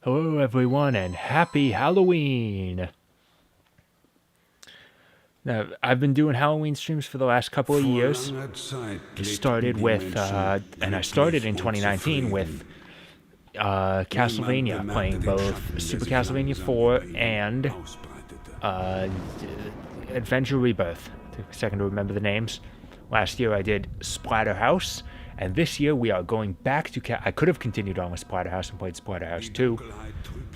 Hello everyone and happy Halloween! Now, I've been doing Halloween streams for the last couple of years. I started in 2019 with Castlevania, playing both Super Castlevania 4 and Adventure Rebirth. Took a second to remember the names. Last year I did Splatterhouse, and this year we are going back to I could have continued on with Splatterhouse and played Splatterhouse 2,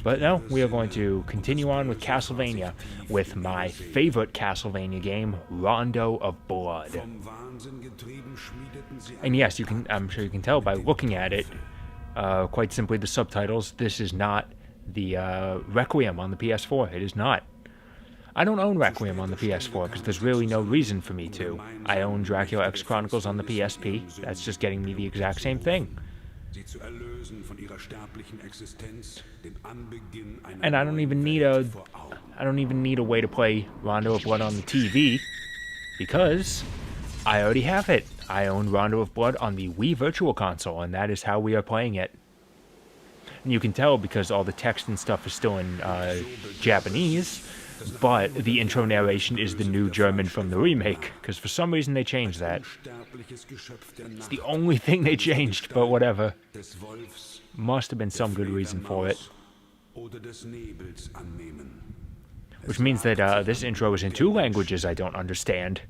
but no, we are going to continue on with Castlevania with my favorite Castlevania game, Rondo of Blood. And yes, I'm sure you can tell by looking at it, quite simply the subtitles, this is not the Requiem on the PS4. It is not. I don't own Requiem on the PS4 because there's really no reason for me to. I own Dracula X Chronicles on the PSP. That's just getting me the exact same thing. And I don't even need a way to play Rondo of Blood on the TV because I already have it. I own Rondo of Blood on the Wii Virtual Console, and that is how we are playing it. And you can tell because all the text and stuff is still in Japanese, but the intro narration is the new German from the remake, because for some reason they changed that. It's the only thing they changed, but whatever. Must have been some good reason for it. Which means that this intro is in 2 languages I don't understand.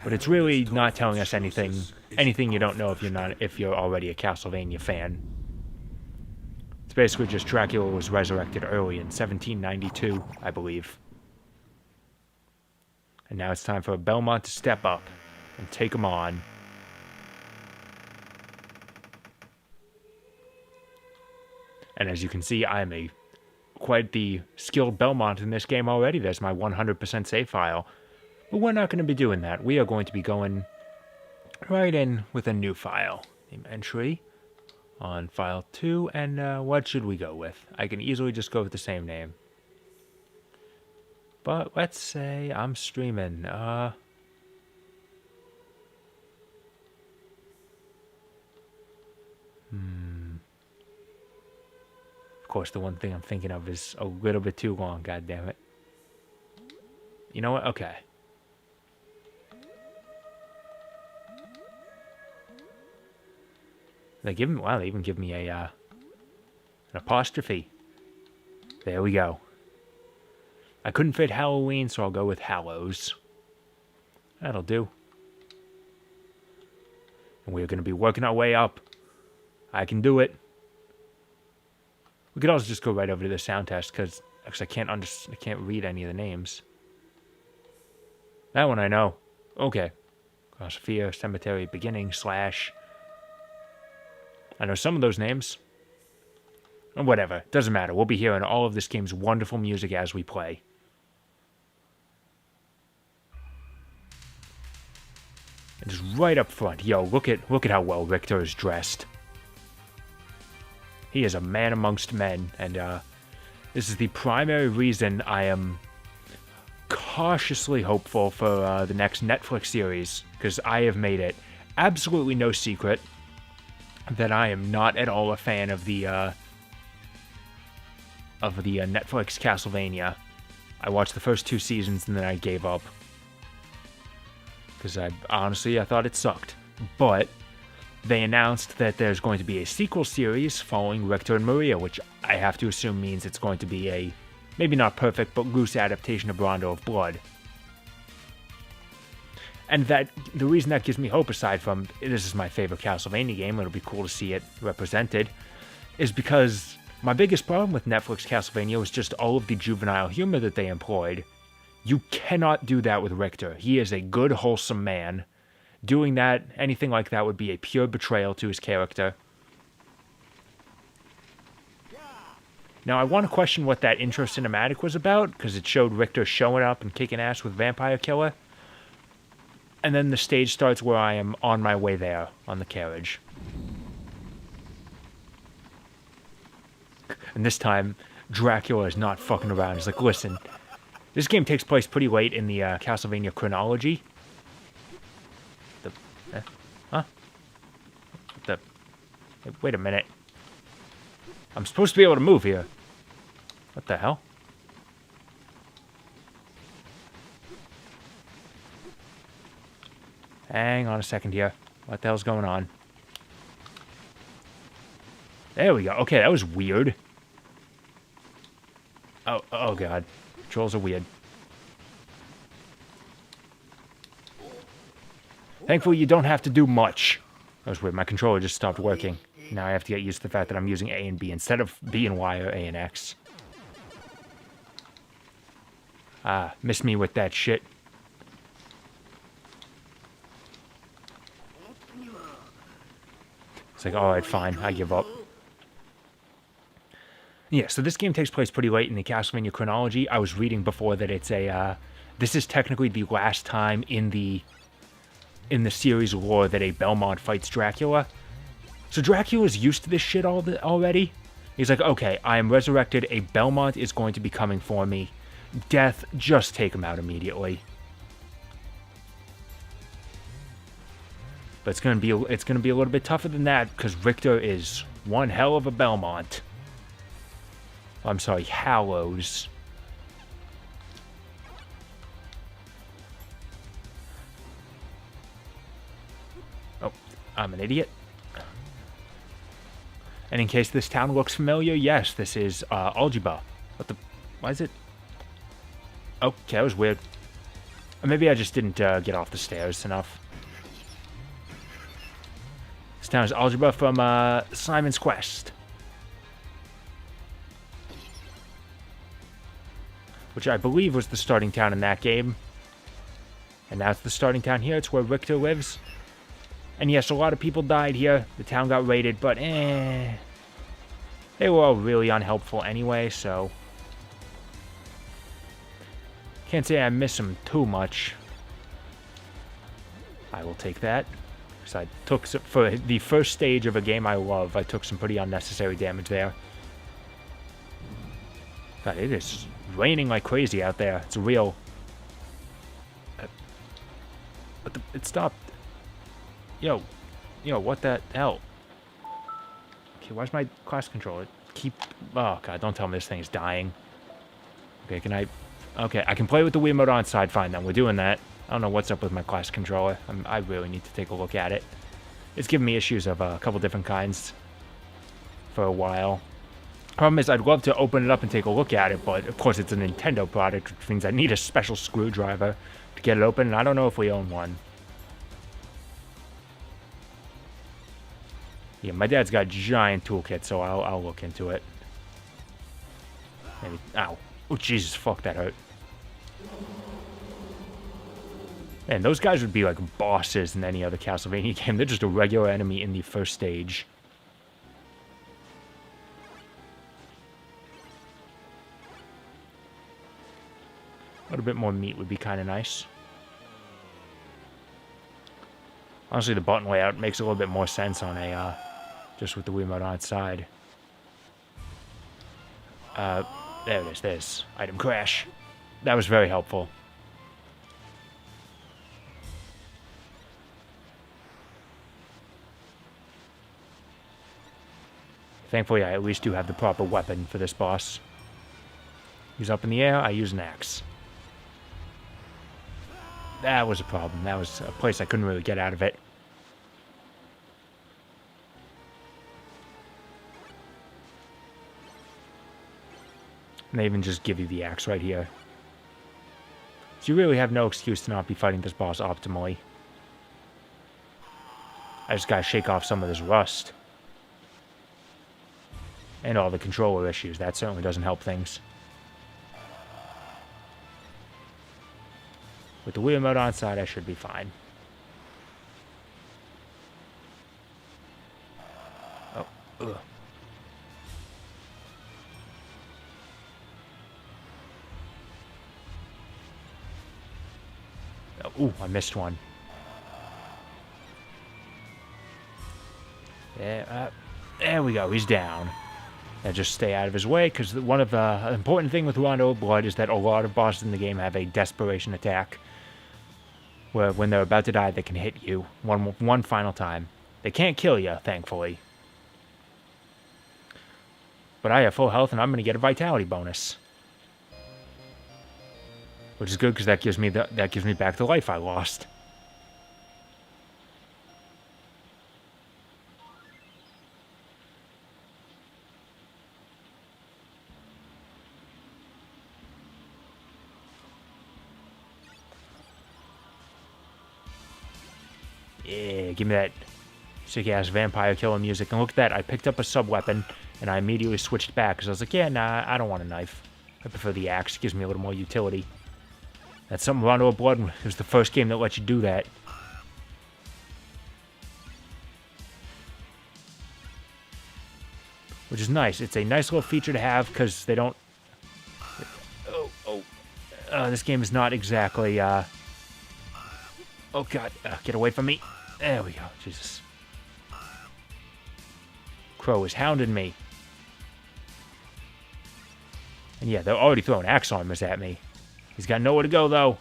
But it's really not telling us anything you don't know if you're already a Castlevania fan. It's basically just Dracula was resurrected early in 1792, I believe. And now it's time for Belmont to step up and take him on. And as you can see, I am quite the skilled Belmont in this game already. There's my 100% save file. But we're not going to be doing that. We are going to be going right in with a new file. Name entry on file 2, and what should we go with? I can easily just go with the same name. But let's say I'm streaming, Of course, the one thing I'm thinking of is a little bit too long, goddammit. You know what? Okay. They even give me an apostrophe. There we go. I couldn't fit Halloween, so I'll go with Hallows. That'll do. And we're going to be working our way up. I can do it. We could also just go right over to the sound test, because I can't read any of the names. That one I know. Okay. Cross Fear, Cemetery, Beginning, / I know some of those names. Whatever, doesn't matter. We'll be hearing all of this game's wonderful music as we play. And just right up front, yo, look at how well Richter is dressed. He is a man amongst men, and this is the primary reason I am cautiously hopeful for the next Netflix series, because I have made it absolutely no secret that I am not at all a fan of the Netflix Castlevania. I watched the first 2 seasons and then I gave up. Because I thought it sucked. But they announced that there's going to be a sequel series following Richter and Maria, which I have to assume means it's going to be a, maybe not perfect, but loose adaptation of Rondo of Blood. And that the reason that gives me hope, aside from this is my favorite Castlevania game, it'll be cool to see it represented, is because my biggest problem with Netflix Castlevania was just all of the juvenile humor that they employed. You cannot do that with Richter. He is a good, wholesome man. Doing that, anything like that, would be a pure betrayal to his character. Now, I want to question what that intro cinematic was about, because it showed Richter showing up and kicking ass with Vampire Killer. And then the stage starts where I am on my way there, on the carriage. And this time, Dracula is not fucking around. He's like, listen, this game takes place pretty late in the Castlevania chronology. Hey, wait a minute. I'm supposed to be able to move here. What the hell? Hang on a second here. What the hell's going on? There we go. Okay, that was weird. Oh god. Controls are weird. Thankfully, you don't have to do much. That was weird. My controller just stopped working. Now I have to get used to the fact that I'm using A and B instead of B and Y or A and X. Ah, missed me with that shit. It's like, alright, fine. I give up. Yeah, so this game takes place pretty late in the Castlevania chronology. I was reading before that it's a... this is technically the last time in the series lore that a Belmont fights Dracula. So Dracula's used to this shit already. He's like, okay, I am resurrected. A Belmont is going to be coming for me. Death, just take him out immediately. But it's gonna be a little bit tougher than that because Richter is one hell of a Belmont. I'm sorry, Hallows. Oh, I'm an idiot. And in case this town looks familiar, yes, this is Algebra. What the... why is it... okay, that was weird. Or maybe I just didn't get off the stairs enough. This town is Algebra from Simon's Quest. Which I believe was the starting town in that game. And that's the starting town here. It's where Richter lives. And yes, a lot of people died here. The town got raided, but they were all really unhelpful anyway, so... can't say I miss them too much. I will take that. Because I took some, for the first stage of a game I love, I took some pretty unnecessary damage there. God, it is raining like crazy out there. It's a real... it stopped. Yo, what the hell? Okay, where's my class controller? Oh god, don't tell me this thing is dying. Okay, can I... okay, I can play with the Wii mode on side, fine then, we're doing that. I don't know what's up with my class controller. I really need to take a look at it. It's giving me issues of a couple different kinds for a while. Problem is, I'd love to open it up and take a look at it, but of course it's a Nintendo product, which means I need a special screwdriver to get it open, and I don't know if we own one. Yeah, my dad's got a giant toolkit, so I'll look into it. Maybe... ow. Oh, Jesus, fuck, that hurt. Man, those guys would be like bosses in any other Castlevania game. They're just a regular enemy in the first stage. A little bit more meat would be kind of nice. Honestly, the button layout makes a little bit more sense on a, just with the Wiimote on its side. There it is, there's item crash. That was very helpful. Thankfully, I at least do have the proper weapon for this boss. He's up in the air, I use an axe. That was a problem. That was a place I couldn't really get out of it. And they even just give you the axe right here. So you really have no excuse to not be fighting this boss optimally. I just gotta shake off some of this rust. And all the controller issues. That certainly doesn't help things. With the Wii mode on side, I should be fine. Oh, ugh. Oh, ooh, I missed one. There we go, he's down. Now just stay out of his way, because one of the important thing with Rondo of Blood is that a lot of bosses in the game have a Desperation Attack. Where when they're about to die, they can hit you one final time. They can't kill you, thankfully. But I have full health, and I'm going to get a vitality bonus. Which is good, because that gives me back the life I lost. Yeah, give me that sick-ass vampire killer music. And look at that, I picked up a sub-weapon, and I immediately switched back, because I was like, yeah, nah, I don't want a knife. I prefer the axe, it gives me a little more utility. That's something Rondo of Blood, it was the first game that let you do that. Which is nice. It's a nice little feature to have, because they don't... this game is not exactly, Oh, God, get away from me. There we go, Jesus. Crow is hounding me. And yeah, they're already throwing axe armors at me. He's got nowhere to go, though.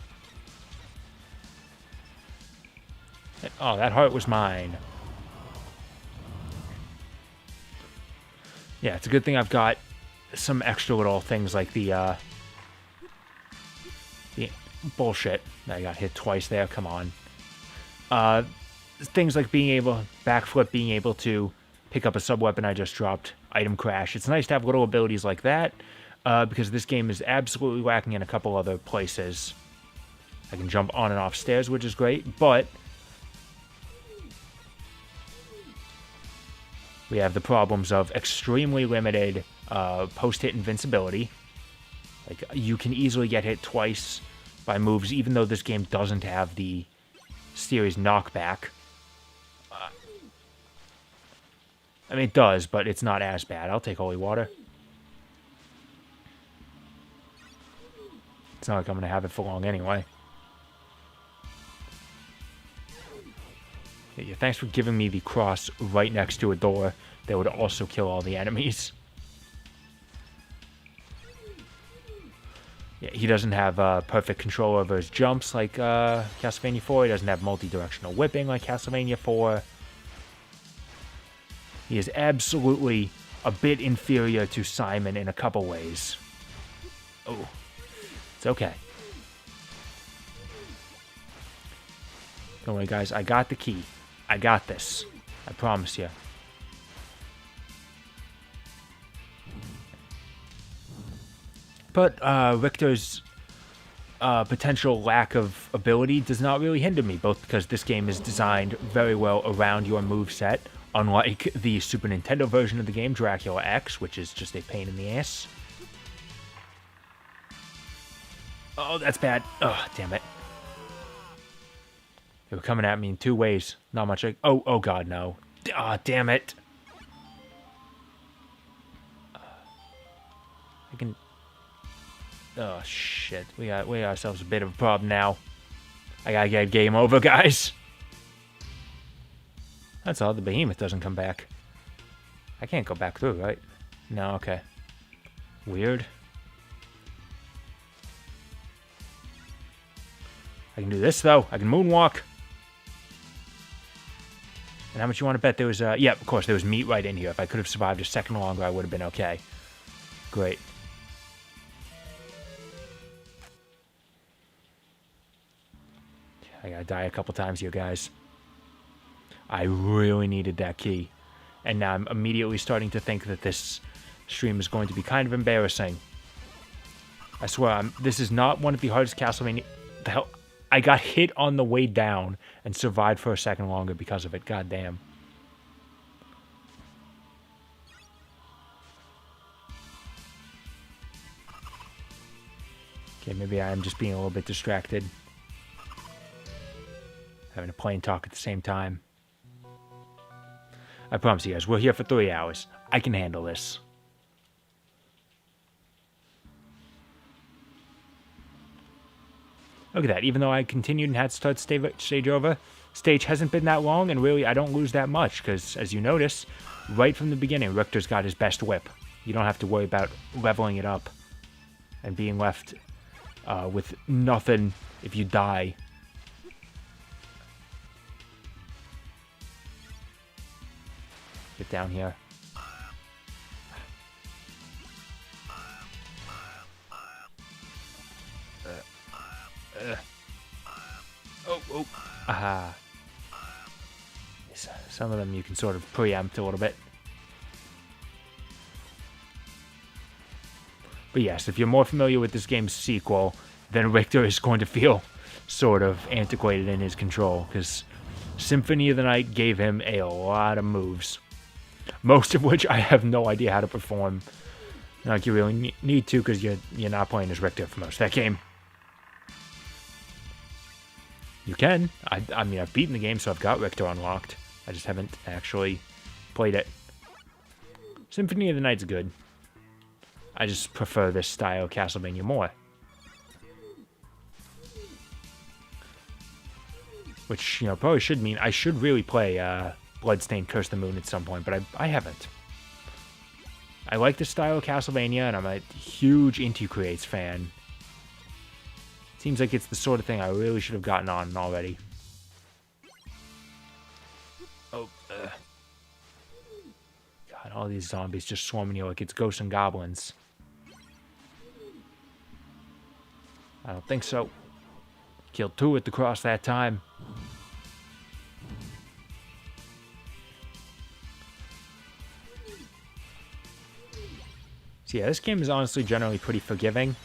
Oh, that heart was mine. Yeah, it's a good thing I've got some extra little things like the bullshit. I got hit twice there, come on. Things like being able, backflip, being able to pick up a sub-weapon I just dropped, item crash. It's nice to have little abilities like that, because this game is absolutely lacking in a couple other places. I can jump on and off stairs, which is great, but we have the problems of extremely limited post-hit invincibility. Like, you can easily get hit twice by moves, even though this game doesn't have the series knockback. I mean, it does, but it's not as bad. I'll take holy water. It's not like I'm going to have it for long anyway. Yeah, thanks for giving me the cross right next to a door that would also kill all the enemies. Yeah, he doesn't have perfect control over his jumps like Castlevania 4. He doesn't have multi-directional whipping like Castlevania 4. He is absolutely a bit inferior to Simon in a couple ways. Oh, it's okay. Don't worry, guys. I got the key. I got this. I promise you. But Richter's potential lack of ability does not really hinder me, both because this game is designed very well around your moveset, unlike the Super Nintendo version of the game, Dracula X, which is just a pain in the ass. Oh, that's bad. Oh, damn it. They were coming at me in two ways. Not much like... Oh, God, no. Ah, damn it. I can... Oh, shit. We got ourselves a bit of a problem now. I gotta get game over, guys. That's all. The behemoth doesn't come back. I can't go back through, right? No, okay. Weird. I can do this, though. I can moonwalk. And how much you want to bet there was... yeah, of course, there was meat right in here. If I could have survived a second longer, I would have been okay. Great. I gotta die a couple times here, guys. I really needed that key. And now I'm immediately starting to think that this stream is going to be kind of embarrassing. I swear, this is not one of the hardest Castlevania... The hell... I got hit on the way down and survived for a second longer because of it. God damn. Okay, maybe I'm just being a little bit distracted. Having a plain talk at the same time. I promise you guys, we're here for 3 hours. I can handle this. Look at that. Even though I continued and had to start stage over, stage hasn't been that long, and really I don't lose that much, because as you notice, right from the beginning, Richter's got his best whip. You don't have to worry about leveling it up and being left with nothing if you die. Get down here. Some of them you can sort of preempt a little bit. But yes, if you're more familiar with this game's sequel, then Richter is going to feel sort of antiquated in his control, because Symphony of the Night gave him a lot of moves, most of which I have no idea how to perform. Like, you really need to, because you're not playing as Richter for most of that game. You can. I mean, I've beaten the game, so I've got Richter unlocked. I just haven't actually played it. Symphony of the Night's good. I just prefer this style of Castlevania more. Which, you know, probably should mean I should really play Bloodstained Curse of the Moon at some point, but I haven't. I like this style of Castlevania, and I'm a huge Inti Creates fan. Seems like it's the sort of thing I really should have gotten on already. Oh, God, all these zombies just swarming you like it's ghosts and goblins. I don't think so. Killed 2 at the cross that time. So yeah, this game is honestly generally pretty forgiving.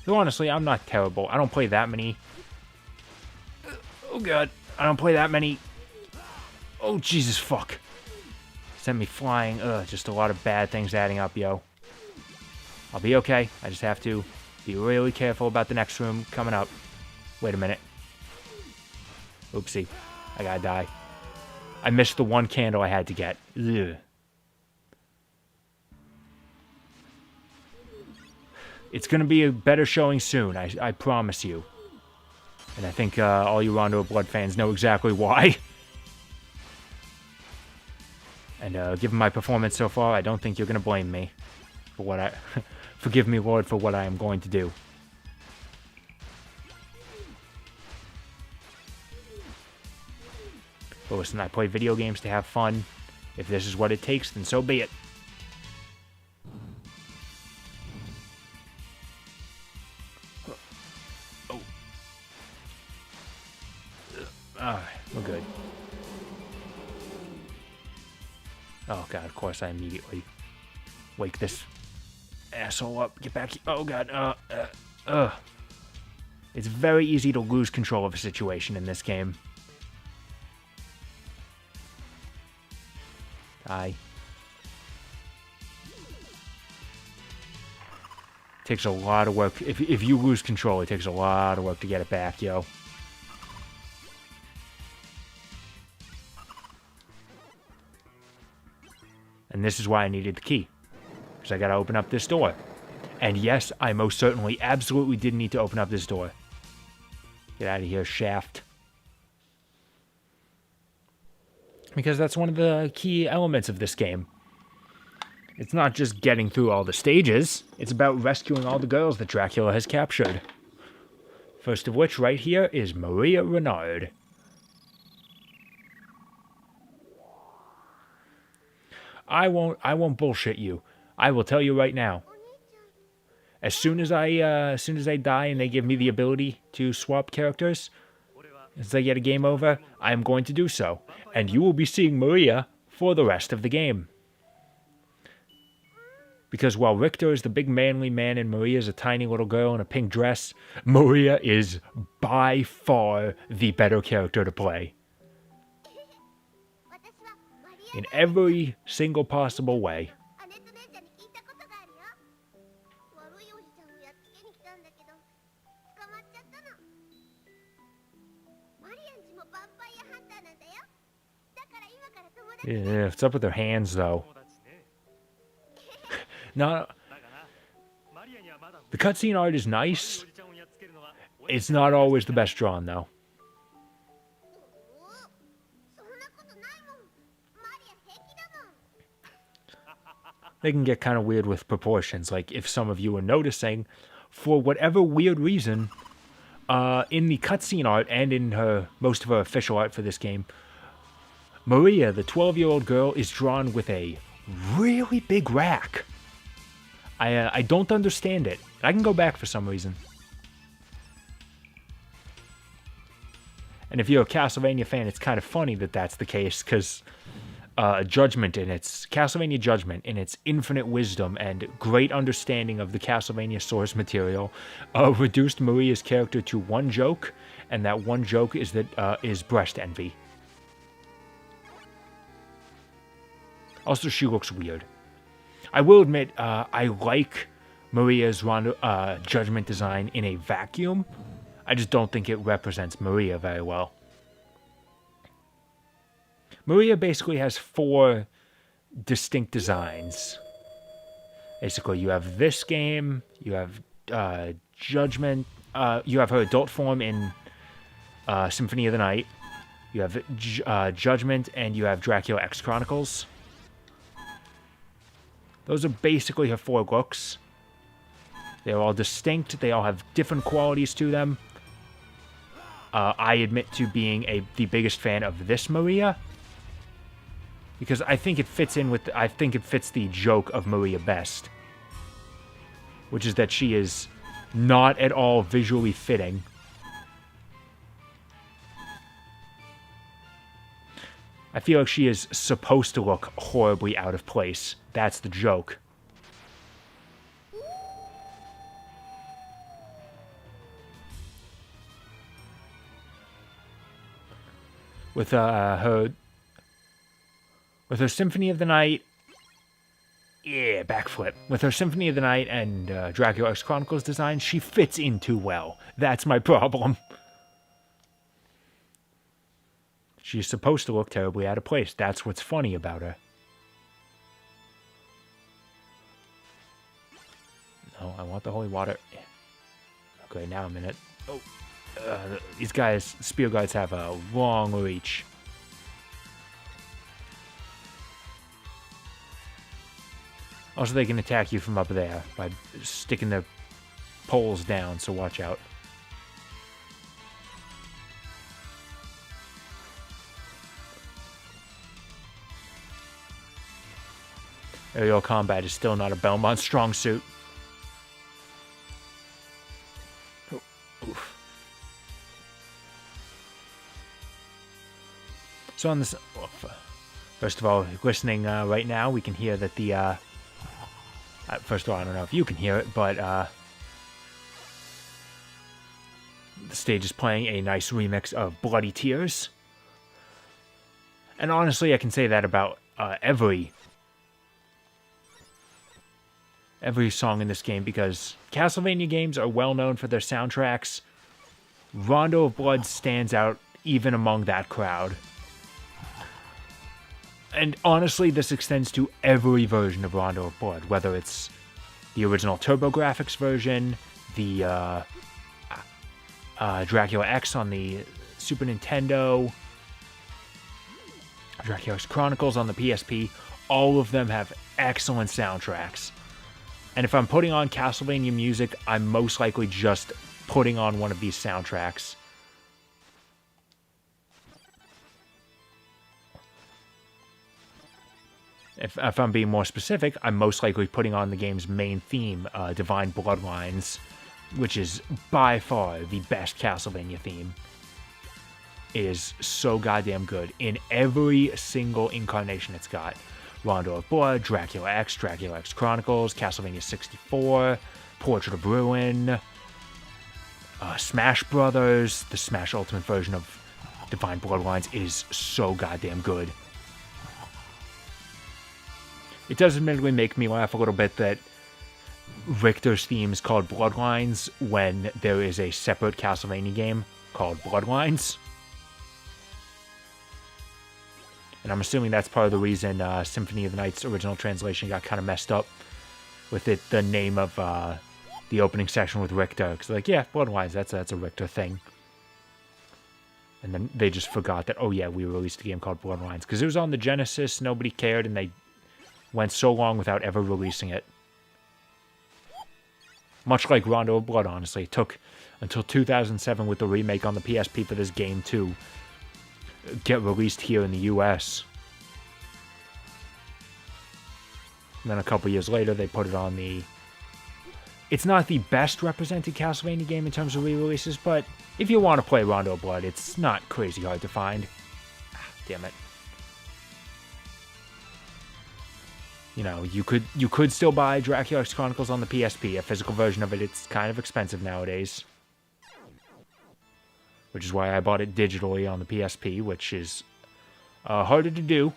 Though honestly, I'm not terrible. I don't play that many. Oh God, I don't play that many. Oh Jesus, fuck. Sent me flying. Ugh, just a lot of bad things adding up, yo. I'll be okay. I just have to be really careful about the next room coming up. Wait a minute. Oopsie. I gotta die. I missed the one candle I had to get. Ugh. It's going to be a better showing soon, I promise you. And I think all you Rondo of Blood fans know exactly why. And given my performance so far, I don't think you're going to blame me for what I... Forgive me, Lord, for what I am going to do. But listen, I play video games to have fun. If this is what it takes, then so be it. We're good. Oh God, of course I immediately wake this asshole up. Get back here. Oh God, It's very easy to lose control of a situation in this game. Die. Takes a lot of work. If you lose control, it takes a lot of work to get it back, yo. And this is why I needed the key. Because I gotta open up this door. And yes, I most certainly, absolutely did need to open up this door. Get out of here, Shaft. Because that's one of the key elements of this game. It's not just getting through all the stages. It's about rescuing all the girls that Dracula has captured. First of which, right here, is Maria Renard. I won't bullshit you. I will tell you right now. As soon as I die and they give me the ability to swap characters, as I get a game over, I am going to do so, and you will be seeing Maria for the rest of the game. Because while Richter is the big manly man and Maria is a tiny little girl in a pink dress, Maria is by far the better character to play. In every single possible way. Yeah, what's up with their hands, though? No, the cutscene art is nice. It's not always the best drawn, though. They can get kind of weird with proportions. Like, if some of you are noticing, for whatever weird reason, in the cutscene art and in most of her official art for this game, Maria, the 12-year-old girl, is drawn with a really big rack. I don't understand it. I can go back for some reason. And if you're a Castlevania fan, it's kind of funny that that's the case, because Castlevania Judgment, in its infinite wisdom and great understanding of the Castlevania source material, reduced Maria's character to one joke, and that one joke is breast envy. Also, she looks weird. I will admit, I like Maria's Judgment design in a vacuum. I just don't think it represents Maria very well. Maria basically has 4 distinct designs. Basically, you have this game, you have Judgment, you have her adult form in Symphony of the Night, you have Judgment, and you have Dracula X Chronicles. Those are basically her 4 looks. They're all distinct, they all have different qualities to them. I admit to being the biggest fan of this Maria, because I think it fits the joke of Maria best, which is that she is not at all visually fitting. I feel like she is supposed to look horribly out of place. That's the joke. With her Symphony of the Night, yeah, backflip. With her Symphony of the Night and Dracula X Chronicles design, she fits in too well. That's my problem. She's supposed to look terribly out of place. That's what's funny about her. No, I want the holy water. Okay, now I'm in it. Oh. These guys, spear guards, have a long reach. Also, they can attack you from up there by sticking their poles down, so watch out. Aerial combat is still not a Belmont strong suit. Oh, oof. So on this, first of all, listening right now, we can hear that the, first of all, I don't know if you can hear it, but the stage is playing a nice remix of Bloody Tears. And honestly, I can say that about every song in this game, because Castlevania games are well known for their soundtracks. Rondo of Blood stands out even among that crowd. And honestly, this extends to every version of Rondo of Blood, whether it's the original TurboGrafx version, the Dracula X on the Super Nintendo, Dracula X Chronicles on the PSP. All of them have excellent soundtracks. And if I'm putting on Castlevania music, I'm most likely just putting on one of these soundtracks. If I'm being more specific, I'm most likely putting on the game's main theme, Divine Bloodlines, which is by far the best Castlevania theme. It is so goddamn good in every single incarnation it's got. Rondo of Blood, Dracula X Chronicles, Castlevania 64, Portrait of Ruin, Smash Brothers, the Smash Ultimate version of Divine Bloodlines is so goddamn good. It does admittedly make me laugh a little bit that Richter's theme is called Bloodlines when there is a separate Castlevania game called Bloodlines. And I'm assuming that's part of the reason Symphony of the Night's original translation got kind of messed up with it, the name of the opening section with Richter. Because like, yeah, Bloodlines, that's a Richter thing. And then they just forgot that, oh yeah, we released a game called Bloodlines. Because it was on the Genesis, nobody cared, and they went so long without ever releasing it. Much like Rondo of Blood, honestly. It took until 2007 with the remake on the PSP for this game to get released here in the US. And then a couple years later, they put it on the It's not the best represented Castlevania game in terms of re-releases, but if you want to play Rondo of Blood, it's not crazy hard to find. Ah, damn it. You know, you could still buy Dracula X Chronicles on the PSP, a physical version of it. It's kind of expensive nowadays. Which is why I bought it digitally on the PSP, which is harder to do.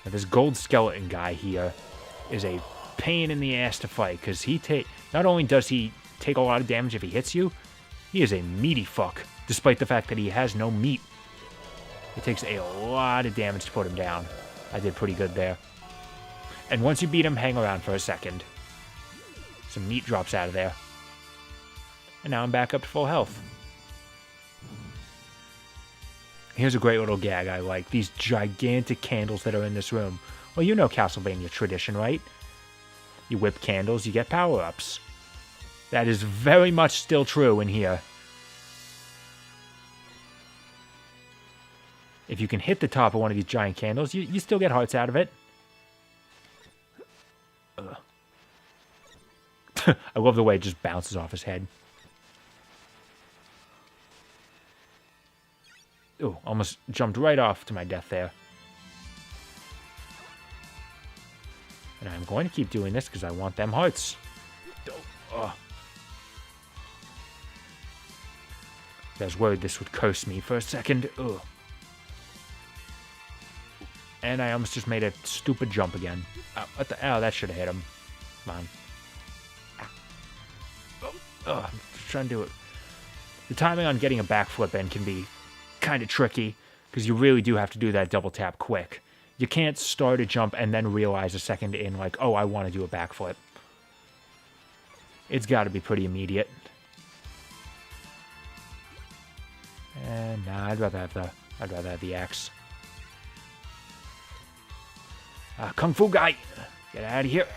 Now, this gold skeleton guy here is a pain in the ass to fight, because not only does he take a lot of damage if he hits you, he is a meaty fuck, despite the fact that he has no meat. It takes a lot of damage to put him down. I did pretty good there. And once you beat him, hang around for a second. Some meat drops out of there. And now I'm back up to full health. Here's a great little gag I like. These gigantic candles that are in this room. Well, you know Castlevania tradition, right? You whip candles, you get power-ups. That is very much still true in here. If you can hit the top of one of these giant candles, you still get hearts out of it. I love the way it just bounces off his head. Ooh, almost jumped right off to my death there. And I'm going to keep doing this because I want them hearts. Oh. I was worried this would curse me for a second. Ugh. And I almost just made a stupid jump again. Oh, that should have hit him. Come on. I'm just trying to do it. The timing on getting a backflip in can be kind of tricky, because you really do have to do that double tap quick. You can't start a jump and then realize a second in, like, oh, I want to do a backflip. It's got to be pretty immediate. And nah, I'd rather have the axe. Kung Fu guy, get out of here.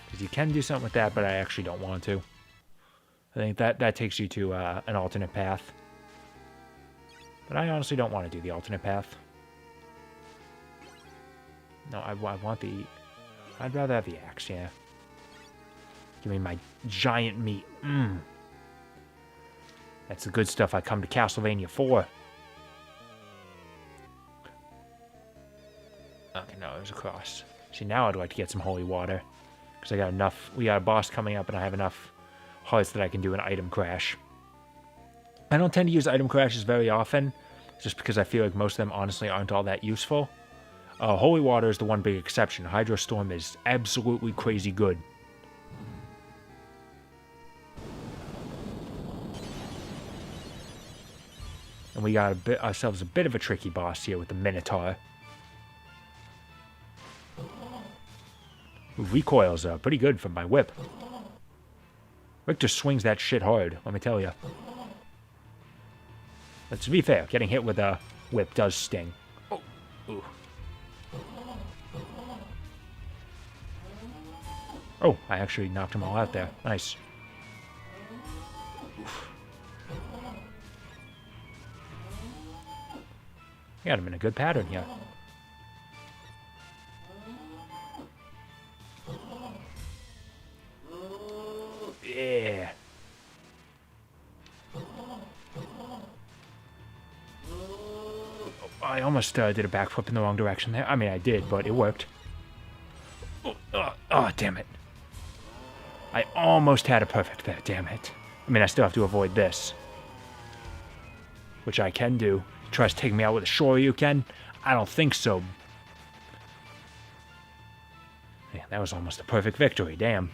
Because you can do something with that, but I actually don't want to. I think that takes you to an alternate path. But I honestly don't want to do the alternate path. No, I want the... I'd rather have the axe, yeah. Give me my giant meat. That's the good stuff I come to Castlevania for. Okay, no, it was across. See, now I'd like to get some holy water. Because I got enough... We got a boss coming up and I have enough hearts that I can do an item crash. I don't tend to use item crashes very often, just because I feel like most of them honestly aren't all that useful. Holy water is the one big exception. Hydro Storm is absolutely crazy good. And we got ourselves a bit of a tricky boss here with the Minotaur. Recoils are pretty good from my whip. Richter swings that shit hard, let me tell you. But to be fair, getting hit with a whip does sting. Oh, ooh. Oh, I actually knocked them all out there. Nice. Oof. Got him in a good pattern here. Yeah. I almost did a backflip in the wrong direction there. I mean, I did, but it worked. Oh, damn it. I almost had a perfect there, damn it. I mean, I still have to avoid this. Which I can do. He tries to take me out with a Shoryuken. I don't think so. Yeah, that was almost a perfect victory, damn.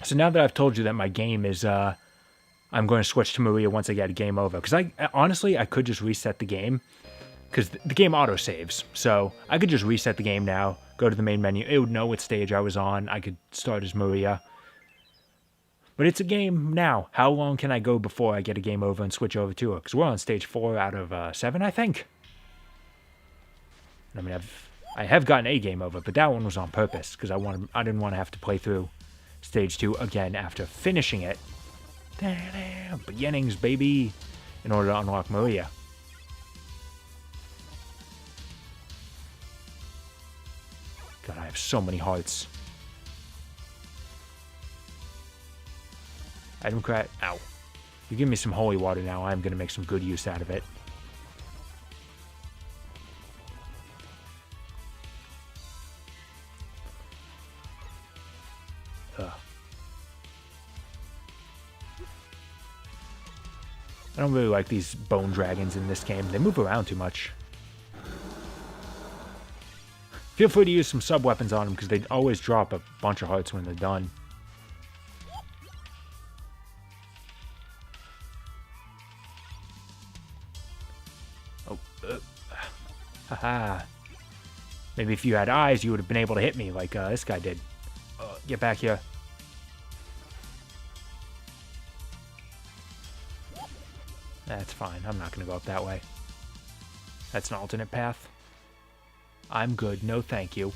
So now that I've told you that my game is, I'm going to switch to Maria once I get a game over. Because honestly, I could just reset the game. Because the game auto-saves. So I could just reset the game now, go to the main menu. It would know what stage I was on. I could start as Maria. But it's a game now. How long can I go before I get a game over and switch over to her? Because we're on stage 4 out of 7, I think. I mean, I have gotten a game over, but that one was on purpose. Because I didn't want to have to play through stage 2 again after finishing it. Beginnings, baby. in order to unlock Maria. God, I have so many hearts. Item crack. Ow. You give me some holy water now, I'm going to make some good use out of it. I don't really like these bone dragons in this game. They move around too much. Feel free to use some sub-weapons on them because they always drop a bunch of hearts when they're done. Oh. Haha. Maybe if you had eyes, you would have been able to hit me like this guy did. Get back here. That's fine. I'm not going to go up that way. That's an alternate path. I'm good. No, thank you.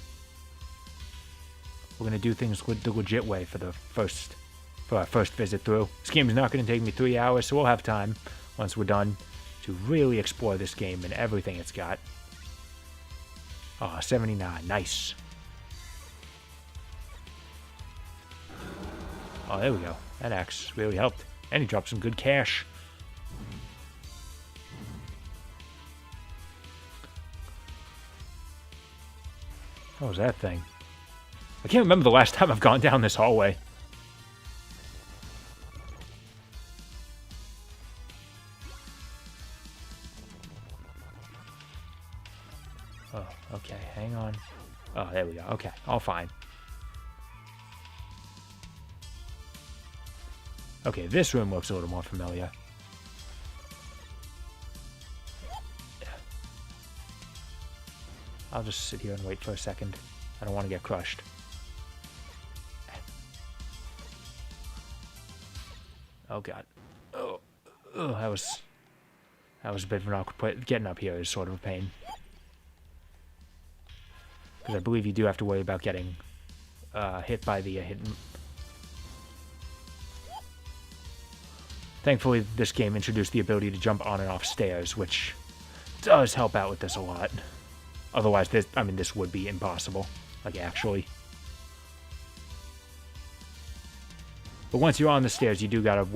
We're going to do things the legit way for our first visit through. This game is not going to take me 3 hours, so we'll have time once we're done to really explore this game and everything it's got. Oh, 79. Nice. Oh, there we go. That axe really helped. And he dropped some good cash. What was that thing? I can't remember the last time I've gone down this hallway. Oh, okay, hang on. Oh, there we go. Okay, all fine. Okay, this room looks a little more familiar. I'll just sit here and wait for a second. I don't want to get crushed. Oh god. Oh, that was a bit of an awkward place. Getting up here is sort of a pain. Because I believe you do have to worry about getting hit by the hidden. Thankfully, this game introduced the ability to jump on and off stairs, which does help out with this a lot. Otherwise, this would be impossible. Like, actually. But once you're on the stairs, you do have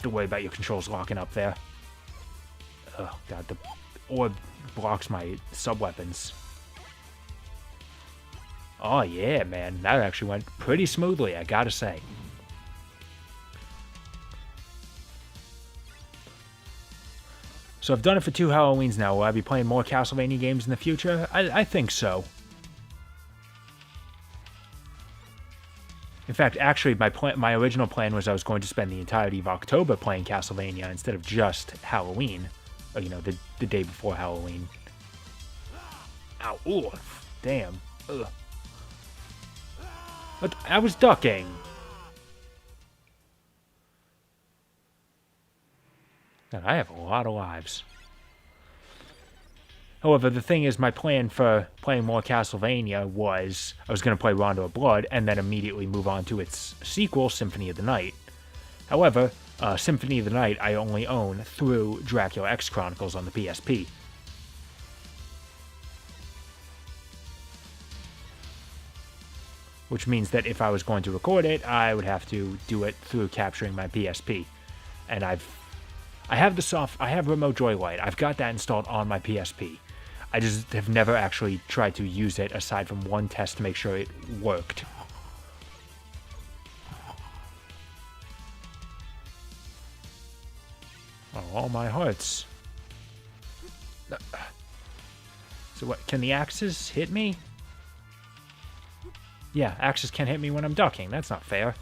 to worry about your controls locking up there. Oh, God, the orb blocks my sub-weapons. Oh, yeah, man. That actually went pretty smoothly, I gotta say. So I've done it for 2 Halloweens now. Will I be playing more Castlevania games in the future? I think so. In fact, actually, my original plan was I was going to spend the entirety of October playing Castlevania instead of just Halloween. Or, you know, the day before Halloween. Ow, ooh, damn. Ugh. But I was ducking. God, I have a lot of lives. However, the thing is, my plan for playing more Castlevania was I was going to play Rondo of Blood and then immediately move on to its sequel, Symphony of the Night. However, Symphony of the Night I only own through Dracula X Chronicles on the PSP. Which means that if I was going to record it, I would have to do it through capturing my PSP. And I have Remote Joylight. I've got that installed on my PSP. I just have never actually tried to use it aside from one test to make sure it worked. Oh, all my hearts. So what, can the axes hit me? Yeah, axes can't hit me when I'm ducking. That's not fair.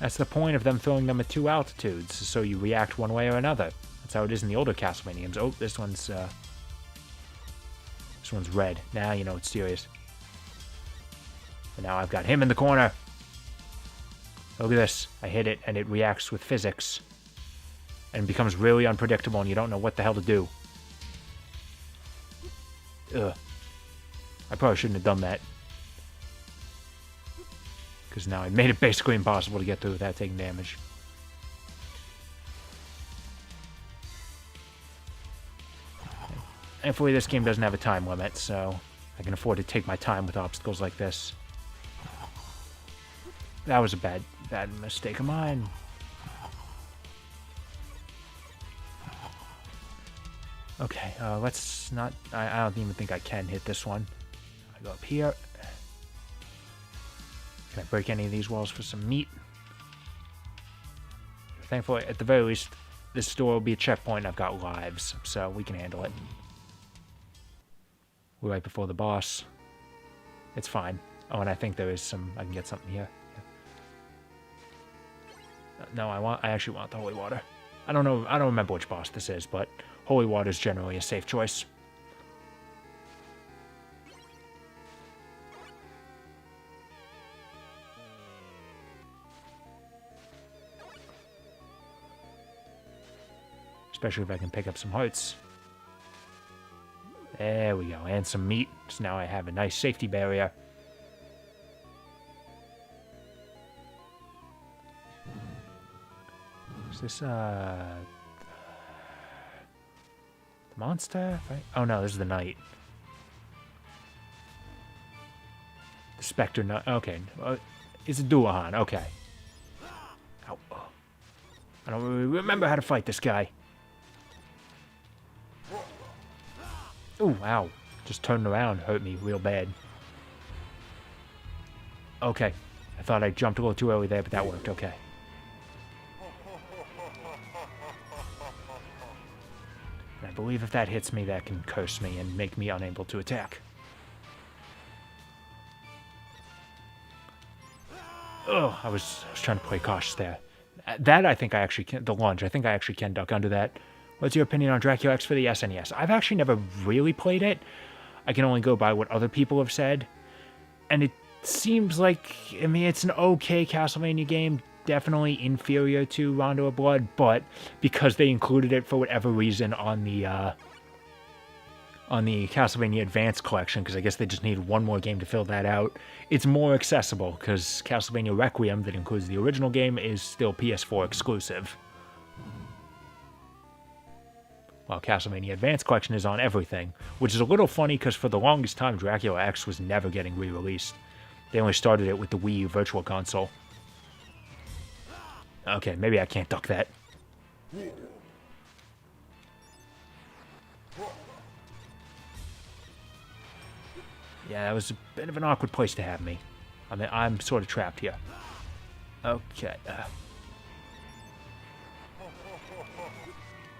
That's the point of them throwing them at 2 altitudes, so you react one way or another. That's how it is in the older Castlevania games. Oh, this one's red. Now you know it's serious. And now I've got him in the corner. Look at this. I hit it, and it reacts with physics. And becomes really unpredictable, and you don't know what the hell to do. Ugh. I probably shouldn't have done that. Because now I made it basically impossible to get through without taking damage. Thankfully, this game doesn't have a time limit, so I can afford to take my time with obstacles like this. That was a bad mistake of mine. Okay, let's not... I don't even think I can hit this one. I go up here. Can I break any of these walls for some meat? Thankfully, at the very least, this door will be a checkpoint. I've got lives, so we can handle it. We're right before the boss. It's fine. Oh, and I think there is some... I can get something here. No, I actually want the holy water. I don't know. I don't remember which boss this is, but holy water is generally a safe choice. Especially if I can pick up some hearts. There we go, and some meat. So now I have a nice safety barrier. Is this, the monster? Right? Oh no, this is the knight. The Spectre Knight. Okay. It's a Duahan. Okay. Ow. I don't really remember how to fight this guy. Ooh, ow. Just turned around, hurt me real bad. Okay. I thought I jumped a little too early there, but that worked. Okay. And I believe if that hits me, that can curse me and make me unable to attack. Oh, I was trying to play cautious there. That I think I actually can... The lunge, I think I actually can duck under that. What's your opinion on Dracula X for the SNES? I've actually never really played it. I can only go by what other people have said. And it seems like... I mean, it's an okay Castlevania game. Definitely inferior to Rondo of Blood. But because they included it for whatever reason on the Castlevania Advance collection, because I guess they just needed one more game to fill that out, it's more accessible, because Castlevania Requiem, that includes the original game, is still PS4 exclusive. While Castlevania Advance collection is on everything, which is a little funny, because for the longest time, Dracula X was never getting re-released. They only started it with the Wii U Virtual Console. Okay, maybe I can't duck that. Yeah, that was a bit of an awkward place to have me. I mean, I'm sort of trapped here. Okay.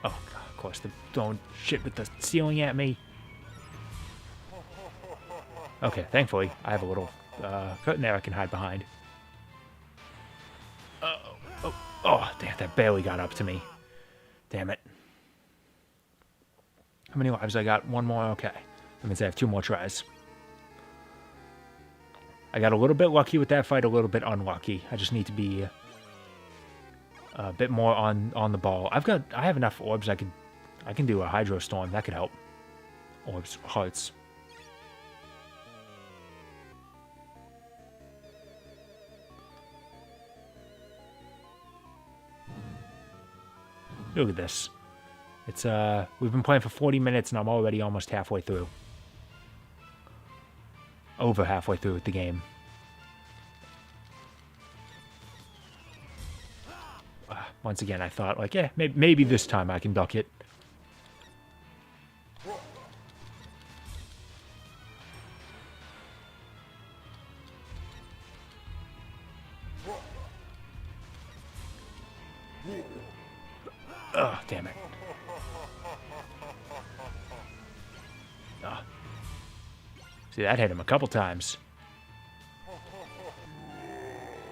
Oh, God, of course, they're throwing shit with the ceiling at me. Okay, thankfully, I have a little curtain there I can hide behind. Oh, damn, that barely got up to me. Damn it. How many lives I got? One more? Okay. That means I have 2 more tries. I got a little bit lucky with that fight, a little bit unlucky. I just need to be a bit more on the ball. I have enough orbs. I can do a Hydro Storm. That could help. Orbs, hearts. Look at this. It's we've been playing for 40 minutes and I'm already almost halfway through. Over halfway through with the game. Once again, I thought, like, yeah, maybe this time I can duck it. Oh, damn it. Oh. See, that hit him a couple times.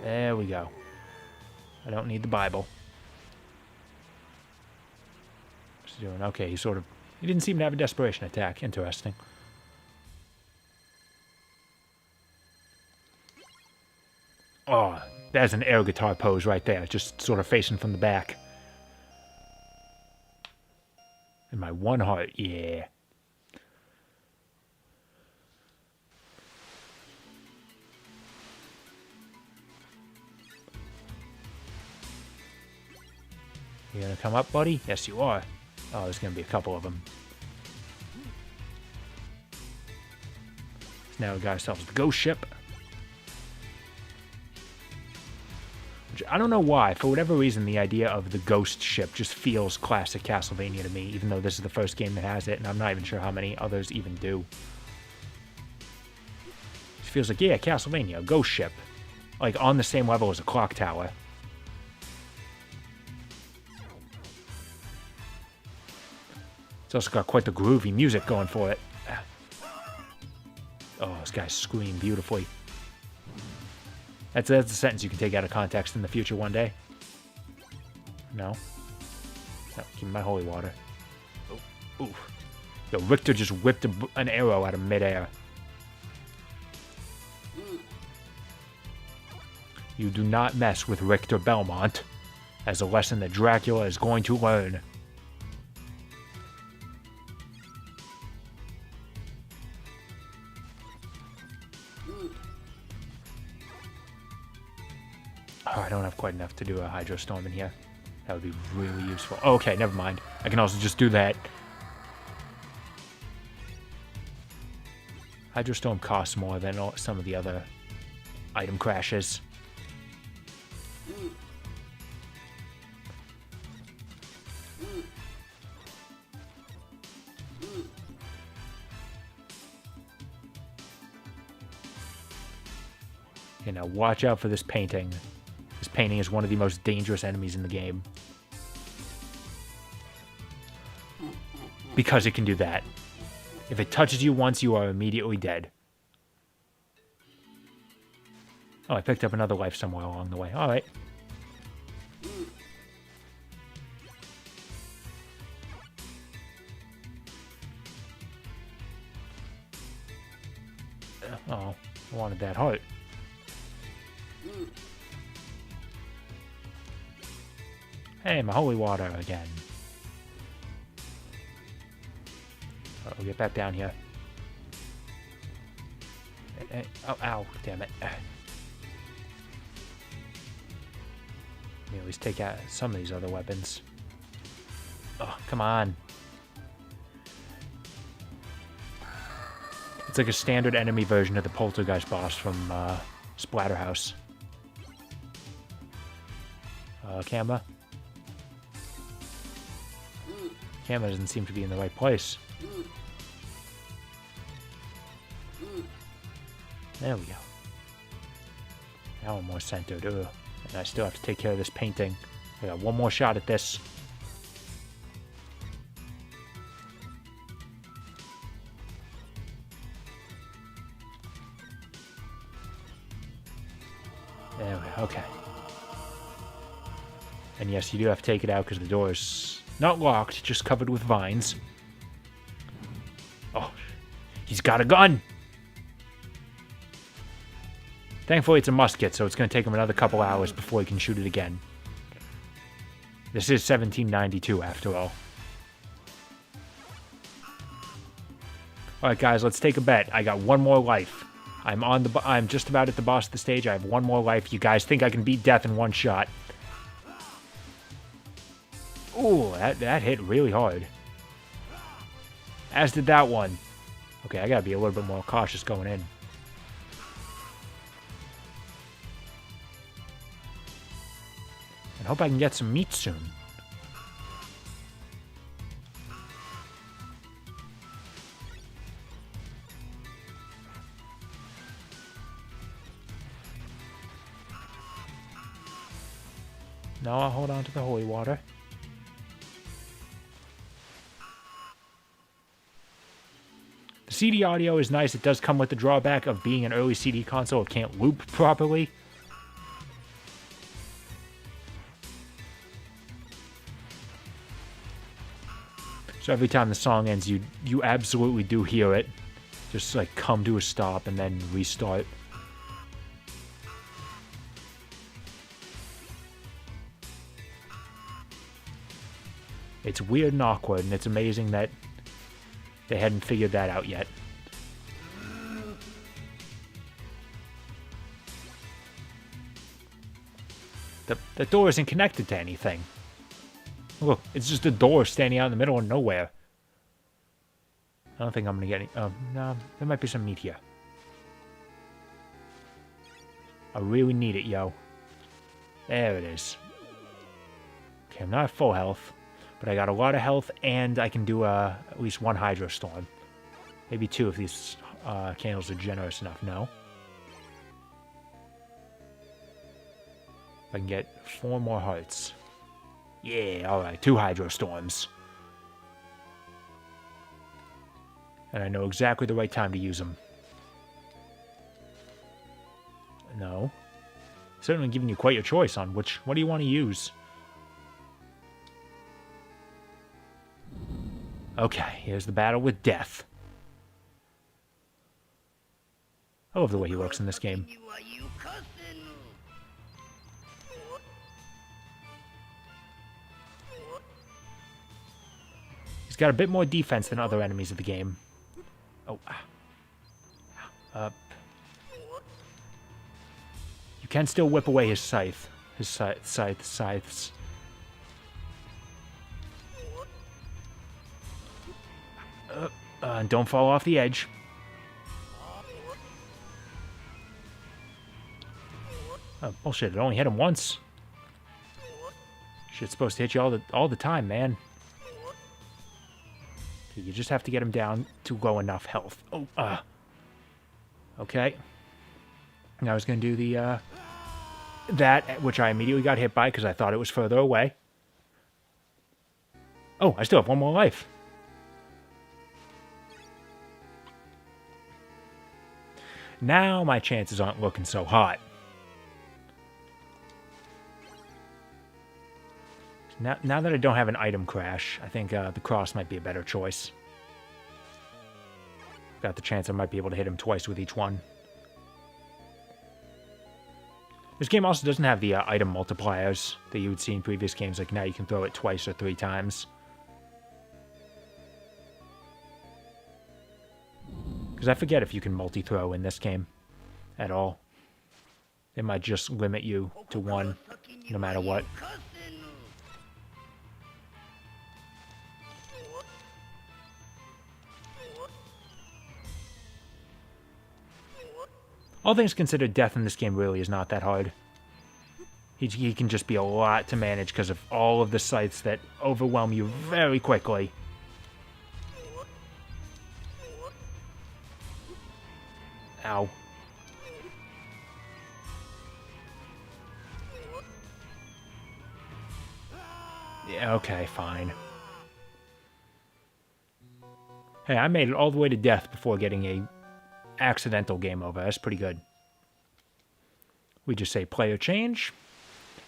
There we go. I don't need the Bible. What's he doing? Okay, he didn't seem to have a Desperation Attack. Interesting. Oh, there's an air guitar pose right there, just sort of facing from the back. And my one heart, yeah. You gonna come up, buddy? Yes, you are. Oh, there's gonna be a couple of them. So now we got ourselves the ghost ship. Which I don't know why. For whatever reason, the idea of the ghost ship just feels classic Castlevania to me, even though this is the first game that has it, and I'm not even sure how many others even do. It feels like, yeah, Castlevania, a ghost ship. Like, on the same level as a clock tower. It's also got quite the groovy music going for it. Oh, this guy screamed beautifully. That's a sentence you can take out of context in the future one day. No? No, keep my holy water. Oh, ooh. Yo, Richter just whipped an arrow out of midair. You do not mess with Richter Belmont, as a lesson that Dracula is going to learn. Oh, I don't have quite enough to do a Hydro Storm in here. That would be really useful. Oh, okay, never mind. I can also just do that. Hydro Storm costs more than some of the other item crashes. Okay, now watch out for this painting. This painting is one of the most dangerous enemies in the game. Because it can do that. If it touches you once, you are immediately dead. Oh, I picked up another life somewhere along the way. Alright. Oh, I wanted that heart. Hey, my holy water again. We'll get back down here. Hey, oh, ow, damn it. Let me at least take out some of these other weapons. Oh, come on. It's like a standard enemy version of the Poltergeist boss from Splatterhouse. Camera? Camera doesn't seem to be in the right place. There we go. Now I'm more centered. Ugh. And I still have to take care of this painting. I got one more shot at this. There we go. Okay. And yes, you do have to take it out because the door is not locked, just covered with vines. Oh, he's got a gun! Thankfully, it's a musket, so it's going to take him another couple hours before he can shoot it again. This is 1792, after all. Alright, guys, let's take a bet. I got one more life. I'm just about at the boss of the stage. I have one more life. You guys think I can beat death in one shot? Ooh, that hit really hard. As did that one. Okay, I gotta be a little bit more cautious going in. I hope I can get some meat soon. No, I'll hold on to the holy water. The CD audio is nice. It does come with the drawback of being an early CD console. It can't loop properly. So every time the song ends, you absolutely do hear it. Just like come to a stop and then restart. It's weird and awkward, and it's amazing that they hadn't figured that out yet. The door isn't connected to anything. Look, it's just a door standing out in the middle of nowhere. I don't think I'm gonna get any... Oh, no, there might be some meat here. I really need it, yo. There it is. Okay, I'm not at full health, but I got a lot of health, and I can do at least one Hydro Storm. Maybe two if these candles are generous enough. No. I can get 4 more hearts. Yeah, alright. 2 Hydro Storms. And I know exactly the right time to use them. No. Certainly giving you quite a choice on what do you want to use. Okay, here's the battle with death. I love the way he looks in this game. He's got a bit more defense than other enemies of the game. Oh, you can still whip away his scythe. His scythes. And don't fall off the edge. Oh, bullshit, it only hit him once. Shit's supposed to hit you all the time, man. Okay, you just have to get him down to low enough health. Oh, okay. Now I was going to do the, that, which I immediately got hit by because I thought it was further away. Oh, I still have 1 more life. Now my chances aren't looking so hot. Now that I don't have an item crash, I think the cross might be a better choice. Got the chance I might be able to hit him twice with each one. This game also doesn't have the item multipliers that you would see in previous games. Like now you can throw it twice or 3 times. Because I forget if you can multi-throw in this game at all. It might just limit you to 1, no matter what. All things considered, death in this game really is not that hard. He can just be a lot to manage because of all of the scythes that overwhelm you very quickly. Ow. Yeah, okay, fine. Hey, I made it all the way to death before getting a accidental game over. That's pretty good. We just say player change,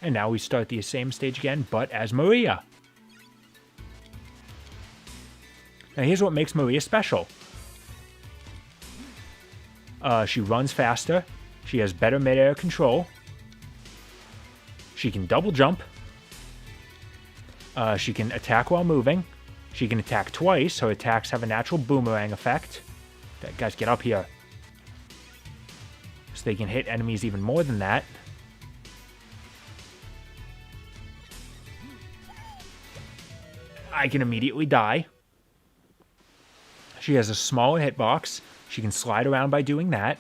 and now we start the same stage again, but as Maria. Now here's what makes Maria special. She runs faster. She has better mid-air control. She can double jump. She can attack while moving. She can attack twice. Her attacks have a natural boomerang effect. Guys, get up here. So they can hit enemies even more than that. I can immediately die. She has a smaller hitbox. She can slide around by doing that.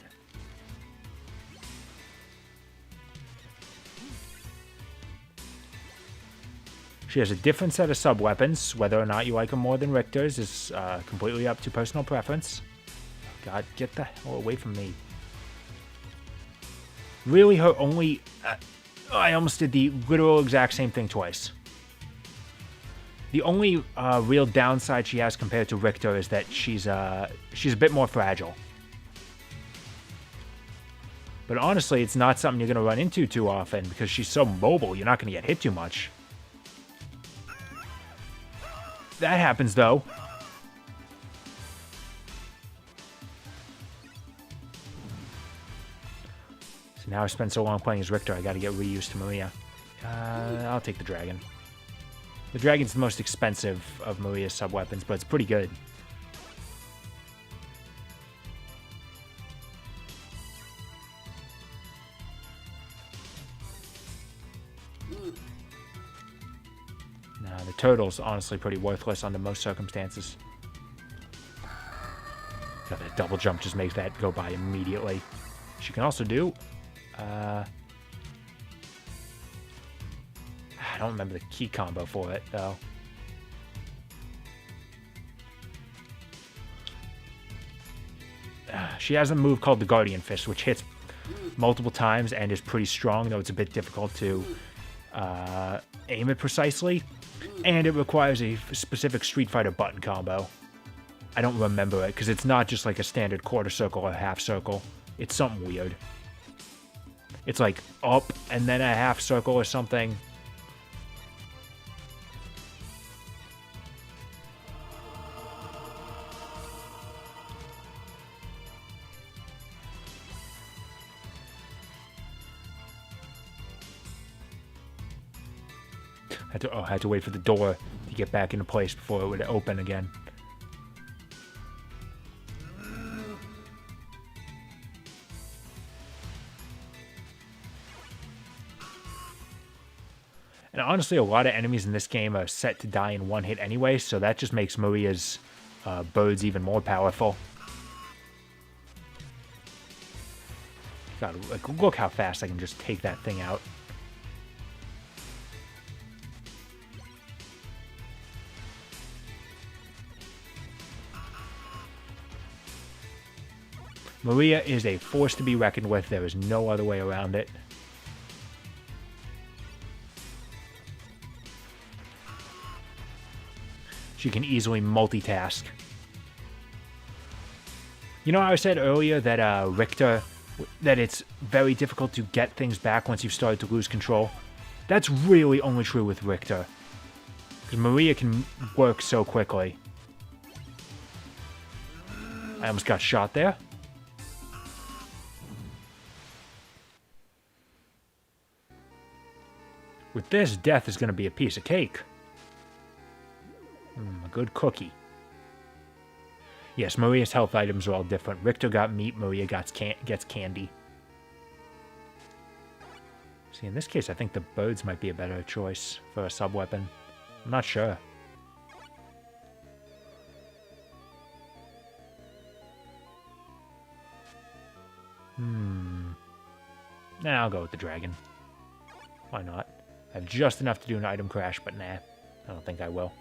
She has a different set of sub-weapons. Whether or not you like them more than Richter's is completely up to personal preference. God, get the hell away from me. Really, her only... I almost did the literal exact same thing twice. The only real downside she has compared to Richter is that she's a bit more fragile. But honestly, it's not something you're going to run into too often because she's so mobile, you're not going to get hit too much. That happens, though. So now I spent so long playing as Richter, I got to get reused to Maria. I'll take the dragon. The dragon's the most expensive of Maria's sub-weapons, but it's pretty good. Now, the turtle's honestly pretty worthless under most circumstances. God, that double jump just makes that go by immediately. She can also do... I don't remember the key combo for it, though. She has a move called the Guardian Fist, which hits multiple times and is pretty strong, though it's a bit difficult to aim it precisely. And it requires a specific Street Fighter button combo. I don't remember it, because it's not just like a standard quarter circle or half circle. It's something weird. It's like up and then a half circle or something. I had to wait for the door to get back into place before it would open again. And honestly, a lot of enemies in this game are set to die in one hit anyway, so that just makes Maria's birds even more powerful. God, look how fast I can just take that thing out. Maria is a force to be reckoned with. There is no other way around it. She can easily multitask. You know how I said earlier that Richter, that it's very difficult to get things back once you've started to lose control? That's really only true with Richter. Because Maria can work so quickly. I almost got shot there. With this, death is going to be a piece of cake. A good cookie. Yes, Maria's health items are all different. Richter got meat, Maria gets candy. See, in this case, I think the birds might be a better choice for a sub-weapon. I'm not sure. Nah, I'll go with the dragon. Why not? I have just enough to do an item crash, but nah, I don't think I will.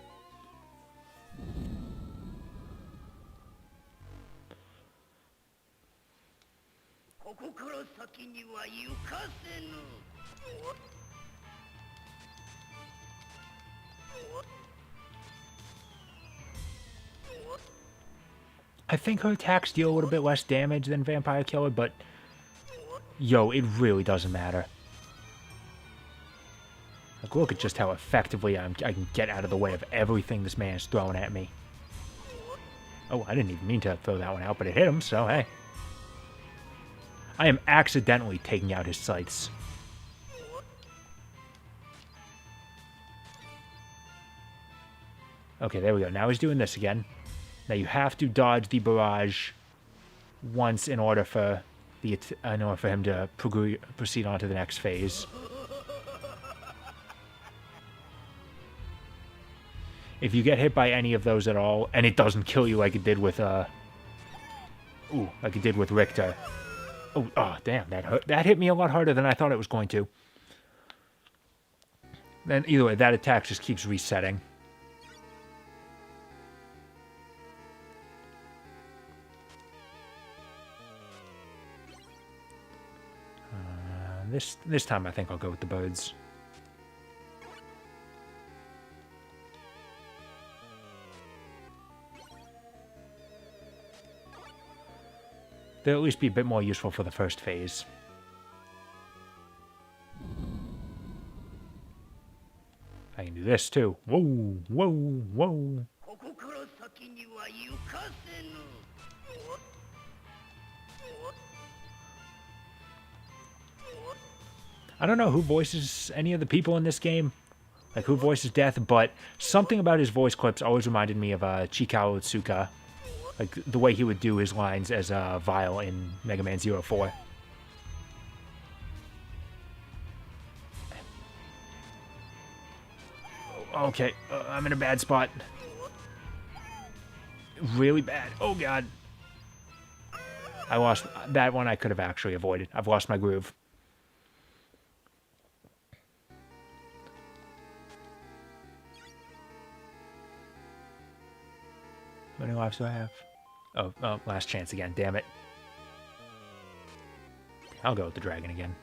I think her attacks deal a little bit less damage than Vampire Killer, but yo, it really doesn't matter. Like, look at just how effectively I can get out of the way of everything this man is throwing at me. Oh, I didn't even mean to throw that one out, but it hit him, so hey. I am accidentally taking out his sights. Okay, there we go. Now he's doing this again. Now you have to dodge the barrage once in order for him to proceed on to the next phase. If you get hit by any of those at all, and it doesn't kill you like it did with Richter. Oh, damn, that hurt. That hit me a lot harder than I thought it was going to. Then either way, that attack just keeps resetting. This time I think I'll go with the birds. They'll at least be a bit more useful for the first phase. I can do this too. Whoa, whoa, whoa. I don't know who voices any of the people in this game, like who voices Death, but something about his voice clips always reminded me of Chikao Otsuka. Like, the way he would do his lines as Vile in Mega Man 04. Okay, I'm in a bad spot. Really bad. Oh, God. I lost that one. I could have actually avoided. I've lost my groove. How many lives do I have? Oh, last chance again. Damn it. I'll go with the dragon again.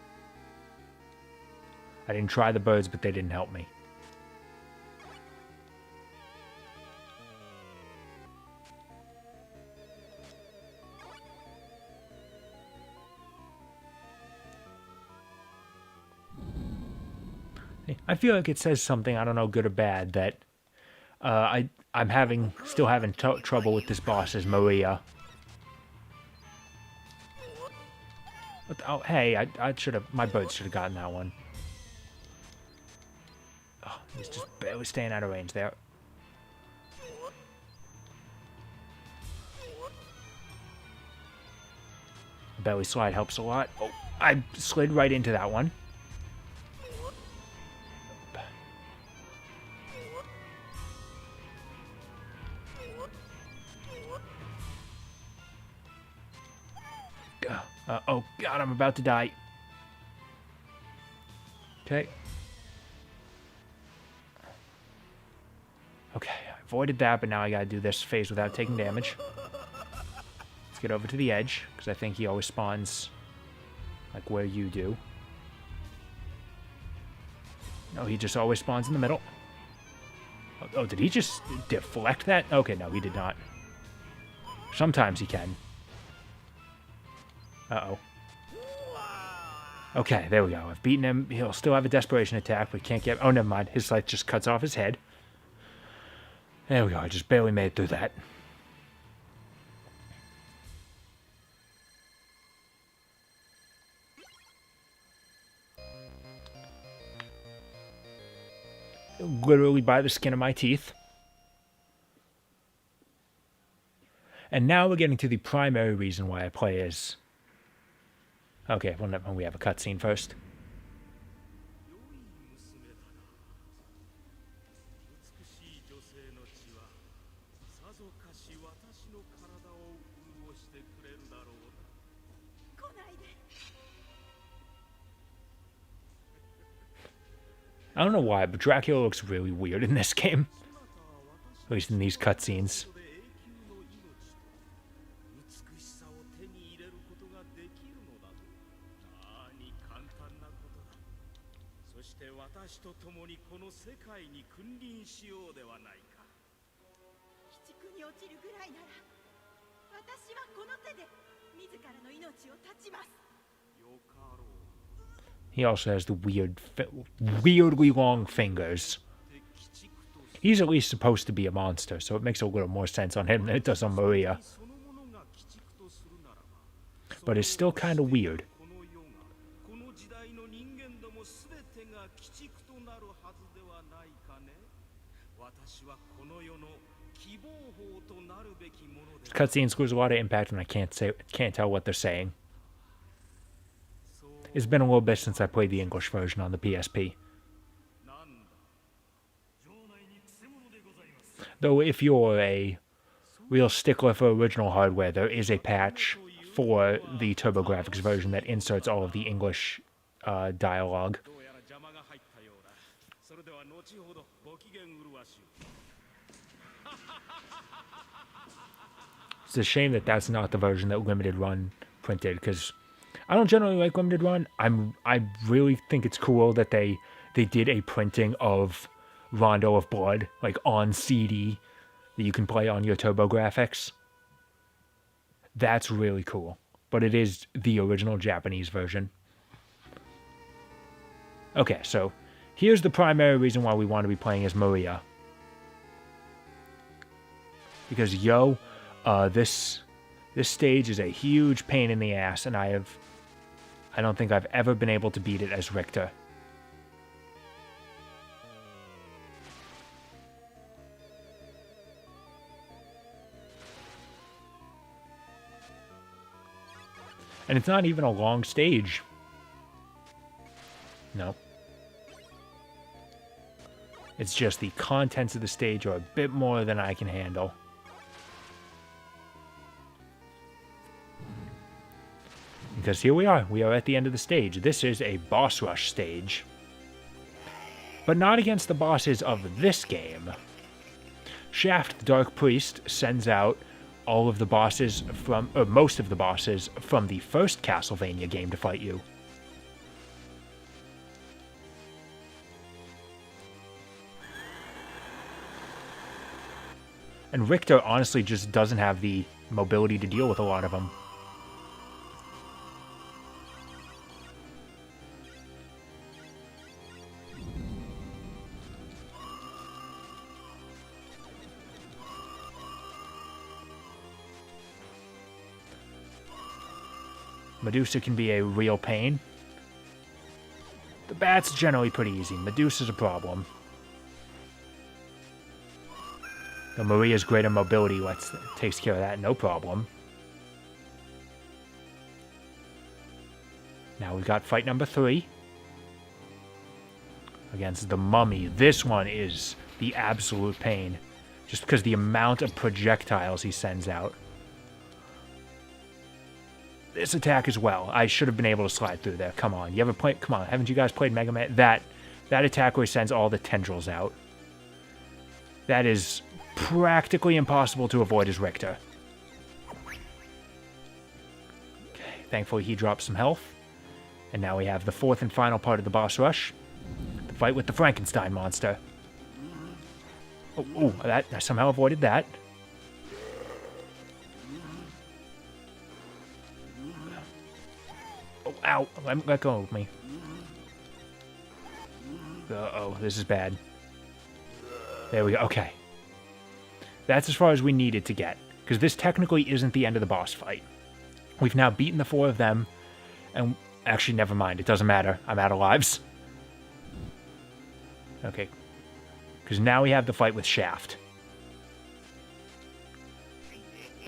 I didn't try the birds, but they didn't help me. I feel like it says something, I don't know, good or bad, that I'm still having trouble with this boss as Maria. Oh, hey, I should have, my bird should have gotten that one. Oh, he's just barely staying out of range there. Belly slide helps a lot. Oh, I slid right into that one. Oh, God, I'm about to die. Okay. Okay, I avoided that, but now I gotta do this phase without taking damage. Let's get over to the edge, because I think he always spawns like where you do. No, he just always spawns in the middle. Oh, did he just deflect that? Okay, no, he did not. Sometimes he can. Uh-oh. Okay, there we go. I've beaten him. He'll still have a Desperation Attack, but can't get... Oh, never mind. His light just cuts off his head. There we go. I just barely made it through that. Literally by the skin of my teeth. And now we're getting to the primary reason why I play as... Okay, well, we have a cutscene first. I don't know why, but Dracula looks really weird in this game. At least in these cutscenes. He also has the weirdly long fingers. He's at least supposed to be a monster, so it makes a little more sense on him than it does on Maria. But it's still kind of weird. This cutscene screws a lot of impact, and I can't tell what they're saying. It's been a little bit since I played the English version on the PSP. Though if you're a real stickler for original hardware, there is a patch for the TurboGrafx version that inserts all of the English dialogue. It's a shame that that's not the version that Limited Run printed, because I don't generally like Limited Run. I really think it's cool that they did a printing of Rondo of Blood, like on CD, that you can play on your TurboGrafx. That's really cool. But it is the original Japanese version. Okay, so here's the primary reason why we want to be playing as Maria. Because, this stage is a huge pain in the ass, and I don't think I've ever been able to beat it as Richter. And it's not even a long stage. No. It's just the contents of the stage are a bit more than I can handle. Because here we are at the end of the stage. This is a boss rush stage. But not against the bosses of this game. Shaft, the Dark Priest, sends out all of the bosses from, or most of the bosses from the first Castlevania game to fight you. And Richter honestly just doesn't have the mobility to deal with a lot of them. Medusa can be a real pain. The bat's generally pretty easy. Medusa's a problem. The Maria's greater mobility takes care of that, no problem. Now we've got fight number 3. Against the Mummy. This one is the absolute pain. Just because the amount of projectiles he sends out. This attack as well. I should have been able to slide through there. Come on. You ever played? Come on. Haven't you guys played Mega Man? That attack where he sends all the tendrils out. That is practically impossible to avoid as Richter. Okay. Thankfully, he drops some health. And now we have the 4th and final part of the boss rush. The fight with the Frankenstein Monster. Oh, I somehow avoided that. Ow, let go of me. Uh-oh, this is bad. There we go, okay. That's as far as we needed to get, because this technically isn't the end of the boss fight. We've now beaten the 4 of them, and actually, never mind, it doesn't matter. I'm out of lives. Okay, because now we have the fight with Shaft.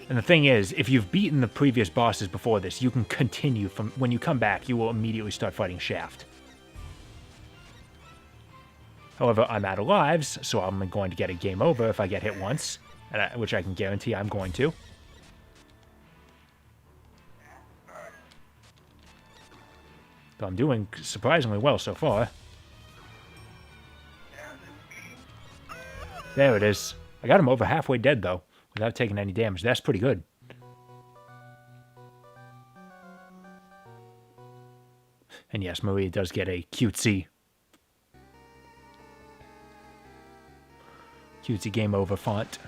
And the thing is, if you've beaten the previous bosses before this, you can continue from... When you come back, you will immediately start fighting Shaft. However, I'm out of lives, so I'm going to get a game over if I get hit once, which I can guarantee I'm going to. So I'm doing surprisingly well so far. There it is. I got him over halfway dead, though. Without taking any damage. That's pretty good. And yes, Maria does get a cutesy game over font.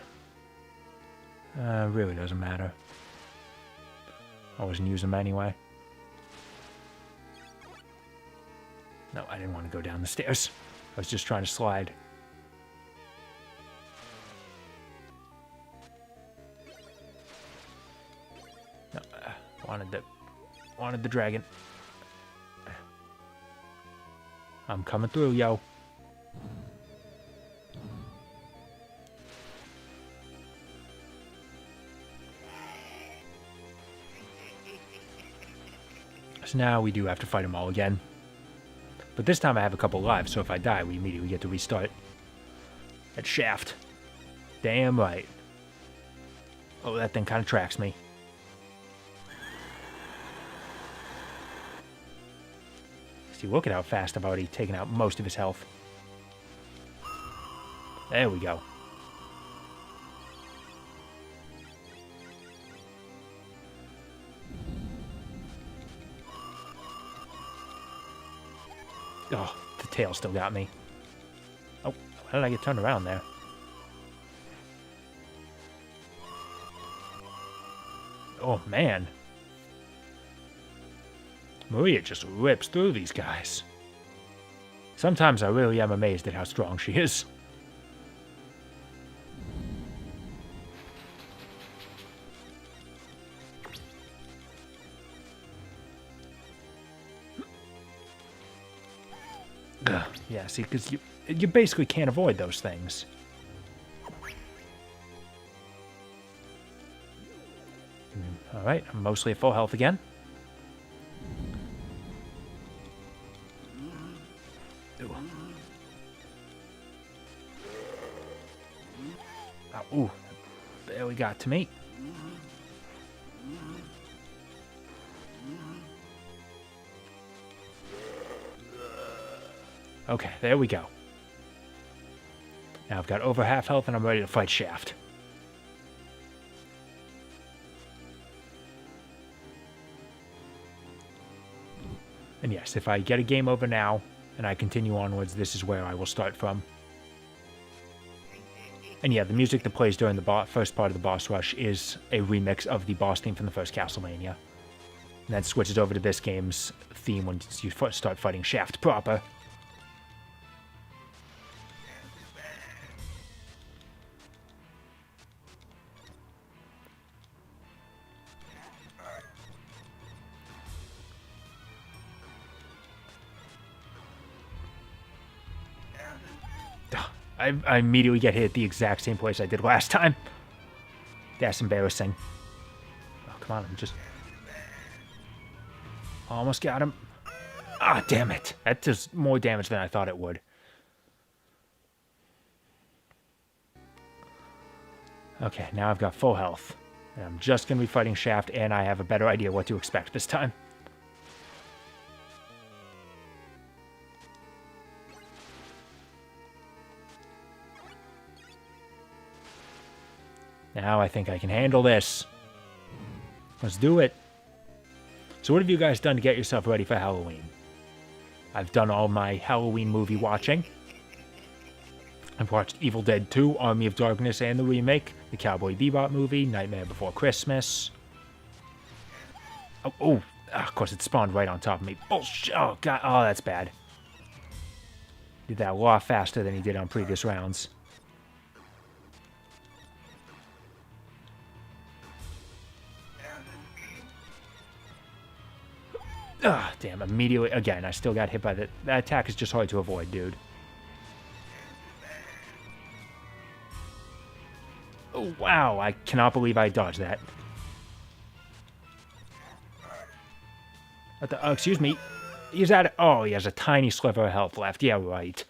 Really doesn't matter. I wasn't using them anyway. No, I didn't want to go down the stairs. I was just trying to slide. Wanted the dragon. I'm coming through, yo. So now we do have to fight them all again. But this time I have a couple lives, so if I die, we immediately get to restart. At Shaft. Damn right. Oh, that thing kind of tracks me. See, look at how fast I've already taken out most of his health. There we go. Oh, the tail still got me. Oh, how did I get turned around there? Oh, man. Maria just rips through these guys. Sometimes I really am amazed at how strong she is. Yeah, see, because you basically can't avoid those things. Alright, I'm mostly at full health again. Ooh. Barely got to me. Okay, there we go. Now I've got over half health and I'm ready to fight Shaft. And yes, if I get a game over now and I continue onwards, this is where I will start from. And yeah, the music that plays during the first part of the boss rush is a remix of the boss theme from the first Castlevania. And then switches over to this game's theme when you start fighting Shaft proper. I immediately get hit at the exact same place I did last time. That's embarrassing. Oh, come on, I'm just... Almost got him. Ah, damn it. That does more damage than I thought it would. Okay, now I've got full health. And I'm just going to be fighting Shaft, and I have a better idea what to expect this time. Now I think I can handle this. Let's do it. So what have you guys done to get yourself ready for Halloween? I've done all my Halloween movie watching. I've watched Evil Dead 2, Army of Darkness and the remake, the Cowboy Bebop movie, Nightmare Before Christmas. Of course it spawned right on top of me. Oh, God. Oh, that's bad. Did that a lot faster than he did on previous rounds. Ah, damn, immediately, again, I still got hit by that. That attack is just hard to avoid, dude. Oh, wow, I cannot believe I dodged that. Excuse me. He's at it. Oh, he has a tiny sliver of health left. Yeah, right.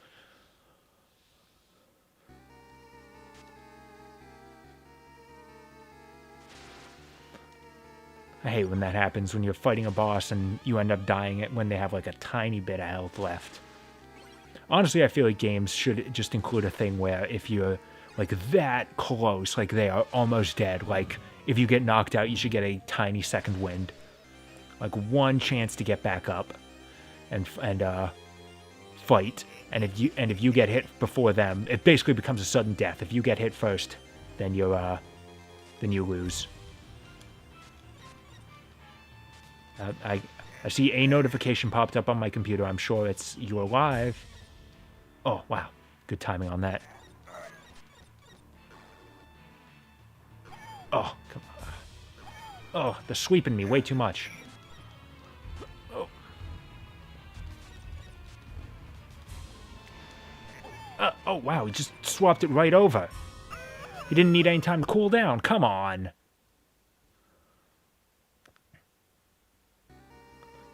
I hate when that happens, when you're fighting a boss and you end up dying when they have like a tiny bit of health left. Honestly, I feel like games should just include a thing where if you're like that close, like they are almost dead, like if you get knocked out, you should get a tiny second wind. Like one chance to get back up and fight. And if you get hit before them, it basically becomes a sudden death. If you get hit first, then you lose. I see a notification popped up on my computer. I'm sure it's you're live. Oh, wow. Good timing on that. Oh, come on. Oh, they're sweeping me way too much. Oh. Oh, wow. He just swapped it right over. He didn't need any time to cool down. Come on.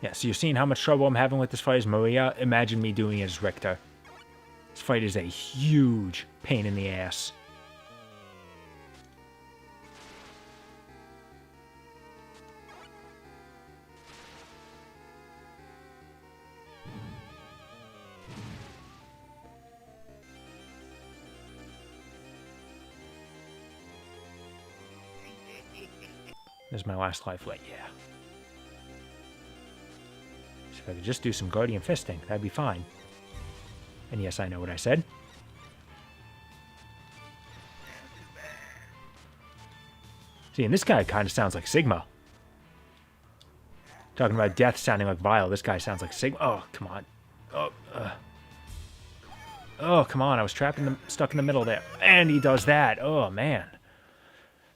Yeah, so you're seeing how much trouble I'm having with this fight as Maria. Imagine me doing it as Richter. This fight is a huge pain in the ass. There's my last lifeline, yeah. If I could just do some Guardian Fisting, that'd be fine. And yes, I know what I said. See, and this guy kind of sounds like Sigma. Talking about death sounding like Vile, this guy sounds like Sigma. Oh, come on. Oh, come on, I was stuck in the middle there. And he does that. Oh, man.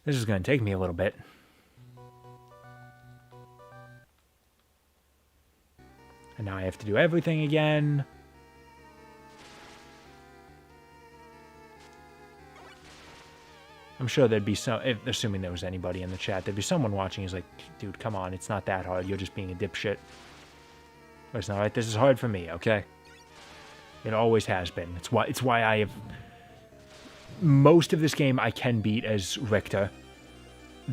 This is going to take me a little bit. And now I have to do everything again. I'm sure there'd be some, assuming there was anybody in the chat, there'd be someone watching who's like, dude, come on, it's not that hard. You're just being a dipshit. But it's not right. This is hard for me, okay? It always has been. It's why I have most of this game I can beat as Richter.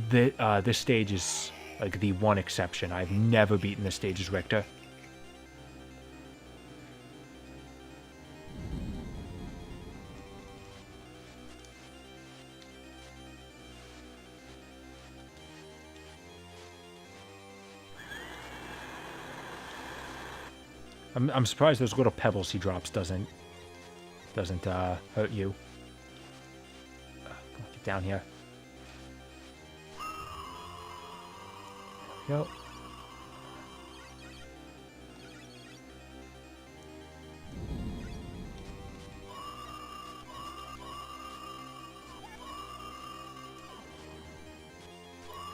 This stage is like the one exception. I've never beaten this stage as Richter. I'm surprised those little pebbles he drops doesn't hurt you. Get down here. There we go.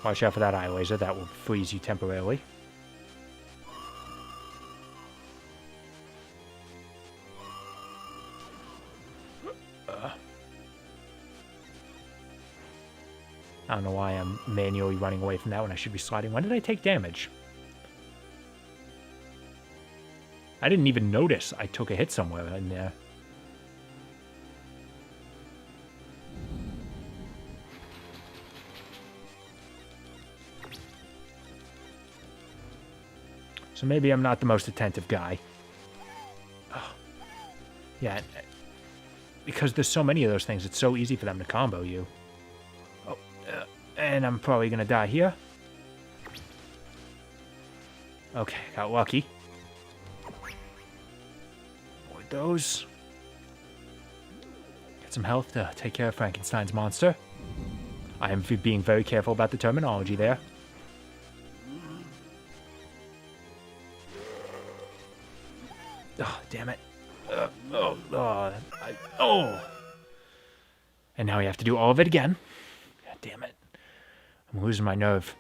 Watch out for that eye laser. That will freeze you temporarily. I don't know why I'm manually running away from that when I should be sliding. When did I take damage? I didn't even notice I took a hit somewhere in there. So maybe I'm not the most attentive guy. Oh. Yeah, because there's so many of those things, it's so easy for them to combo you. And I'm probably going to die here. Okay, got lucky. Avoid those. Get some health to take care of Frankenstein's monster. I am being very careful about the terminology there. Oh, damn it. Oh. And now we have to do all of it again. God damn it. I'm losing my nerve.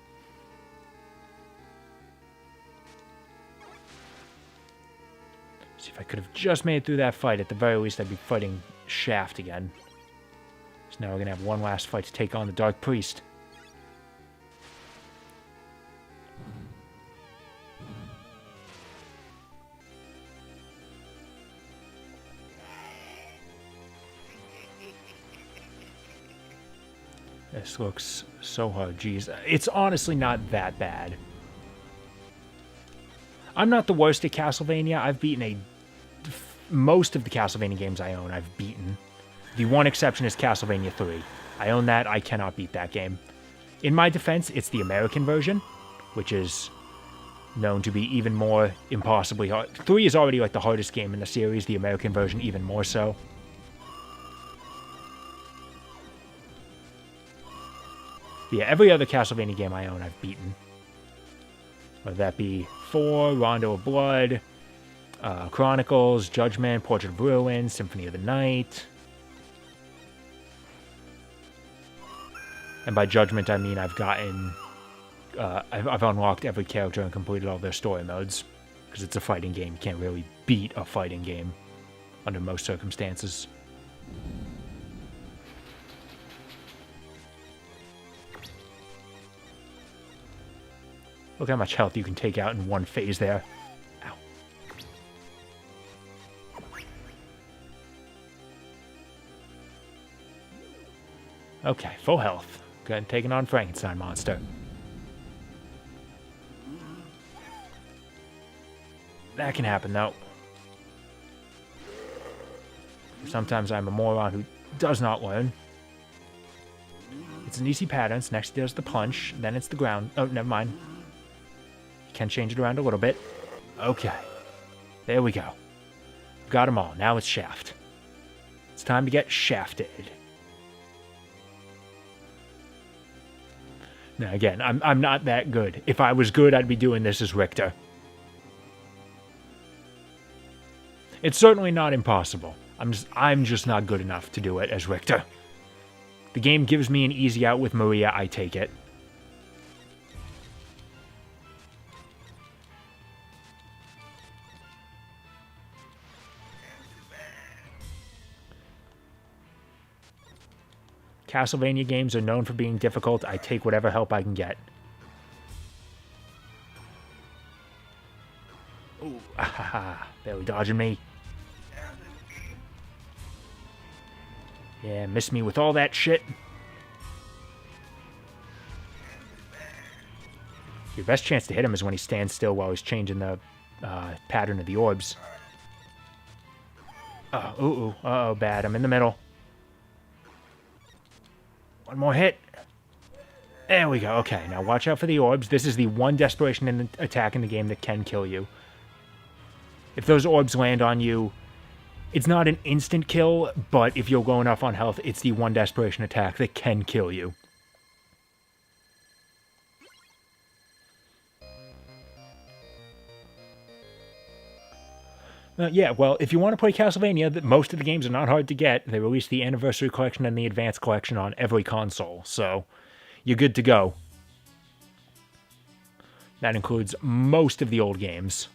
See if I could have just made it through that fight. At the very least, I'd be fighting Shaft again. So now we're going to have one last fight to take on the Dark Priest. This looks so hard. Jeez, it's honestly not that bad. I'm not the worst at Castlevania. I've beaten most of the Castlevania games I own. I've beaten. The one exception is Castlevania 3. I own that. I cannot beat that game. In my defense, it's the American version, which is known to be even more impossibly hard. 3 is already like the hardest game in the series. The American version even more so. Yeah, every other Castlevania game I own, I've beaten. Whether that be 4, Rondo of Blood, Chronicles, Judgment, Portrait of Ruin, Symphony of the Night. And by Judgment, I mean I've gotten... I've unlocked every character and completed all their story modes. Because it's a fighting game. You can't really beat a fighting game under most circumstances. Look how much health you can take out in one phase there. Ow. Okay, full health. Go ahead and taking on Frankenstein Monster. That can happen, though. Sometimes I'm a moron who does not learn. It's an easy pattern. So next there's the punch, then it's the ground. Oh, never mind. Can change it around a little bit. Okay. There we go. Got them all. Now it's Shaft. It's time to get shafted. Now again, I'm not that good. If I was good, I'd be doing this as Richter. It's certainly not impossible. I'm just not good enough to do it as Richter. The game gives me an easy out with Maria, I take it. Castlevania games are known for being difficult. I take whatever help I can get. Ooh, barely dodging me. Yeah, miss me with all that shit. Your best chance to hit him is when he stands still while he's changing the pattern of the orbs. Uh-oh, bad. I'm in the middle. One more hit. There we go. Okay, now watch out for the orbs. This is the one desperation attack in the game that can kill you. If those orbs land on you, it's not an instant kill, but if you're going off on health, it's the one desperation attack that can kill you. Yeah, well, if you want to play Castlevania, most of the games are not hard to get. They released the Anniversary Collection and the Advanced Collection on every console, so you're good to go. That includes most of the old games.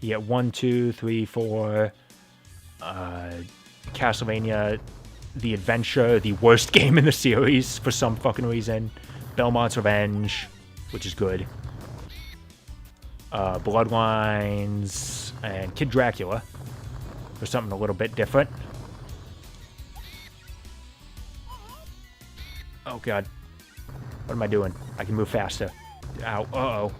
You get 1, 2, 3, 4, Castlevania, The Adventure, the worst game in the series for some fucking reason. Belmont's Revenge, which is good. Bloodlines, and Kid Dracula for something a little bit different. Oh god. What am I doing? I can move faster. Ow. Uh-oh.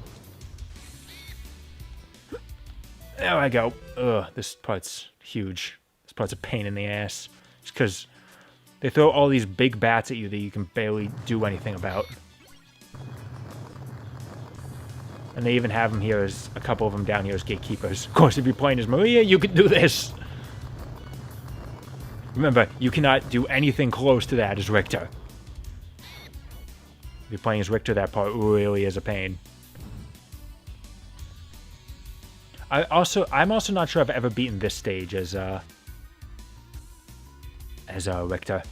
There I go. Ugh, this part's huge. This part's a pain in the ass. It's because they throw all these big bats at you that you can barely do anything about. And they even have them here as, a couple of them down here as gatekeepers. Of course, if you're playing as Maria, you can do this. Remember, you cannot do anything close to that as Richter. If you're playing as Richter, that part really is a pain. I'm also not sure I've ever beaten this stage as Richter.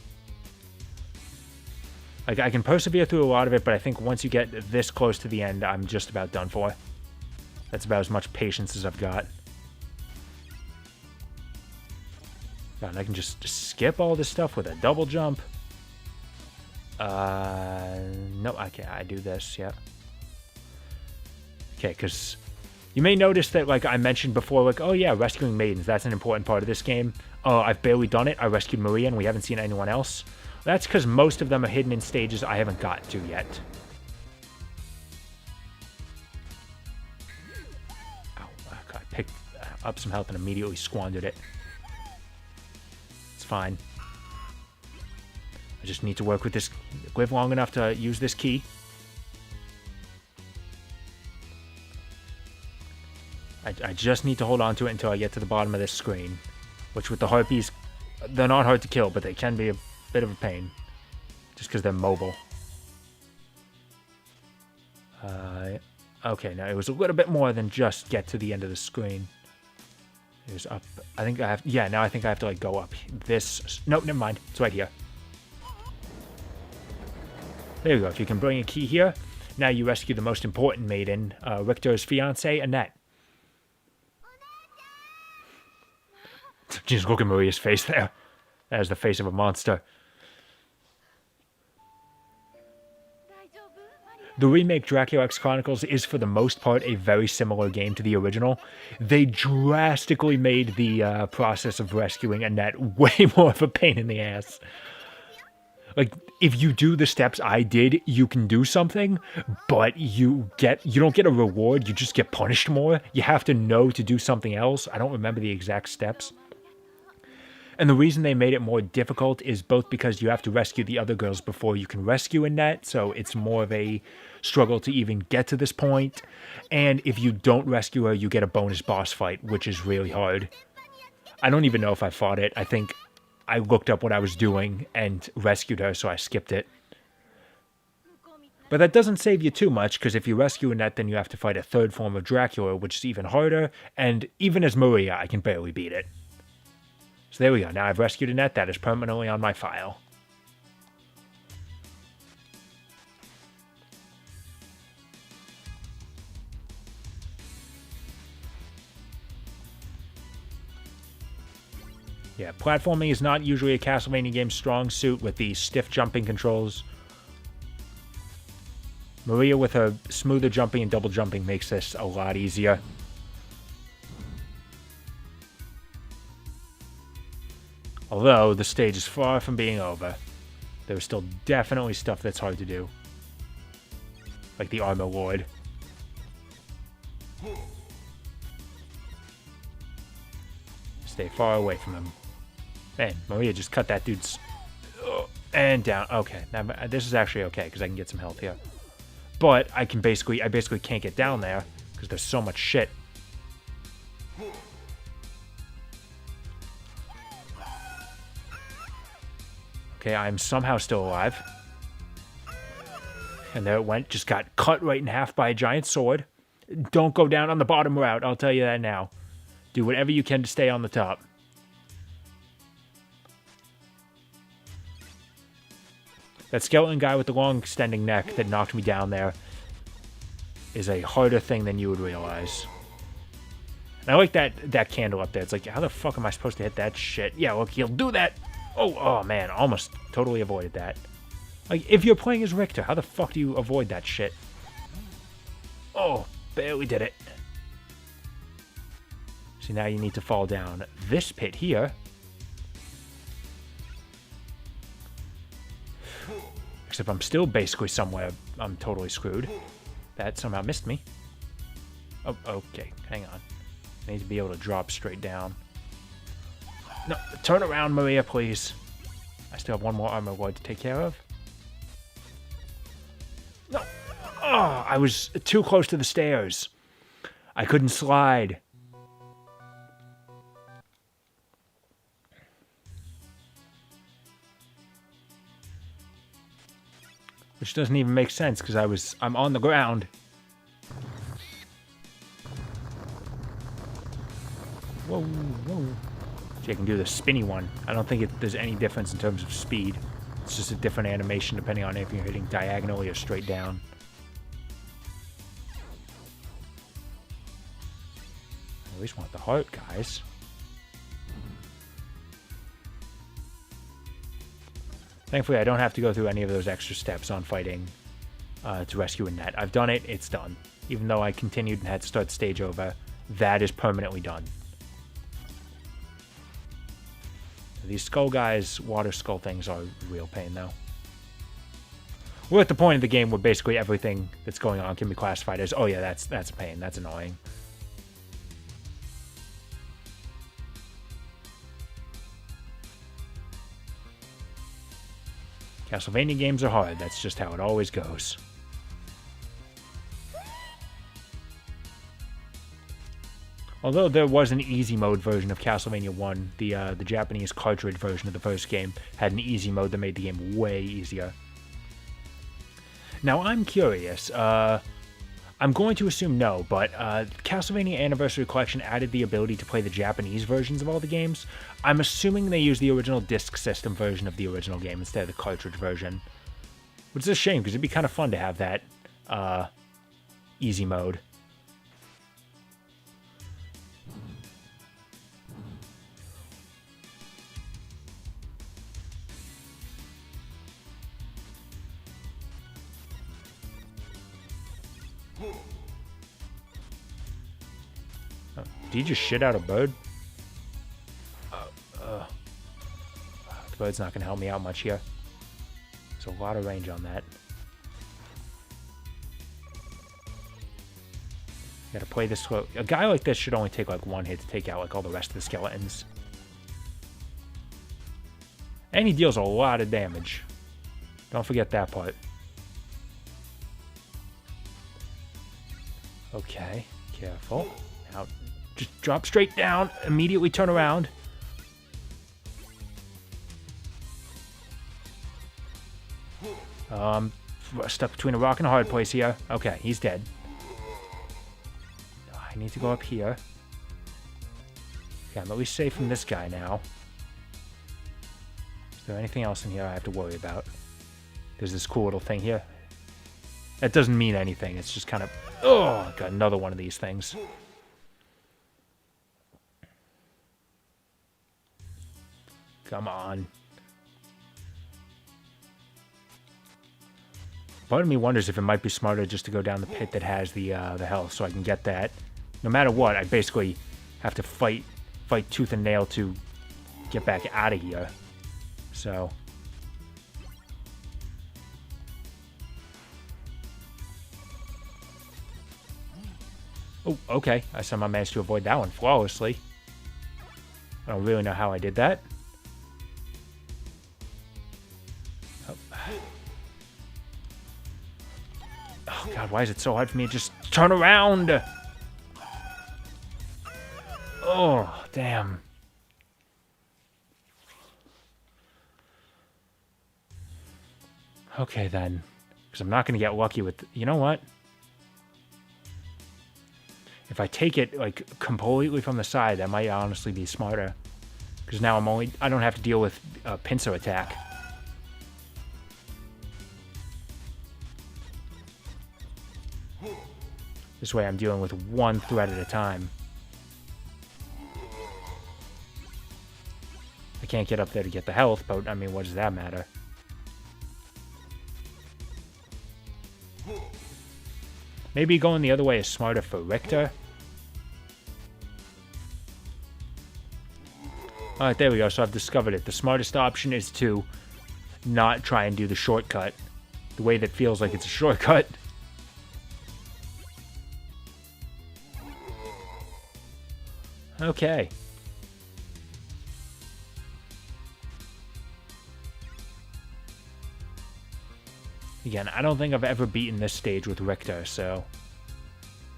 Like, I can persevere through a lot of it, but I think once you get this close to the end, I'm just about done for. That's about as much patience as I've got. God, and I can just skip all this stuff with a double jump. No, I can't. I do this, yeah. Okay, because you may notice that, like I mentioned before, like, oh yeah, rescuing maidens, that's an important part of this game. Oh, I've barely done it. I rescued Maria, and we haven't seen anyone else. That's because most of them are hidden in stages I haven't got to yet. Ow, I picked up some health and immediately squandered it. It's fine. I just need to work with this, live long enough to use this key. I just need to hold on to it until I get to the bottom of this screen. Which with the harpies, they're not hard to kill, but they can be a bit of a pain. Just because they're mobile. Okay, now it was a little bit more than just get to the end of the screen. It was up. I think I have, yeah, now I think I have to like go up this. Nope, never mind. It's right here. There you go. If you can bring a key here, now you rescue the most important maiden, Richter's fiancée, Annette. Just look at Maria's face there. That is the face of a monster. The remake Dracula X Chronicles is for the most part a very similar game to the original. They drastically made the process of rescuing Annette way more of a pain in the ass. Like, if you do the steps I did, you can do something, but you don't get a reward, you just get punished more. You have to know to do something else. I don't remember the exact steps. And the reason they made it more difficult is both because you have to rescue the other girls before you can rescue Annette, so it's more of a struggle to even get to this point. And if you don't rescue her, you get a bonus boss fight, which is really hard. I don't even know if I fought it. I think I looked up what I was doing and rescued her, so I skipped it. But that doesn't save you too much, because if you rescue Annette, then you have to fight a third form of Dracula, which is even harder, and even as Maria, I can barely beat it. So there we go. Now I've rescued Annette. That is permanently on my file. Yeah, platforming is not usually a Castlevania game's strong suit with the stiff jumping controls. Maria with her smoother jumping and double jumping makes this a lot easier. Although, the stage is far from being over. There's still definitely stuff that's hard to do. Like the Armor Lord. Stay far away from him. Man, Maria just cut that dude's... and down. Okay, now this is actually okay, because I can get some health here. But I basically can't get down there, because there's so much shit. Okay, I'm somehow still alive. And there it went. Just got cut right in half by a giant sword. Don't go down on the bottom route. I'll tell you that now. Do whatever you can to stay on the top. That skeleton guy with the long extending neck that knocked me down there is a harder thing than you would realize. And I like that candle up there. It's like, how the fuck am I supposed to hit that shit? Yeah, look, he'll do that. Oh man, almost totally avoided that. Like, if you're playing as Richter, how the fuck do you avoid that shit? Oh, barely did it. So now you need to fall down this pit here. Except I'm still basically somewhere I'm totally screwed. That somehow missed me. Oh, okay, hang on. I need to be able to drop straight down. No, turn around, Maria, please. I still have one more Armor Lord to take care of. No. Oh, I was too close to the stairs. I couldn't slide. Which doesn't even make sense, because I'm on the ground. Whoa, whoa. See, I can do the spinny one. I don't think there's any difference in terms of speed. It's just a different animation depending on if you're hitting diagonally or straight down. I always want the heart, guys. Thankfully, I don't have to go through any of those extra steps on fighting to rescue Annette. I've done it, it's done. Even though I continued and had to start the stage over, that is permanently done. These skull guys, water skull things are a real pain, though. We're at the point of the game where basically everything that's going on can be classified as, oh yeah, that's a pain, that's annoying. Castlevania games are hard, that's just how it always goes. Although there was an easy mode version of Castlevania 1, the Japanese cartridge version of the first game had an easy mode that made the game way easier. Now, I'm curious. I'm going to assume no, but Castlevania Anniversary Collection added the ability to play the Japanese versions of all the games. I'm assuming they used the original disc system version of the original game instead of the cartridge version. Which is a shame, because it'd be kind of fun to have that easy mode. Did you just shit out a bird? The bird's not going to help me out much here. There's a lot of range on that. Gotta play this slow. A guy like this should only take like one hit to take out like all the rest of the skeletons. And he deals a lot of damage. Don't forget that part. Okay, careful. Now, just drop straight down, immediately turn around. Stuck between a rock and a hard place here. Okay, he's dead. I need to go up here. Okay, I'm at least safe from this guy now. Is there anything else in here I have to worry about? There's this cool little thing here. That doesn't mean anything. It's just kind of... Oh, got another one of these things. Come on. Part of me wonders if it might be smarter just to go down the pit that has the health so I can get that. No matter what, I basically have to fight tooth and nail to get back out of here. So... Oh, okay. I somehow managed to avoid that one flawlessly. I don't really know how I did that. Oh. Oh, God, why is it so hard for me to just turn around? Oh, damn. Okay, then. Because I'm not going to get lucky with... You know what? If I take it, like, completely from the side, that might honestly be smarter. Because now I don't have to deal with a pincer attack. This way I'm dealing with one threat at a time. I can't get up there to get the health, but, I mean, what does that matter? Maybe going the other way is smarter for Richter. Alright, there we go. So I've discovered it. The smartest option is to not try and do the shortcut. The way that feels like it's a shortcut. Okay. Again, I don't think I've ever beaten this stage with Richter, so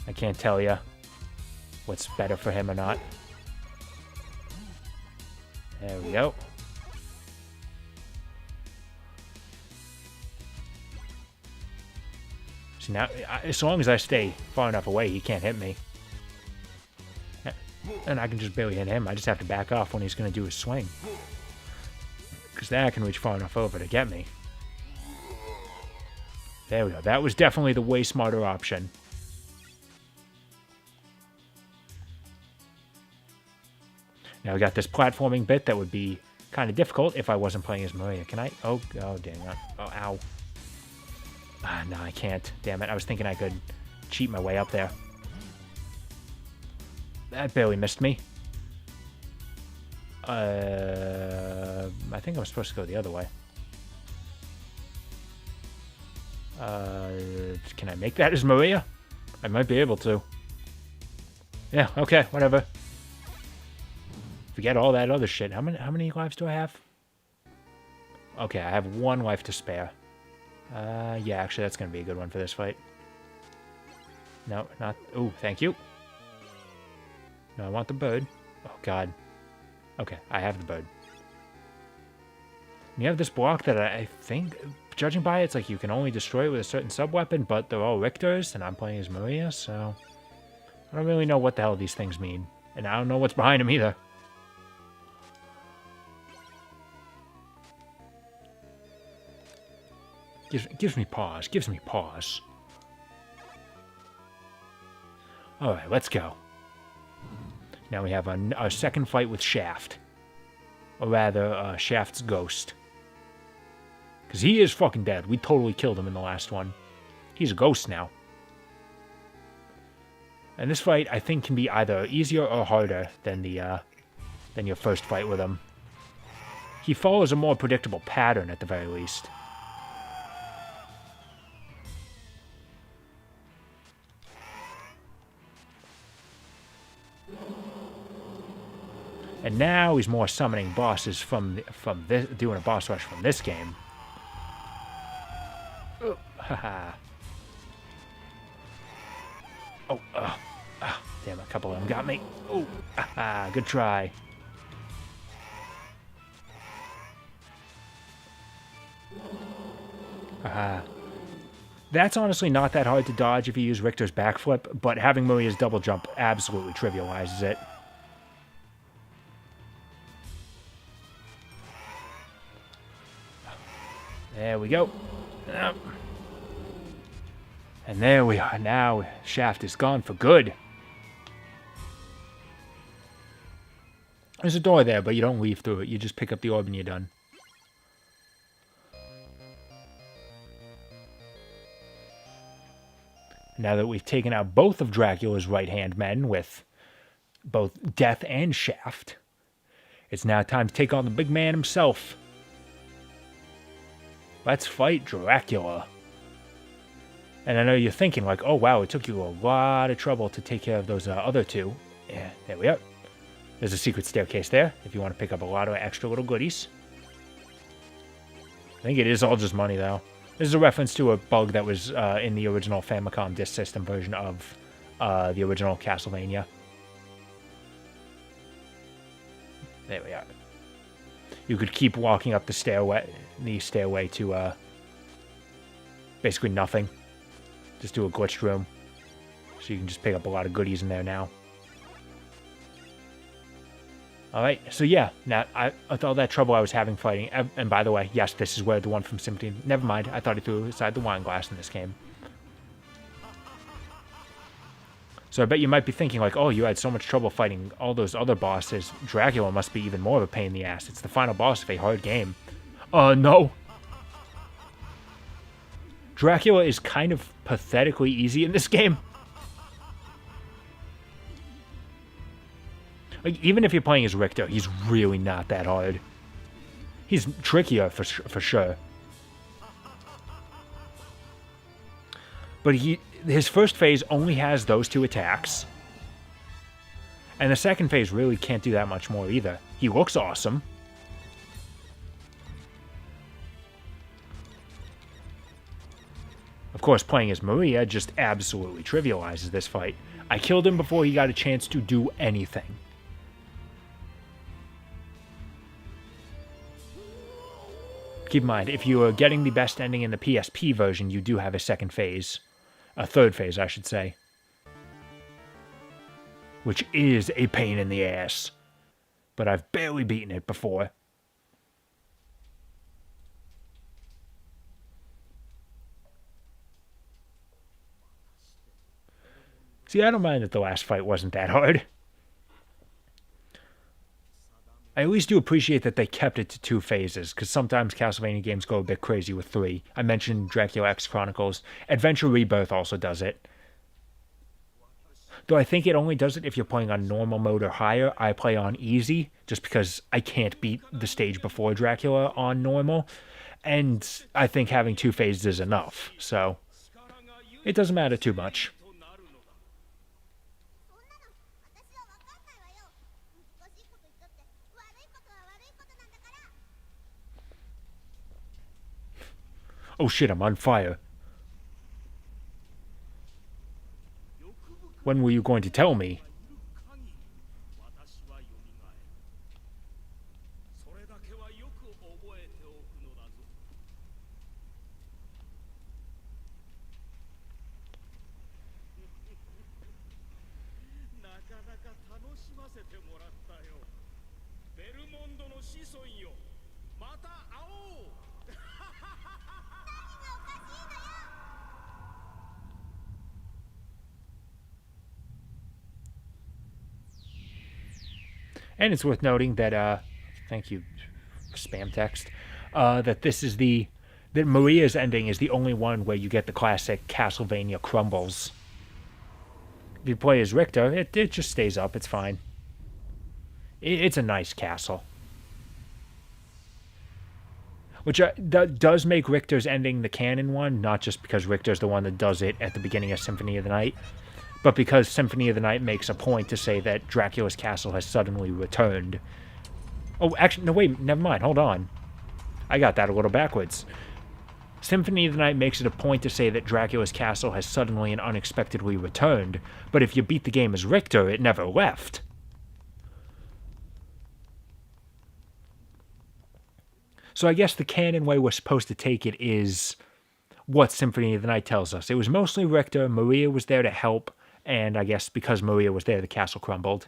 I can't tell you what's better for him or not. There we go. So now, as long as I stay far enough away, he can't hit me. And I can just barely hit him. I just have to back off when he's going to do his swing. Because then I can reach far enough over to get me. There we go. That was definitely the way smarter option. Now we got this platforming bit that would be kind of difficult if I wasn't playing as Maria. Can I? Oh, dang it. Oh, ow. Ah, no, I can't. Damn it. I was thinking I could cheat my way up there. That barely missed me. I think I was supposed to go the other way. Can I make that as Maria? I might be able to. Yeah, okay, whatever. Forget all that other shit. How many lives do I have? Okay, I have one life to spare. Yeah, actually, that's going to be a good one for this fight. No, not... Ooh, thank you. No, I want the bird. Oh, God. Okay, I have the bird. And you have this block that I think, judging by it, it's like you can only destroy it with a certain sub-weapon, but they're all Richters, and I'm playing as Maria, so... I don't really know what the hell these things mean. And I don't know what's behind them either. Gives me pause. Gives me pause. Alright, let's go. Now we have our second fight with Shaft. Or rather, Shaft's ghost. Because he is fucking dead. We totally killed him in the last one. He's a ghost now. And this fight, I think, can be either easier or harder than your first fight with him. He follows a more predictable pattern, at the very least. And now he's more summoning bosses from this, doing a boss rush from this game. Oh, haha. Oh, damn, a couple of them got me. Oh, haha, good try. Haha. That's honestly not that hard to dodge if you use Richter's backflip, but having Maria's double jump absolutely trivializes it. There we go. And there we are. Now Shaft is gone for good. There's a door there, but you don't leave through it. You just pick up the orb and you're done. Now that we've taken out both of Dracula's right-hand men with both Death and Shaft, It's now time to take on the big man himself. Let's fight Dracula. And I know you're thinking like, oh wow, it took you a lot of trouble to take care of those other two. Yeah, there we are. There's a secret staircase there if you want to pick up a lot of extra little goodies. I think it is all just money though. This is a reference to a bug that was in the original Famicom Disk System version of the original Castlevania. There we are. You could keep walking up the stairway to basically nothing. Just do a glitched room. So you can just pick up a lot of goodies in there now. Alright, so yeah, now with all that trouble I was having fighting, and by the way, yes, this is where the one from Symphony, never mind, I thought he threw aside the wine glass in this game. So I bet you might be thinking like, oh, you had so much trouble fighting all those other bosses, Dracula must be even more of a pain in the ass. It's the final boss of a hard game. No. Dracula is kind of pathetically easy in this game. Like, even if you're playing as Richter, he's really not that hard. He's trickier for sure. But his first phase only has those two attacks. And the second phase really can't do that much more either. He looks awesome. Of course, playing as Maria just absolutely trivializes this fight. I killed him before he got a chance to do anything. Keep in mind, if you are getting the best ending in the PSP version, you do have a second phase. A third phase, I should say. Which is a pain in the ass. But I've barely beaten it before. See, I don't mind that the last fight wasn't that hard. I at least do appreciate that they kept it to 2 phases, because sometimes Castlevania games go a bit crazy with 3. I mentioned Dracula X Chronicles. Adventure Rebirth also does it. Though I think it only does it if you're playing on normal mode or higher. I play on easy, just because I can't beat the stage before Dracula on normal. And I think having 2 phases is enough, so it doesn't matter too much. Oh shit, I'm on fire. When were you going to tell me? And it's worth noting that, thank you, spam text, that this is that Maria's ending is the only one where you get the classic Castlevania crumbles. If you play as Richter, it just stays up, it's fine. It's a nice castle. Which does make Richter's ending the canon one, not just because Richter's the one that does it at the beginning of Symphony of the Night, but because Symphony of the Night makes a point to say that Dracula's castle has suddenly returned. Oh, actually, no, wait, never mind, hold on. I got that a little backwards. Symphony of the Night makes it a point to say that Dracula's castle has suddenly and unexpectedly returned, but if you beat the game as Richter, it never left. So I guess the canon way we're supposed to take it is what Symphony of the Night tells us. It was mostly Richter, Maria was there to help, and I guess because Maria was there, the castle crumbled.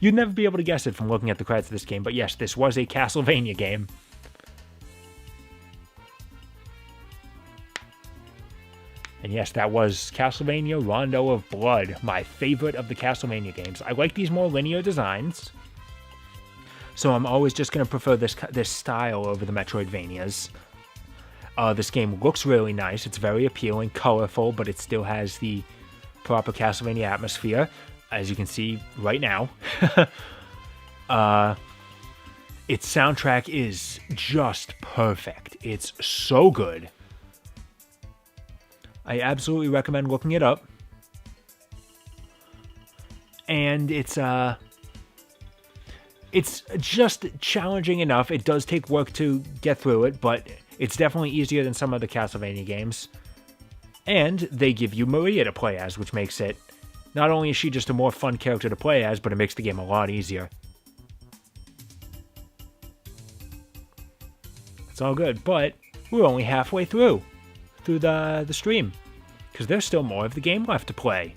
You'd never be able to guess it from looking at the credits of this game, but yes, this was a Castlevania game. And yes, that was Castlevania Rondo of Blood, my favorite of the Castlevania games. I like these more linear designs, so I'm always just going to prefer this style over the Metroidvanias. This game looks really nice. It's very appealing, colorful, but it still has the proper Castlevania atmosphere. as you can see right now. Its soundtrack is just perfect. It's so good. I absolutely recommend looking it up. And it's just challenging enough. It does take work to get through it, but it's definitely easier than some other Castlevania games. And they give you Maria to play as, which makes it, not only is she just a more fun character to play as, but it makes the game a lot easier. It's all good, but we're only halfway through the stream, because there's still more of the game left to play.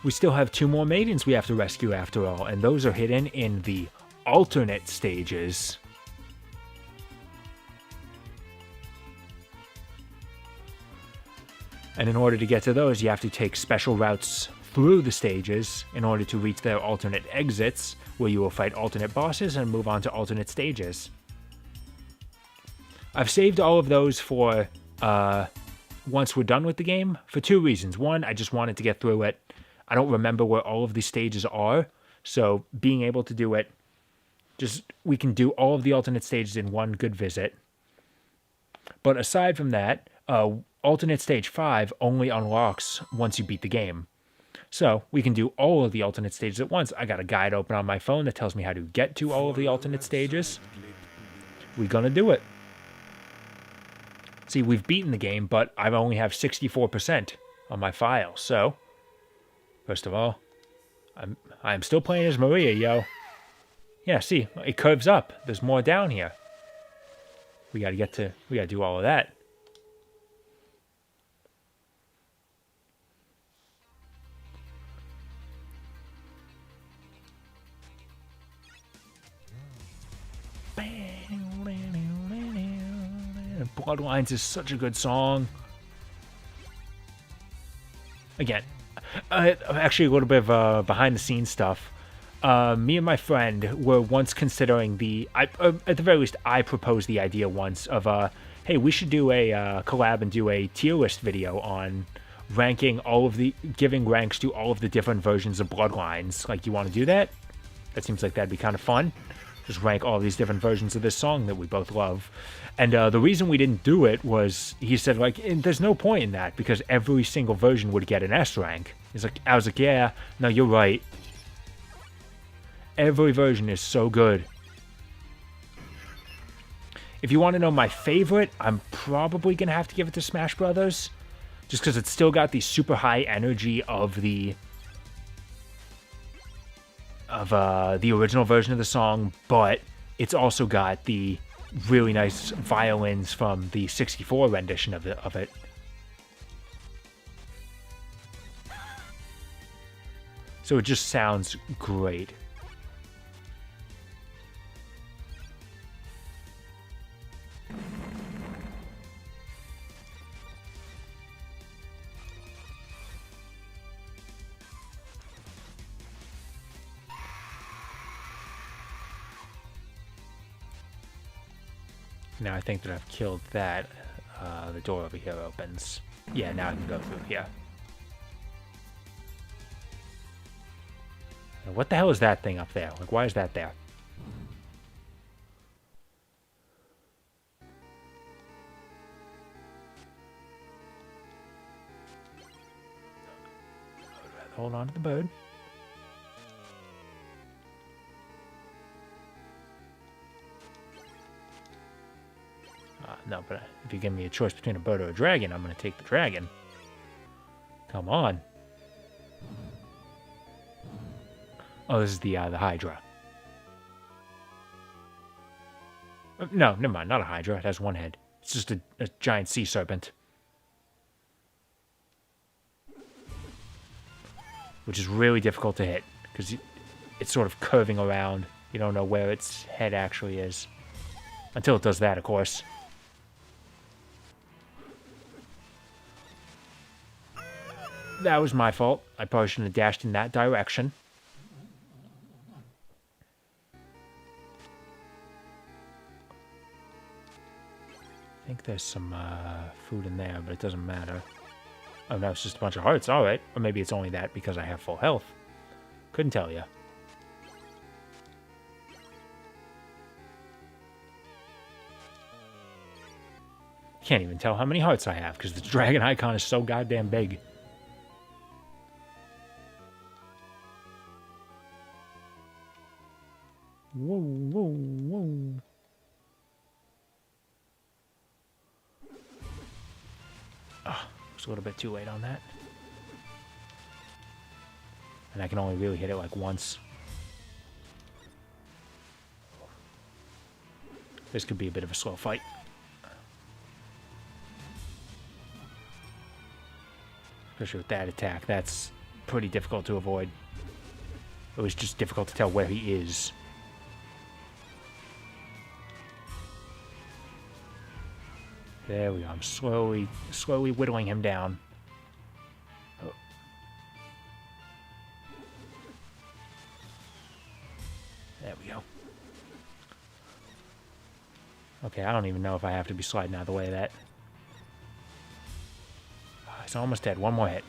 We still have 2 more maidens we have to rescue after all, and those are hidden in the alternate stages. And in order to get to those, you have to take special routes through the stages in order to reach their alternate exits, where you will fight alternate bosses and move on to alternate stages. I've saved all of those for once we're done with the game for 2 reasons. One, I just wanted to get through it. I don't remember where all of these stages are, so being able to do it, we can do all of the alternate stages in one good visit. But aside from that, alternate stage 5 only unlocks once you beat the game. So we can do all of the alternate stages at once. I got a guide open on my phone that tells me how to get to all of the alternate stages. We're gonna do it. See, we've beaten the game, but I only have 64% on my file. So, first of all, I'm still playing as Maria, yo. Yeah, see, it curves up. There's more down here. We gotta do all of that. Bloodlines is such a good song. Again, actually a little bit of behind the scenes stuff. Me and my friend were once considering at the very least, I proposed the idea once of, hey, we should do a collab and do a tier list video on ranking giving ranks to all of the different versions of Bloodlines. Like, you want to do that? That seems like that'd be kind of fun. Just rank all these different versions of this song that we both love. And the reason we didn't do it was, he said, like, there's no point in that, because every single version would get an S rank. I was like, yeah, no, you're right. Every version is so good. If you want to know my favorite, I'm probably going to have to give it to Smash Brothers. Just because it's still got the super high energy of the original version of the song, but it's also got the really nice violins from the 64 rendition of it. So it just sounds great. Now I think that I've killed that. The door over here opens. Yeah, now I can go through here. Now, what the hell is that thing up there? Like, why is that there? Hold on to the bird. No, but if you give me a choice between a bird or a dragon, I'm going to take the dragon. Come on. Oh, this is the Hydra. No, never mind. Not a Hydra. It has one head. It's just a giant sea serpent. Which is really difficult to hit, because it's sort of curving around. You don't know where its head actually is. Until it does that, of course. That was my fault. I probably shouldn't have dashed in that direction. I think there's some food in there, but it doesn't matter. Oh, no, it's just a bunch of hearts. All right. Or maybe it's only that because I have full health. Couldn't tell you. Can't even tell how many hearts I have because the dragon icon is so goddamn big. Whoa, whoa, whoa. Oh, it's a little bit too late on that. And I can only really hit it like once. This could be a bit of a slow fight. Especially with that attack, that's pretty difficult to avoid. It was just difficult to tell where he is. There we go. I'm slowly whittling him down. Oh. There we go. Okay, I don't even know if I have to be sliding out of the way of that. He's almost dead. One more hit.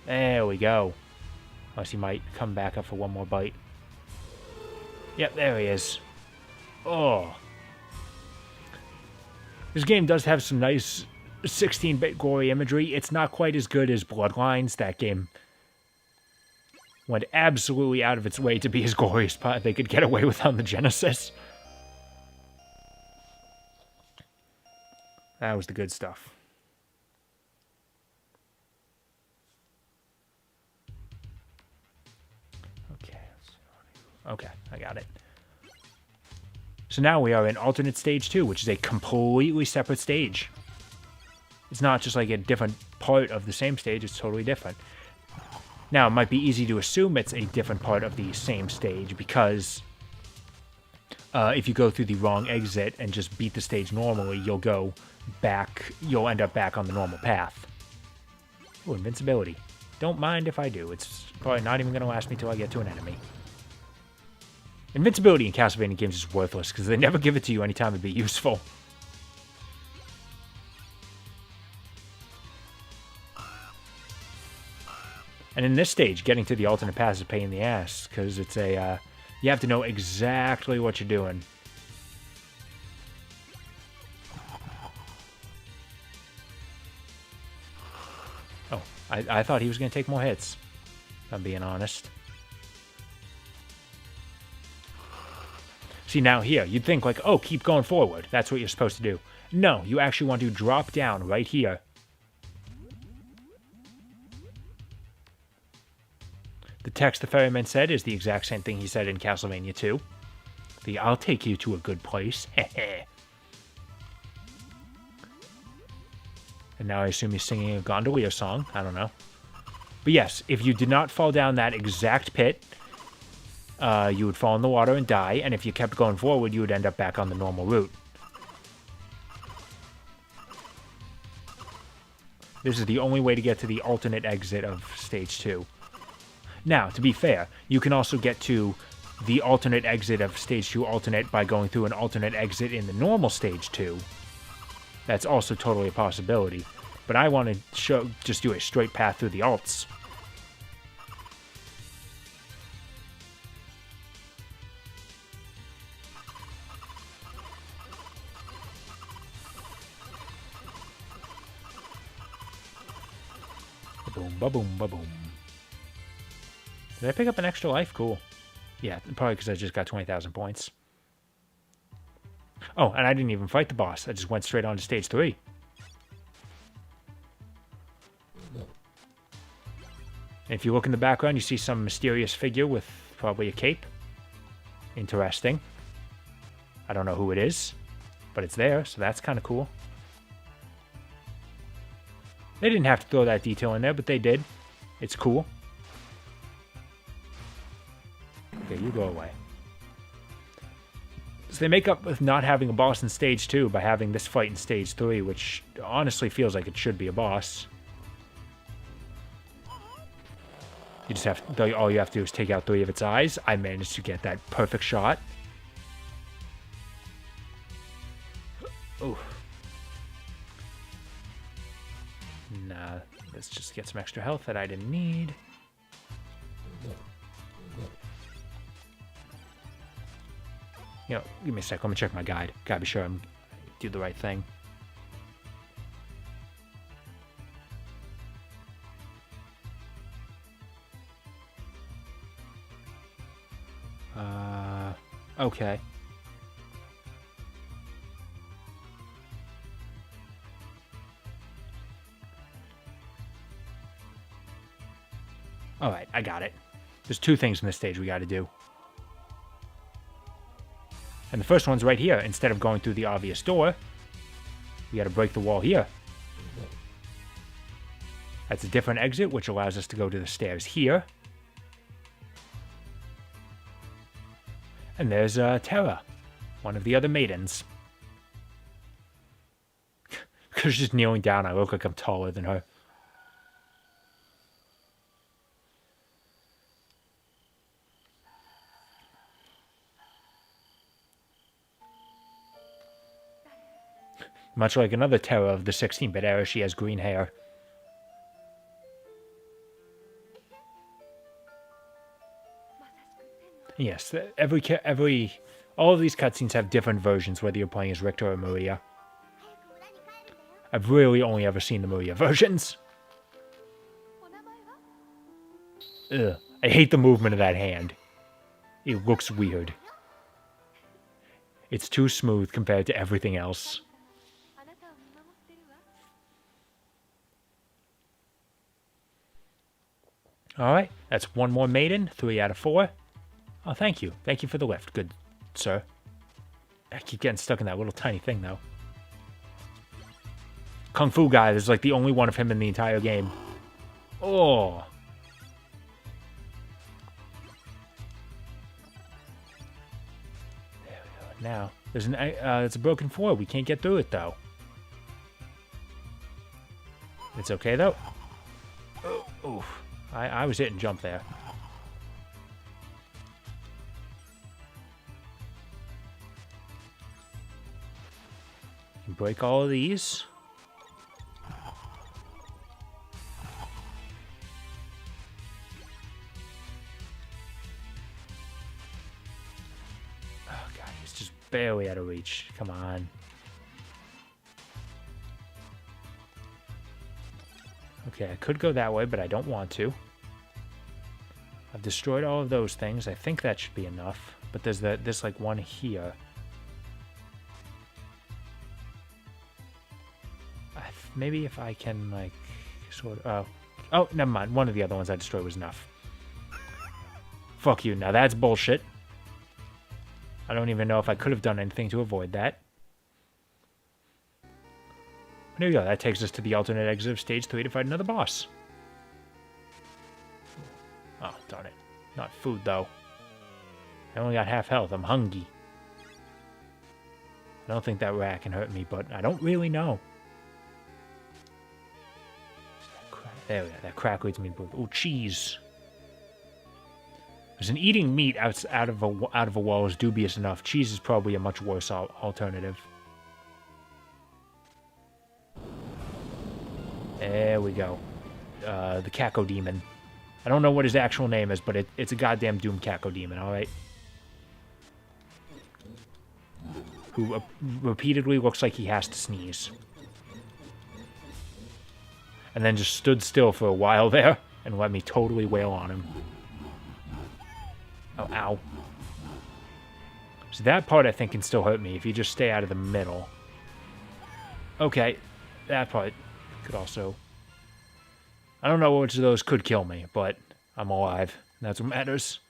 There we go. Unless he might come back up for one more bite. Yep, there he is. Oh. This game does have some nice 16-bit gory imagery. It's not quite as good as Bloodlines. That game went absolutely out of its way to be as gory as they could get away with on the Genesis. That was the good stuff. Okay, I got it. So now we are in alternate stage 2, which is a completely separate stage. It's not just like a different part of the same stage, it's totally different. Now, it might be easy to assume it's a different part of the same stage because if you go through the wrong exit and just beat the stage normally, you'll end up back on the normal path. Ooh, invincibility. Don't mind if I do. It's probably not even going to last me till I get to an enemy. Invincibility in Castlevania games is worthless because they never give it to you anytime it'd be useful. And in this stage, getting to the alternate path is a pain in the ass because it's a, you have to know exactly what you're doing. Oh, I thought he was going to take more hits, if I'm being honest. See, now here, you'd think like, oh, keep going forward. That's what you're supposed to do. No, you actually want to drop down right here. The text the ferryman said is the exact same thing he said in Castlevania 2. The "I'll take you to a good place." Heh. And now I assume he's singing a Gondolier song. I don't know. But yes, if you did not fall down that exact pit, you would fall in the water and die, and if you kept going forward, you would end up back on the normal route. This is the only way to get to the alternate exit of Stage 2. Now, to be fair, you can also get to the alternate exit of Stage 2 alternate by going through an alternate exit in the normal Stage 2. That's also totally a possibility. But I want to just do a straight path through the alts. Ba-boom, ba-boom, ba-boom. Did I pick up an extra life? Cool. Yeah, probably because I just got 20,000 points. Oh, and I didn't even fight the boss. I just went straight on to Stage 3. And if you look in the background, you see some mysterious figure with probably a cape. Interesting. I don't know who it is, but it's there, so that's kind of cool. They didn't have to throw that detail in there, but they did. It's cool. Okay, you go away. So they make up with not having a boss in Stage 2 by having this fight in Stage 3, which honestly feels like it should be a boss. You just have to, all you have to do is take out 3 of its eyes. I managed to get that perfect shot. Oh. Nah, let's just get some extra health that I didn't need. You know, give me a sec. Let me check my guide. Gotta be sure I'm do the right thing. Okay. Alright, I got it. There's 2 things in this stage we gotta do. And the first one's right here. Instead of going through the obvious door, we gotta break the wall here. That's a different exit, which allows us to go to the stairs here. And there's Terra, one of the other maidens. Because she's kneeling down, I look like I'm taller than her. Much like another Terra of the 16-bit era, she has green hair. Yes, all of these cutscenes have different versions, whether you're playing as Richter or Maria. I've really only ever seen the Maria versions. Ugh, I hate the movement of that hand. It looks weird. It's too smooth compared to everything else. Alright, that's 1 more maiden, 3 out of 4. Oh, thank you. Thank you for the lift, good sir. I keep getting stuck in that little tiny thing, though. Kung Fu guy, there's like the only one of him in the entire game. Oh. There we go. Now, it's a broken floor. We can't get through it, though. It's okay, though. Oh, oof. I was hitting jump there. Break all of these. Oh god, he's just barely out of reach. Come on. Okay, I could go that way, but I don't want to. I've destroyed all of those things. I think that should be enough. But there's this like one here. Maybe if I can like sort of... Oh, never mind. One of the other ones I destroyed was enough. Fuck you. Now that's bullshit. I don't even know if I could have done anything to avoid that. There we go. That takes us to the alternate exit of stage 3 to fight another boss. Oh, darn it. Not food, though. I only got half health. I'm hungry. I don't think that rat can hurt me, but I don't really know. There we go. That crack leads me to... Oh, cheese. There's an eating meat out of a wall is dubious enough. Cheese is probably a much worse alternative. There we go. The Caco Demon. I don't know what his actual name is, but it's a goddamn doomed Caco Demon, alright? Who repeatedly looks like he has to sneeze. And then just stood still for a while there and let me totally wail on him. Oh, ow. So that part I think can still hurt me if you just stay out of the middle. Okay, that part could also... I don't know which of those could kill me, but I'm alive. That's what matters.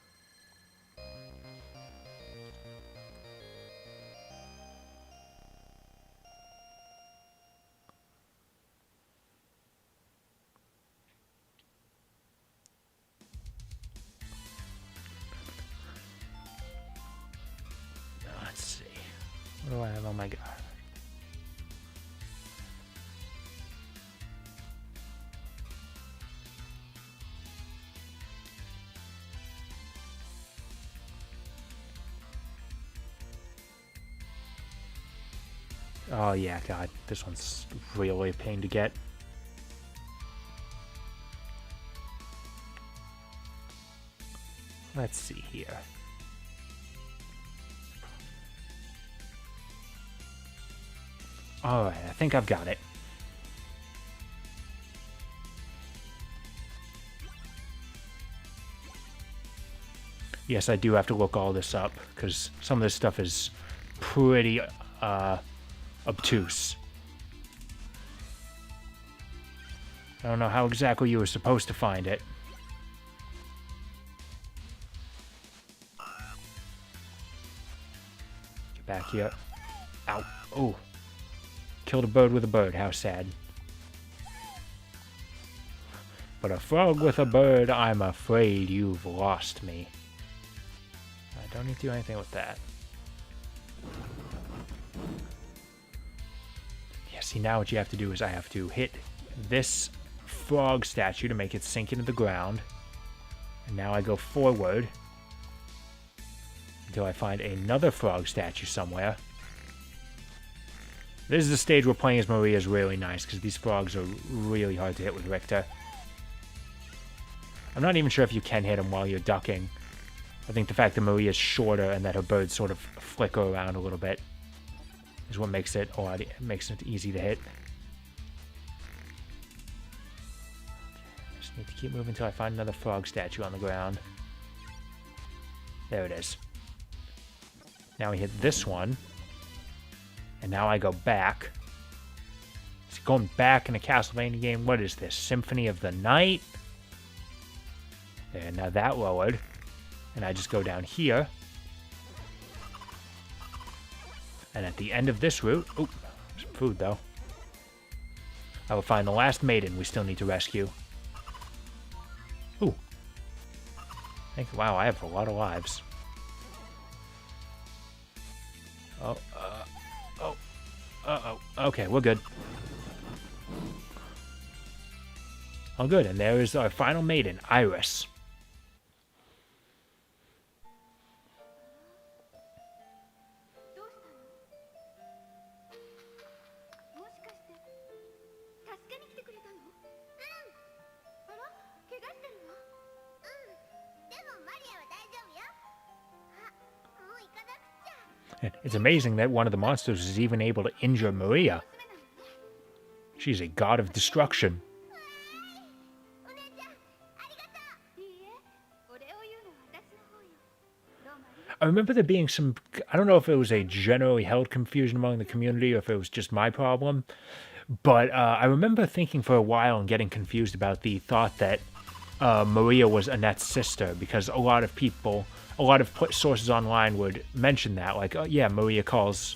Let's see. What do I have on my guard? Oh yeah, God, this one's really a pain to get. Let's see here. Alright, I think I've got it. Yes, I do have to look all this up, because some of this stuff is pretty obtuse. I don't know how exactly you were supposed to find it. Get back here. Ow. Oh. Killed a bird with a bird. How sad. But a frog with a bird, I'm afraid you've lost me. I don't need to do anything with that. Yeah, see, now what you have to do is I have to hit this frog statue to make it sink into the ground. And now I go forward until I find another frog statue somewhere. This is the stage where playing as Maria is really nice, because these frogs are really hard to hit with Richter. I'm not even sure if you can hit them while you're ducking. I think the fact that Maria is shorter and that her birds sort of flicker around a little bit is what makes it odd. It makes it easy to hit. Just need to keep moving until I find another frog statue on the ground. There it is. Now we hit this one. And now I go back. So going back in a Castlevania game, what is this? Symphony of the Night? And now that lowered. And I just go down here. And at the end of this route... Oop, some food though. I will find the last maiden we still need to rescue. Ooh. Wow, I have a lot of lives. Oh, uh-oh. Okay, we're good. Oh, good. And there is our final maiden, Iris. It's amazing that one of the monsters is even able to injure Maria. She's a god of destruction. I remember there being some... I don't know if it was a generally held confusion among the community or if it was just my problem. But I remember thinking for a while and getting confused about the thought that Maria was Annette's sister, because a lot of people... A lot of sources online would mention that, like, oh, yeah, Maria calls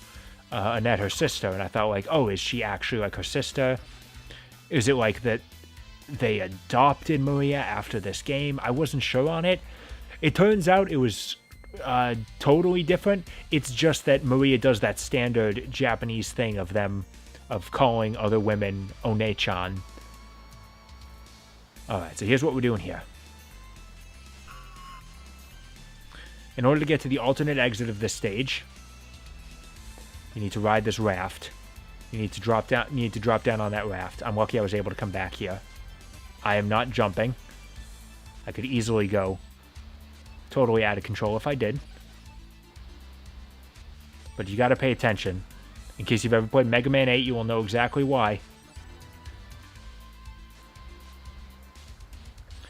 Annette her sister, and I thought, like, oh, is she actually like her sister? Is it like that they adopted Maria after this game? I wasn't sure on it. It turns out it was totally different. It's just that Maria does that standard Japanese thing of calling other women One-chan. Alright, so here's what we're doing here. In order to get to the alternate exit of this stage, you need to ride this raft. You need to drop down. You need to drop down on that raft. I'm lucky I was able to come back here. I am not jumping. I could easily go totally out of control if I did. But you got to pay attention. In case you've ever played Mega Man 8, you will know exactly why.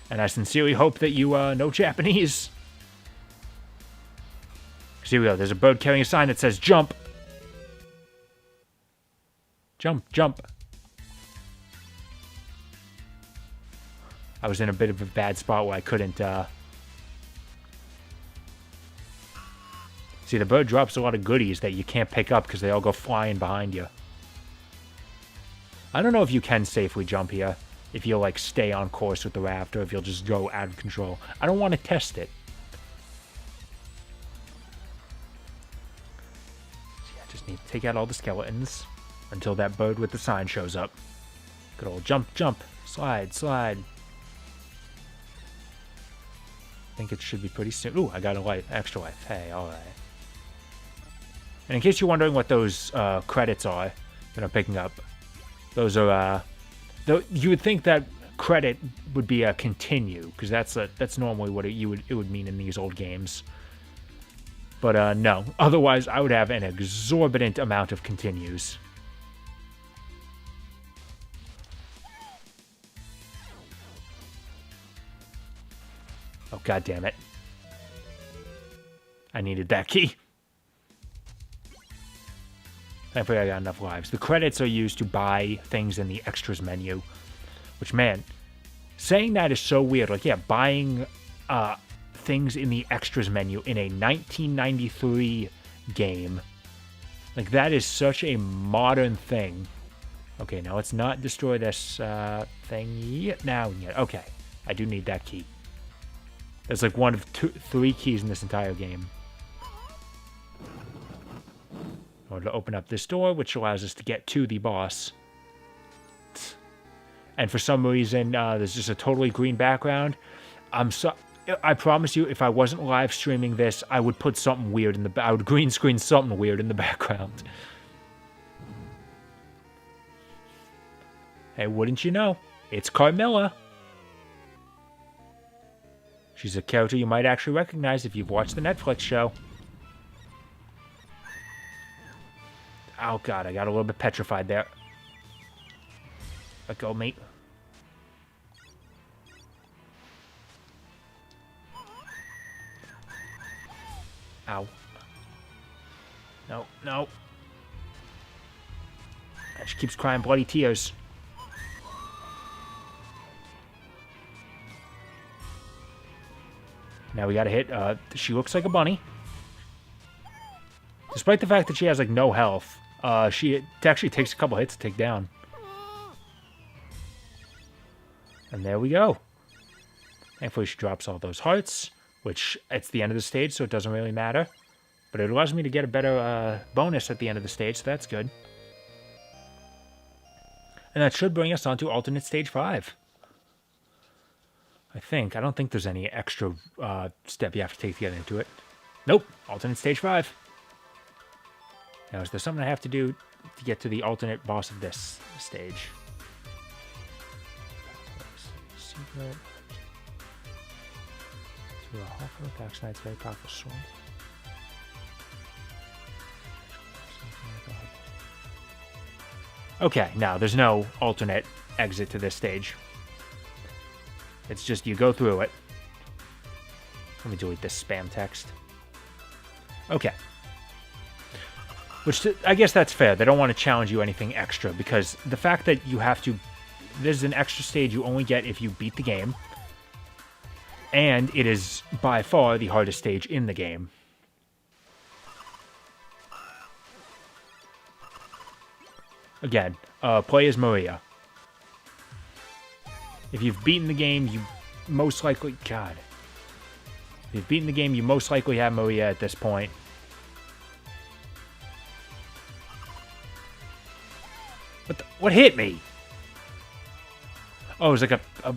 And I sincerely hope that you know Japanese. Here we go. There's a bird carrying a sign that says jump. Jump, jump. I was in a bit of a bad spot where I couldn't... See, the bird drops a lot of goodies that you can't pick up because they all go flying behind you. I don't know if you can safely jump here. If you'll, like, stay on course with the raft or if you'll just go out of control. I don't want to test it. Just need to take out all the skeletons until that bird with the sign shows up. Good old jump, jump, slide, slide. I think it should be pretty soon. Ooh, I got a life, extra life. Hey, alright. And in case you're wondering what those credits are that I'm picking up, those are, you would think that credit would be a continue, because that's normally what it would mean in these old games. But no, otherwise I would have an exorbitant amount of continues. Oh, god damn it. I needed that key. Thankfully I got enough lives. The credits are used to buy things in the extras menu. Which, man, saying that is so weird. Like, yeah, buying things in the extras menu in a 1993 game. Like, that is such a modern thing. Okay, now let's not destroy this thing yet. Now, yeah, okay. I do need that key. There's like one of three keys in this entire game. In order to open up this door, which allows us to get to the boss. And for some reason, there's just a totally green background. I promise you, if I wasn't live streaming this, I would put something weird in the... I would green screen something weird in the background. Hey, wouldn't you know? It's Carmilla. She's a character you might actually recognize if you've watched the Netflix show. Oh god, I got a little bit petrified there. Let go, mate. Ow. No, no. And she keeps crying bloody tears. Now we gotta hit, she looks like a bunny. Despite the fact that she has, like, no health, it actually takes a couple hits to take down. And there we go. Thankfully she drops all those hearts, which it's the end of the stage, so it doesn't really matter. But it allows me to get a better bonus at the end of the stage, so that's good. And that should bring us on to alternate stage 5. I think. I don't think there's any extra step you have to take to get into it. Nope. Alternate stage 5. Now, is there something I have to do to get to the alternate boss of this stage? Secret. To a Hawker, Dark Knight's very powerful sword. Okay, now there's no alternate exit to this stage. It's just you go through it. Let me delete this spam text. Okay. Which, I guess that's fair. They don't want to challenge you anything extra, because the fact that you have to... This is an extra stage you only get if you beat the game. And it is by far the hardest stage in the game. Again, play as Maria. If you've beaten the game, you most likely... God. If you've beaten the game, you most likely have Maria at this point. What hit me? Oh, it was like a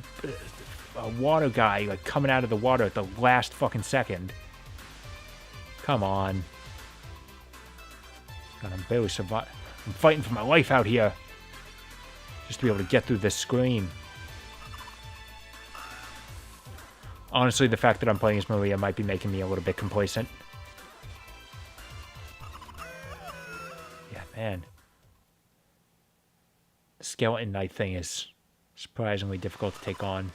water guy, like, coming out of the water at the last fucking second. Come on. God, I'm barely surviving. I'm fighting for my life out here. Just to be able to get through this screen. Honestly, the fact that I'm playing as Maria might be making me a little bit complacent. Yeah, man. The Skeleton Knight thing is surprisingly difficult to take on.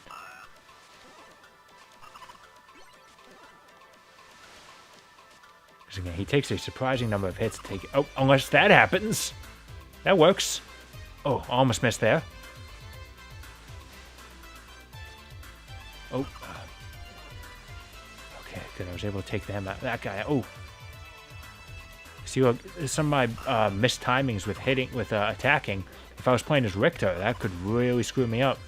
Because again, he takes a surprising number of hits to take... Oh, unless that happens. That works. Oh, almost missed there. Oh. Okay, good. I was able to take them out. That guy. Oh. See, look, some of my missed timings with attacking. If I was playing as Richter, that could really screw me up.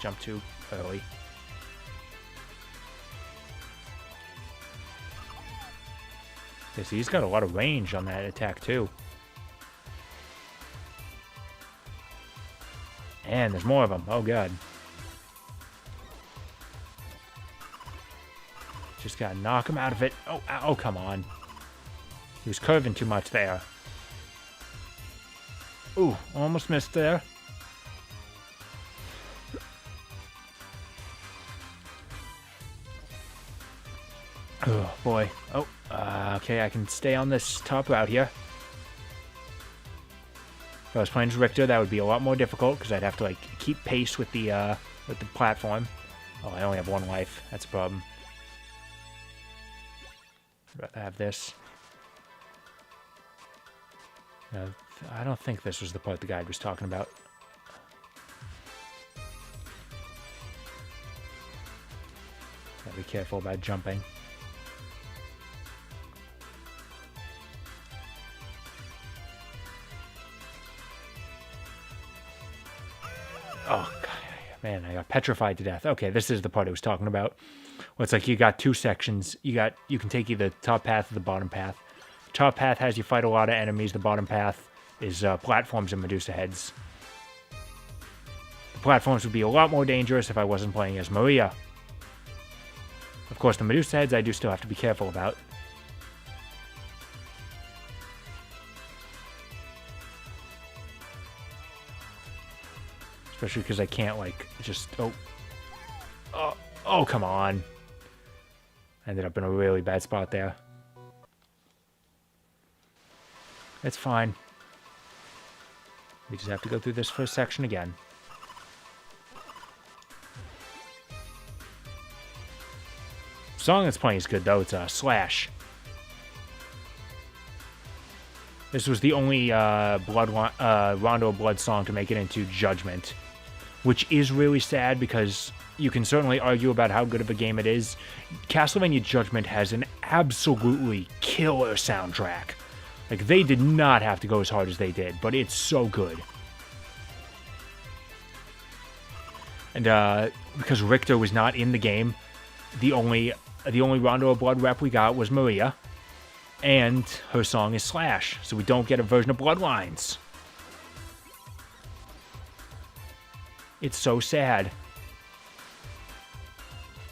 Jump too early. Okay, so he's got a lot of range on that attack too. And there's more of them. Oh god. Just gotta knock him out of it. Oh, oh, come on. He was curving too much there. Ooh, almost missed there. Oh, boy. Oh, okay, I can stay on this top route here. If I was playing as Richter, that would be a lot more difficult, because I'd have to, like, keep pace with the platform. Oh, I only have one life. That's a problem. I'd rather have this. I don't think this was the part the guide was talking about. Gotta be careful about jumping. Oh, God, man, I got petrified to death. Okay, this is the part I was talking about. Well, it's like you got two sections. You can take either the top path or the bottom path. Top path has you fight a lot of enemies. The bottom path is platforms and Medusa heads. The platforms would be a lot more dangerous if I wasn't playing as Maria. Of course, the Medusa heads I do still have to be careful about. Especially because I can't, like, just... Oh, come on. I ended up in a really bad spot there. It's fine. We just have to go through this first section again. The song that's playing is good, though. It's Slash. This was the only Rondo Blood song to make it into Judgment, which is really sad because you can certainly argue about how good of a game it is. Castlevania Judgment has an absolutely killer soundtrack. Like, they did not have to go as hard as they did, but it's so good. And because Richter was not in the game, the only Rondo of Blood rep we got was Maria, and her song is Slash, so we don't get a version of Bloodlines. It's so sad.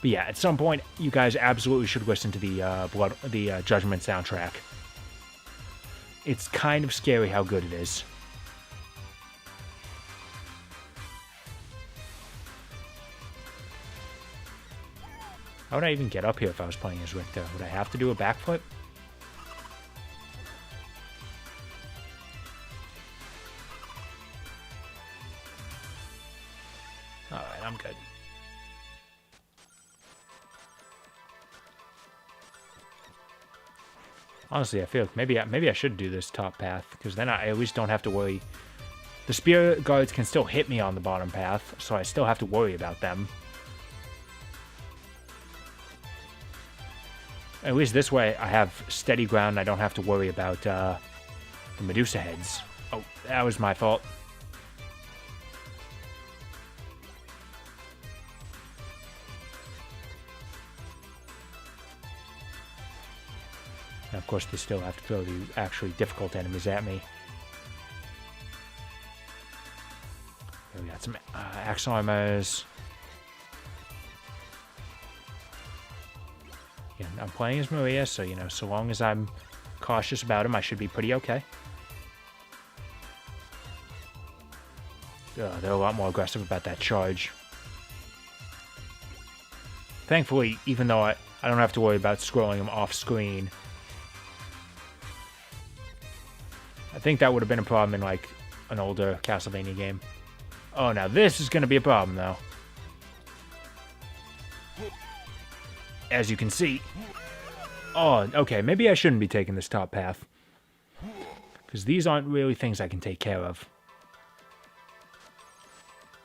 But yeah, at some point, you guys absolutely should listen to the Judgment soundtrack. It's kind of scary how good it is. How would I even get up here if I was playing as Richter? Would I have to do a backflip? Alright, I'm good. Honestly, I feel like maybe I should do this top path, because then I at least don't have to worry. The spear guards can still hit me on the bottom path, so I still have to worry about them. At least this way, I have steady ground and I don't have to worry about the Medusa heads. Oh, that was my fault. And of course, they still have to throw the actually difficult enemies at me. Here we got some axe armors. Yeah, I'm playing as Maria, so, you know, so long as I'm cautious about him, I should be pretty okay. They're a lot more aggressive about that charge. Thankfully, even though I don't have to worry about scrolling him off screen. I think that would have been a problem in, like, an older Castlevania game. Oh, now this is going to be a problem, though. As you can see. Oh, okay, maybe I shouldn't be taking this top path. Because these aren't really things I can take care of.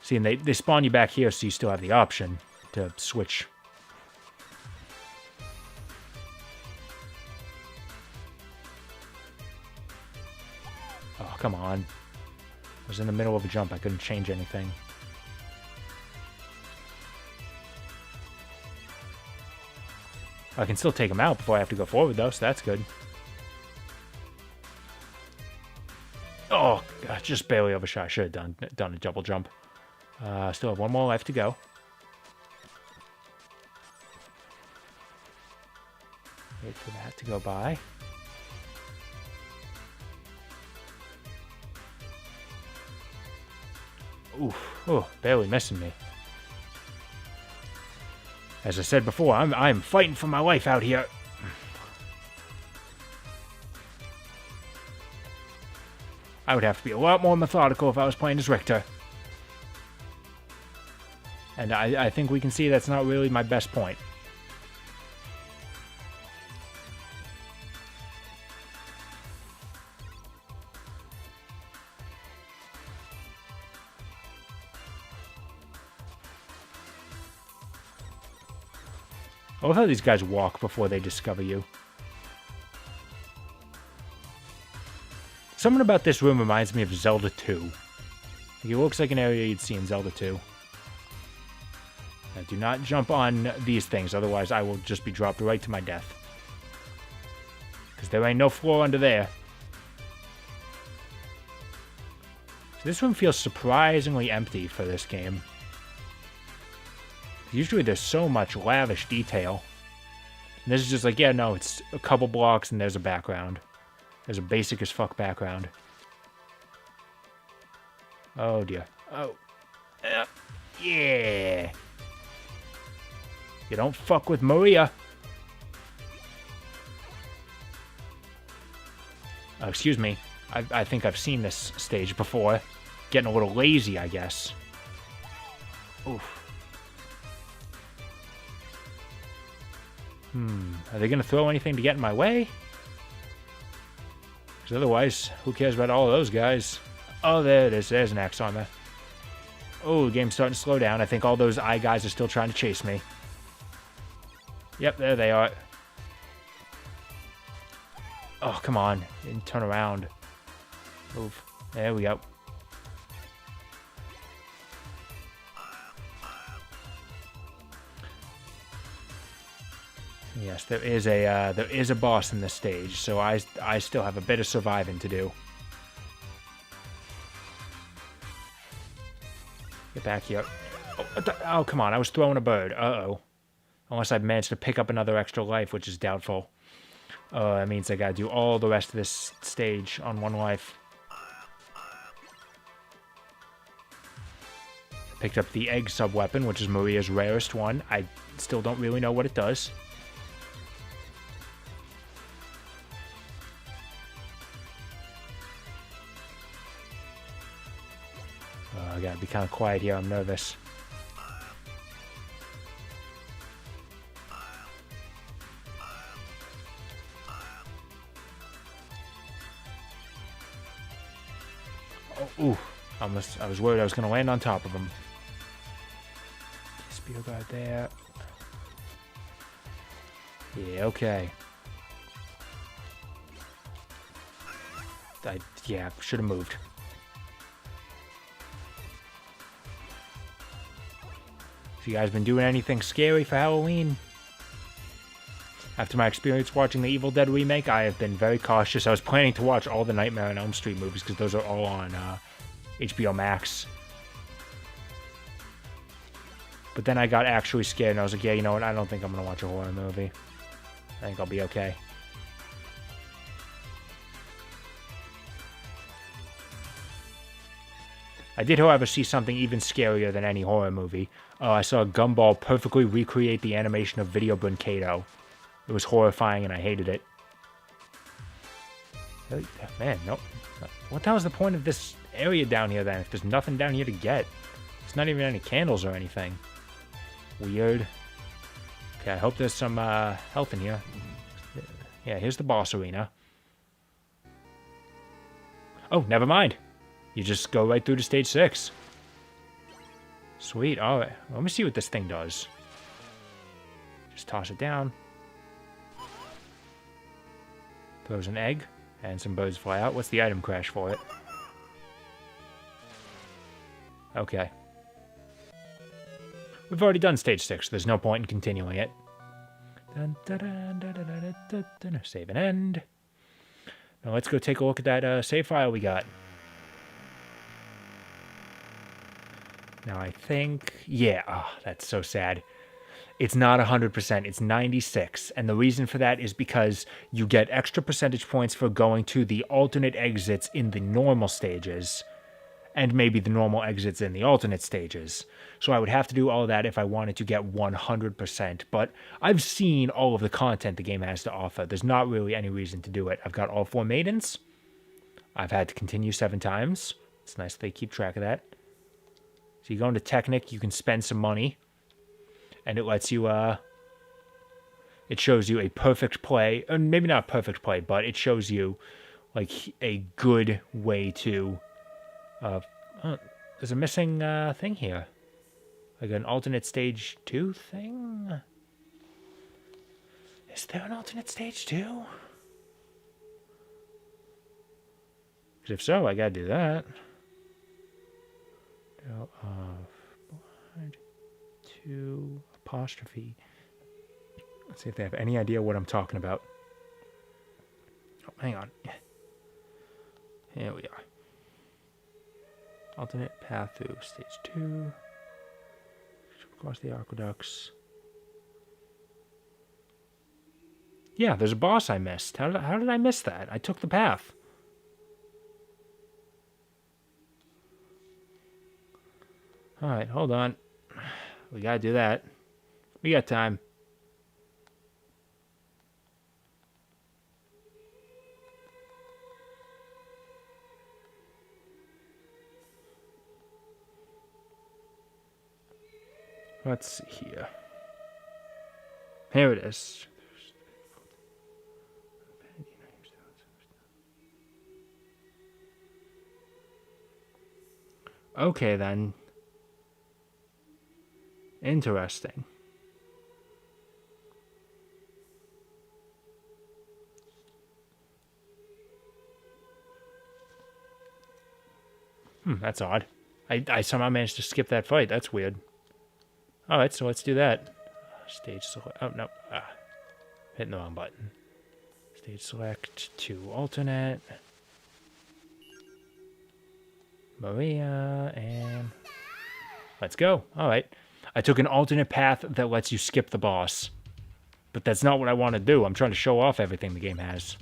See, and they spawn you back here, so you still have the option to switch. Oh, come on. I was in the middle of a jump. I couldn't change anything. I can still take him out before I have to go forward, though, so that's good. Oh, God, just barely overshot. I should have done a double jump. Still have one more life to go. Wait for that to go by. Oof. Oh, barely missing me. As I said before, I'm fighting for my life out here. I would have to be a lot more methodical if I was playing as Richter. And I think we can see that's not really my best point. I love how these guys walk before they discover you. Something about this room reminds me of Zelda 2. It looks like an area you'd see in Zelda 2. Now, do not jump on these things, otherwise I will just be dropped right to my death. Because there ain't no floor under there. So this room feels surprisingly empty for this game. Usually there's so much lavish detail. And this is just like, yeah, no, it's a couple blocks and there's a background. There's a basic as fuck background. Oh dear. Oh. Yeah. You don't fuck with Maria. Oh, excuse me. I think I've seen this stage before. Getting a little lazy, I guess. Oof. Are they going to throw anything to get in my way? Because otherwise, who cares about all of those guys? Oh, there it is. There's an axe armor. Oh, the game's starting to slow down. I think all those eye guys are still trying to chase me. Yep, there they are. Oh, come on. Didn't turn around. Move. There we go. Yes, there is a boss in this stage, so I still have a bit of surviving to do. Get back here. Oh, come on, I was throwing a bird. Uh-oh. Unless I've managed to pick up another extra life, which is doubtful. Oh, that means I gotta do all the rest of this stage on one life. I picked up the egg sub-weapon, which is Maria's rarest one. I still don't really know what it does. I gotta be kind of quiet here, I'm nervous. Oh, ooh. I was worried I was gonna land on top of him. Spear guard there. Yeah, okay. Yeah, should have moved. Have you guys been doing anything scary for Halloween? After my experience watching the Evil Dead remake, I have been very cautious. I was planning to watch all the Nightmare on Elm Street movies because those are all on HBO Max. But then I got actually scared and I was like, yeah, you know what? I don't think I'm going to watch a horror movie. I think I'll be okay. I did, however, see something even scarier than any horror movie. I saw a gumball perfectly recreate the animation of Video Brinkado. It was horrifying and I hated it. Man, nope. What the hell is the point of this area down here then if there's nothing down here to get? There's not even any candles or anything. Weird. Okay, I hope there's some health in here. Yeah, here's the boss arena. Oh, never mind. You just go right through to stage 6. Sweet. All right. Let me see what this thing does. Just toss it down. Throws an egg, and some birds fly out. What's the item crash for it? Okay. We've already done stage 6. There's no point in continuing it. Save and end. Now let's go take a look at that save file we got. Now I think... Yeah, oh, that's so sad. It's not 100%, it's 96. And the reason for that is because you get extra percentage points for going to the alternate exits in the normal stages, and maybe the normal exits in the alternate stages. So I would have to do all of that if I wanted to get 100%. But I've seen all of the content the game has to offer. There's not really any reason to do it. I've got all 4 maidens. I've had to continue 7 times. It's nice they keep track of that. So you go into Technic, you can spend some money. And it lets you, it shows you a perfect play. Maybe not a perfect play, but it shows you, like, a good way to, there's a missing, thing here. Like an alternate stage 2 thing? Is there an alternate stage 2? Because if so, I gotta do that. Blind 2 apostrophe. Let's see if they have any idea what I'm talking about. Oh, hang on. Here we are. Alternate path through stage 2. Across the aqueducts. Yeah, there's a boss I missed. How did I miss that? I took the path. Alright, hold on. We gotta do that. We got time. Let's see here. Here it is. Okay, then. Interesting. That's odd. I somehow managed to skip that fight. That's weird. Alright, so let's do that. Stage select. Oh, no. Hitting the wrong button. Stage select to alternate. Maria, and let's go. Alright. I took an alternate path that lets you skip the boss. But that's not what I want to do. I'm trying to show off everything the game has.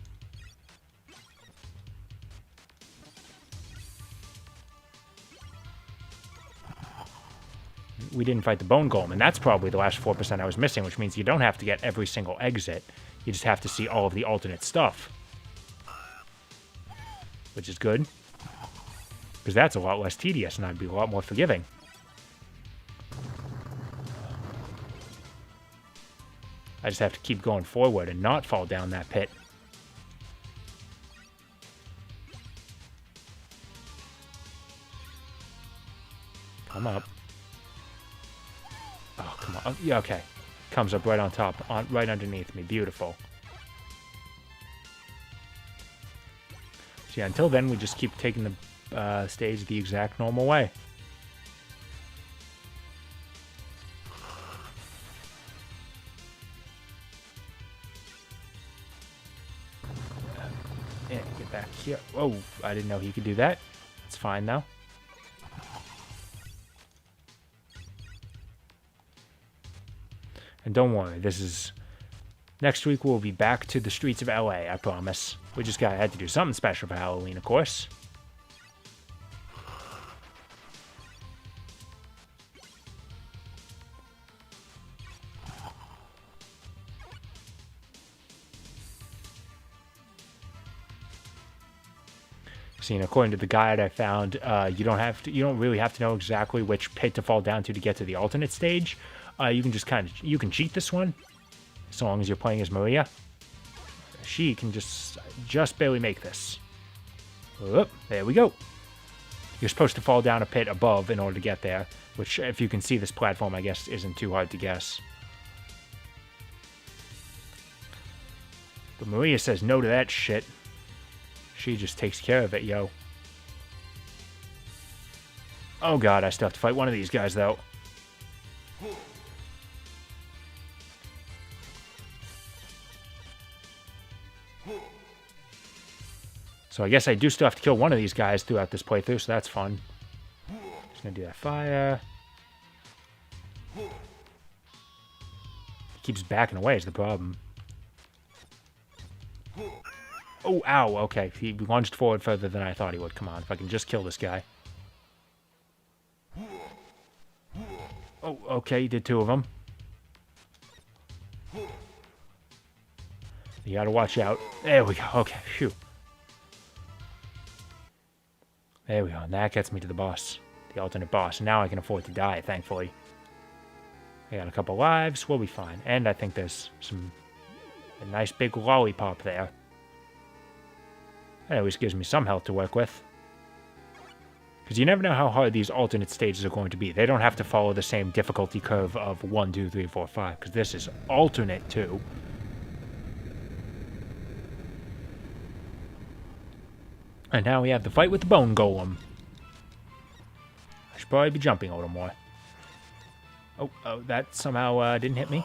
We didn't fight the bone golem, and that's probably the last 4% I was missing, which means you don't have to get every single exit. You just have to see all of the alternate stuff. Which is good. Because that's a lot less tedious, and I'd be a lot more forgiving. I just have to keep going forward and not fall down that pit. Come up. Oh, come on. Oh, yeah, okay. Comes up right on top, right underneath me. Beautiful. So yeah, until then, we just keep taking the stage the exact normal way. Yeah, get back here. Oh, I didn't know he could do that. It's fine, though. And don't worry, this is... Next week we'll be back to the streets of LA, I promise. We just had to do something special for Halloween, of course. See, and according to the guide I found, you don't really have to know exactly which pit to fall down to get to the alternate stage. You can just you can cheat this one, as long as you're playing as Maria. She can just barely make this. Oh, there we go. You're supposed to fall down a pit above in order to get there, which, if you can see this platform, I guess isn't too hard to guess. But Maria says no to that shit. She just takes care of it, yo. Oh god, I still have to fight one of these guys, though. So I guess I do still have to kill one of these guys throughout this playthrough, so that's fun. Just gonna do that fire. Keeps backing away is the problem. Oh, ow, okay. He lunged forward further than I thought he would. Come on, if I can just kill this guy. Oh, okay, he did 2 of them. You gotta watch out. There we go. Okay, phew. There we go. And that gets me to the boss. The alternate boss. Now I can afford to die, thankfully. I got a couple lives. We'll be fine. And I think there's a nice big lollipop there. That always gives me some health to work with. Because you never know how hard these alternate stages are going to be. They don't have to follow the same difficulty curve of 1, 2, 3, 4, 5. Because this is alternate too. And now we have the fight with the bone golem. I should probably be jumping a little more. Oh, that somehow didn't hit me.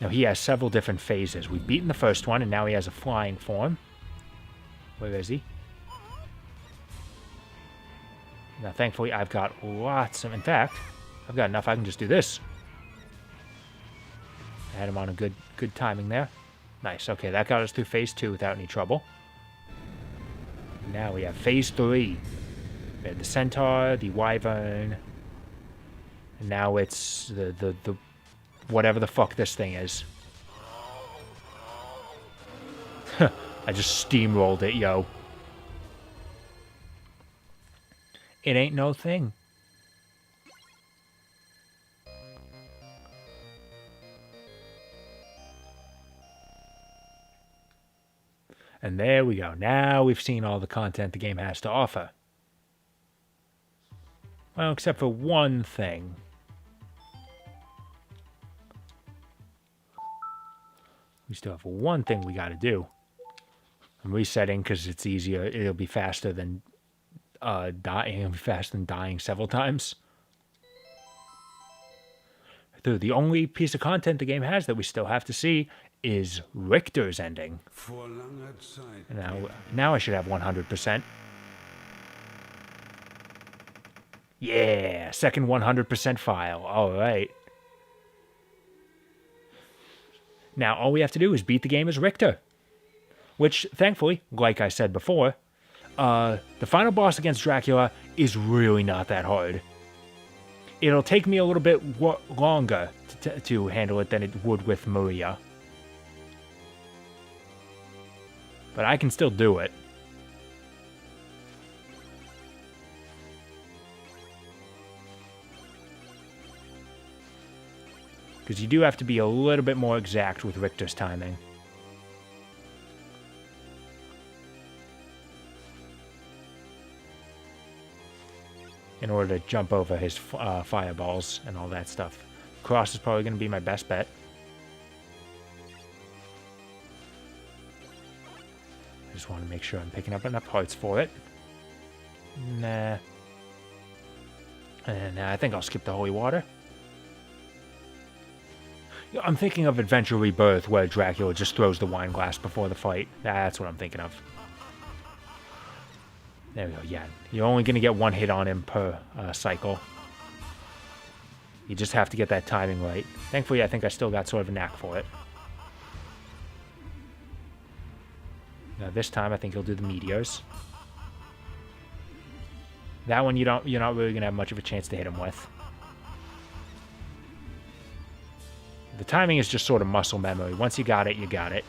Now he has several different phases. We've beaten the first one, and now he has a flying form. Where is he? Now thankfully I've got lots of... In fact, I've got enough I can just do this. I had him on a good timing there. Nice, okay, that got us through phase 2 without any trouble. Now we have phase 3. We had the centaur, the wyvern, and now it's the whatever the fuck this thing is. I just steamrolled it, yo. It ain't no thing. And there we go. Now we've seen all the content the game has to offer. Well, except for one thing. We still have one thing we got to do. I'm resetting because it's easier. It'll be faster than dying. It'll be faster than dying several times. The only piece of content the game has that we still have to see is Richter's ending. Now I should have 100%. Yeah, second 100% file. All right. Now all we have to do is beat the game as Richter. Which, thankfully, like I said before, the final boss against Dracula is really not that hard. It'll take me a little bit longer to handle it than it would with Maria. But I can still do it. Because you do have to be a little bit more exact with Richter's timing. In order to jump over his fireballs and all that stuff. Cross is probably going to be my best bet. I just want to make sure I'm picking up enough hearts for it. Nah. And I think I'll skip the holy water. I'm thinking of Adventure Rebirth, where Dracula just throws the wine glass before the fight. That's what I'm thinking of. There we go, yeah. You're only going to get one hit on him per cycle. You just have to get that timing right. Thankfully, I think I still got sort of a knack for it. Now this time, I think he'll do the meteors. That one, you're not really going to have much of a chance to hit him with. The timing is just sort of muscle memory. Once you got it, you got it.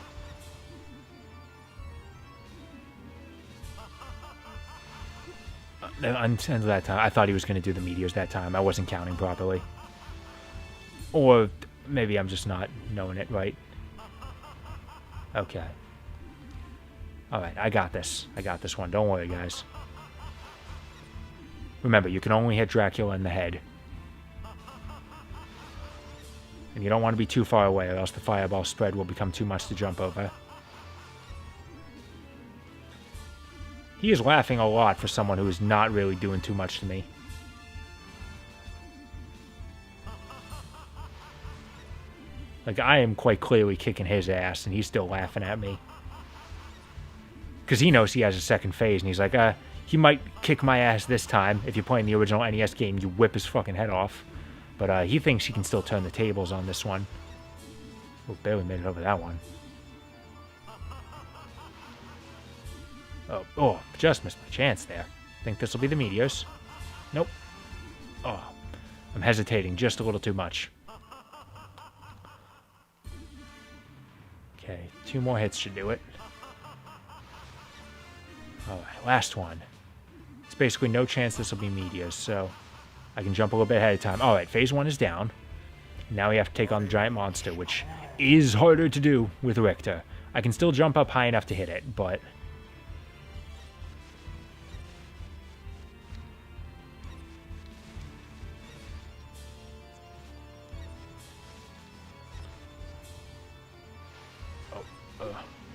Until that time, I thought he was going to do the meteors that time. I wasn't counting properly. Or maybe I'm just not knowing it right. Okay. Alright, I got this. I got this one. Don't worry, guys. Remember, you can only hit Dracula in the head. And you don't want to be too far away, or else the fireball spread will become too much to jump over. He is laughing a lot for someone who is not really doing too much to me. Like, I am quite clearly kicking his ass, and he's still laughing at me. Because he knows he has a second phase, and he's like, He might kick my ass this time. If you're playing the original NES game, you whip his fucking head off. But he thinks he can still turn the tables on this one. Oh, barely made it over that one. Oh, just missed my chance there. Think this will be the meteors. Nope. Oh, I'm hesitating just a little too much. Okay, 2 more hits should do it. Alright, last one. It's basically no chance this will be meteors, so I can jump a little bit ahead of time. Alright, phase 1 is down. Now we have to take on the giant monster, which is harder to do with Richter. I can still jump up high enough to hit it, but...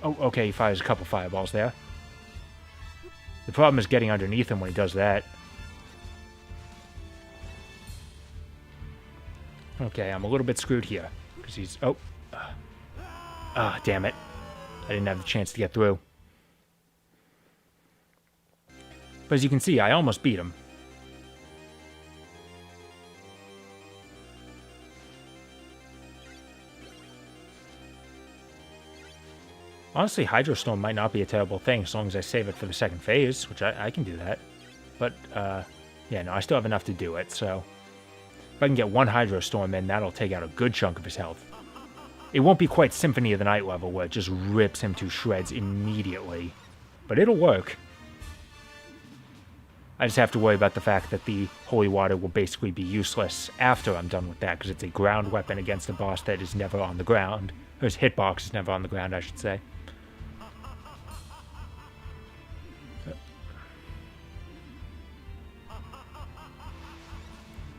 Oh, okay, he fires a couple fireballs there. The problem is getting underneath him when he does that. Okay, I'm a little bit screwed here. Because he's... Oh. Damn it. I didn't have the chance to get through. But as you can see, I almost beat him. Honestly, Hydrostorm might not be a terrible thing as long as I save it for the second phase, which I can do that. But, yeah, no, I still have enough to do it, so... If I can get 1 Hydrostorm in, that'll take out a good chunk of his health. It won't be quite Symphony of the Night level, where it just rips him to shreds immediately. But it'll work. I just have to worry about the fact that the Holy Water will basically be useless after I'm done with that, because it's a ground weapon against a boss that is never on the ground. Or his hitbox is never on the ground, I should say.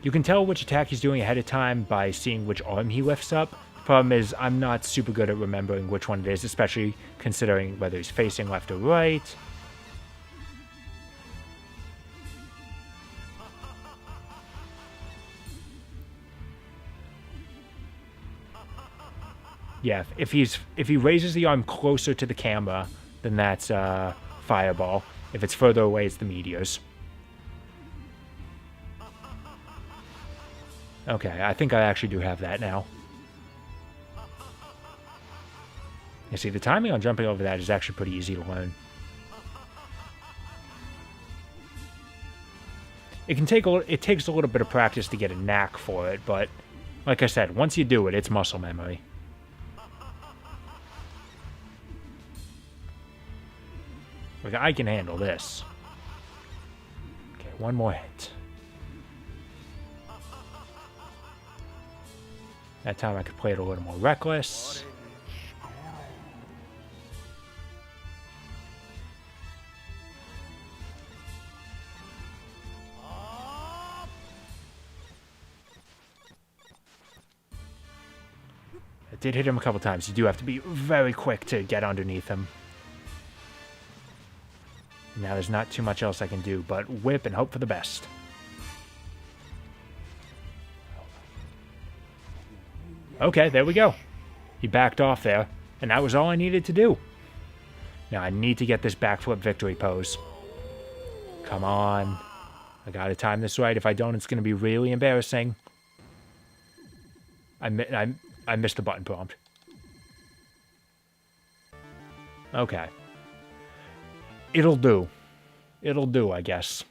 You can tell which attack he's doing ahead of time by seeing which arm he lifts up. Problem is, I'm not super good at remembering which one it is, especially considering whether he's facing left or right. Yeah, if he raises the arm closer to the camera, then that's Fireball. If it's further away, it's the meteors. Okay, I think I actually do have that now. You see, the timing on jumping over that is actually pretty easy to learn. It takes a little bit of practice to get a knack for it, but like I said, once you do it, it's muscle memory. Like, I can handle this. Okay, 1 more hit. That time I could play it a little more reckless. I did hit him a couple times. You do have to be very quick to get underneath him. Now there's not too much else I can do but whip and hope for the best. Okay, there we go. He backed off there, and that was all I needed to do. Now I need to get this backflip victory pose. Come on. I gotta time this right. If I don't, it's gonna be really embarrassing. I missed the button prompt. Okay. It'll do. It'll do, I guess.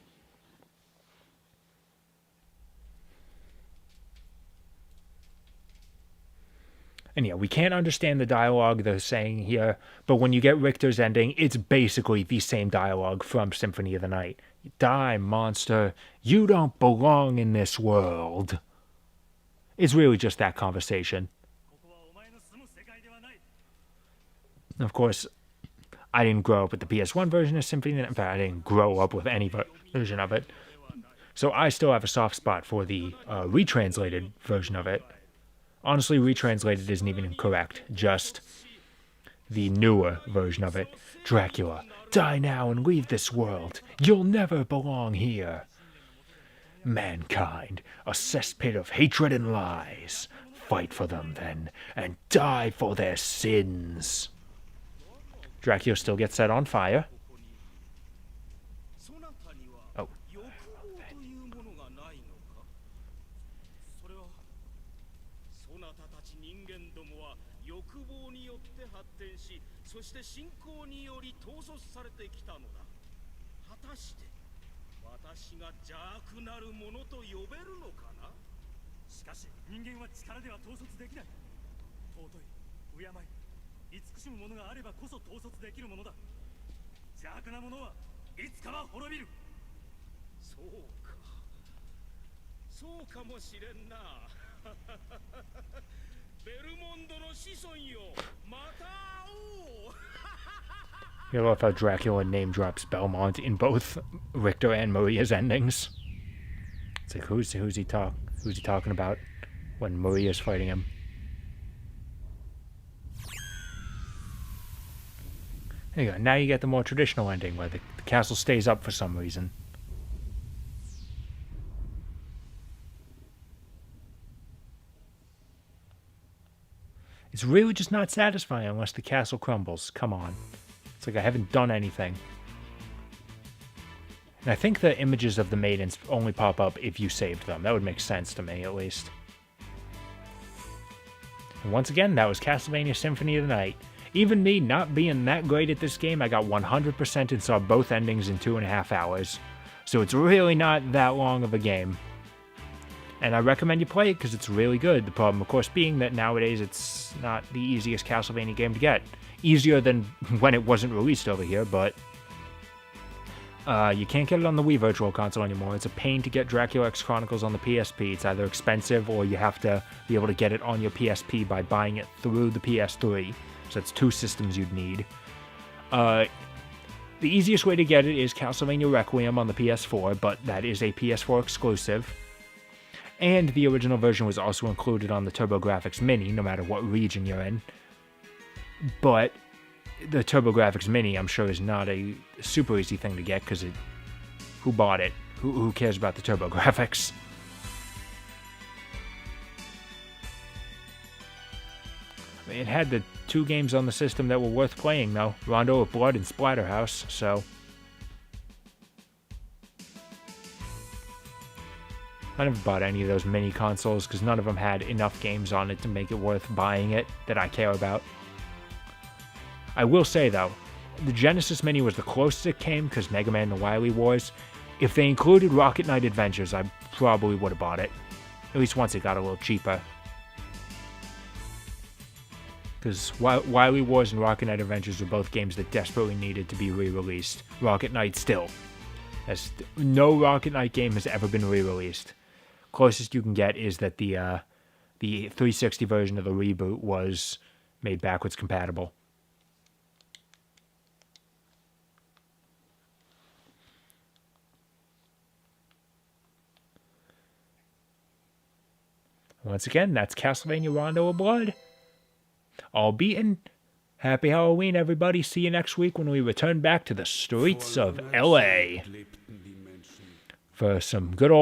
And yeah, we can't understand the dialogue they're saying here, but when you get Richter's ending, it's basically the same dialogue from Symphony of the Night. Die, monster. You don't belong in this world. It's really just that conversation. Of course, I didn't grow up with the PS1 version of Symphony of the Night. In fact, I didn't grow up with any version of it. So I still have a soft spot for the retranslated version of it. Honestly, retranslated isn't even correct. Just the newer version of it. Dracula, die now and leave this world. You'll never belong here. Mankind, a cesspit of hatred and lies. Fight for them, then, and die for their sins. Dracula still gets set on fire. I love how Dracula name drops Belmont in both Richter and Maria's endings. It's like, who's he talking about when Maria's fighting him? There you go. Now you get the more traditional ending where the castle stays up for some reason. It's really just not satisfying unless the castle crumbles. Come on. It's like I haven't done anything. And I think the images of the maidens only pop up if you saved them. That would make sense to me, at least. And once again, that was Castlevania Symphony of the Night. Even me not being that great at this game, I got 100% and saw both endings in 2.5 hours. So it's really not that long of a game. And I recommend you play it because it's really good. The problem, of course, being that nowadays it's not the easiest Castlevania game to get. Easier than when it wasn't released over here, but you can't get it on the Wii Virtual Console anymore. It's a pain to get Dracula X Chronicles on the PSP. It's either expensive or you have to be able to get it on your PSP by buying it through the PS3. So that's 2 systems you'd need. The easiest way to get it is Castlevania Requiem on the PS4, but that is a PS4 exclusive. And the original version was also included on the TurboGrafx Mini, no matter what region you're in. But the TurboGrafx Mini, I'm sure, is not a super easy thing to get, because who bought it? Who cares about the TurboGrafx? I mean, it had the 2 games on the system that were worth playing, though. Rondo of Blood and Splatterhouse, so... I never bought any of those mini consoles because none of them had enough games on it to make it worth buying it that I care about. I will say, though, the Genesis Mini was the closest it came because Mega Man and the Wily Wars. If they included Rocket Knight Adventures, I probably would have bought it. At least once it got a little cheaper. Because Wily Wars and Rocket Knight Adventures were both games that desperately needed to be re-released. Rocket Knight still. As no Rocket Knight game has ever been re-released. Closest you can get is that the 360 version of the reboot was made backwards compatible. Once again, that's Castlevania Rondo of Blood. All beaten. Happy Halloween, everybody. See you next week when we return back to the streets of LA for some good old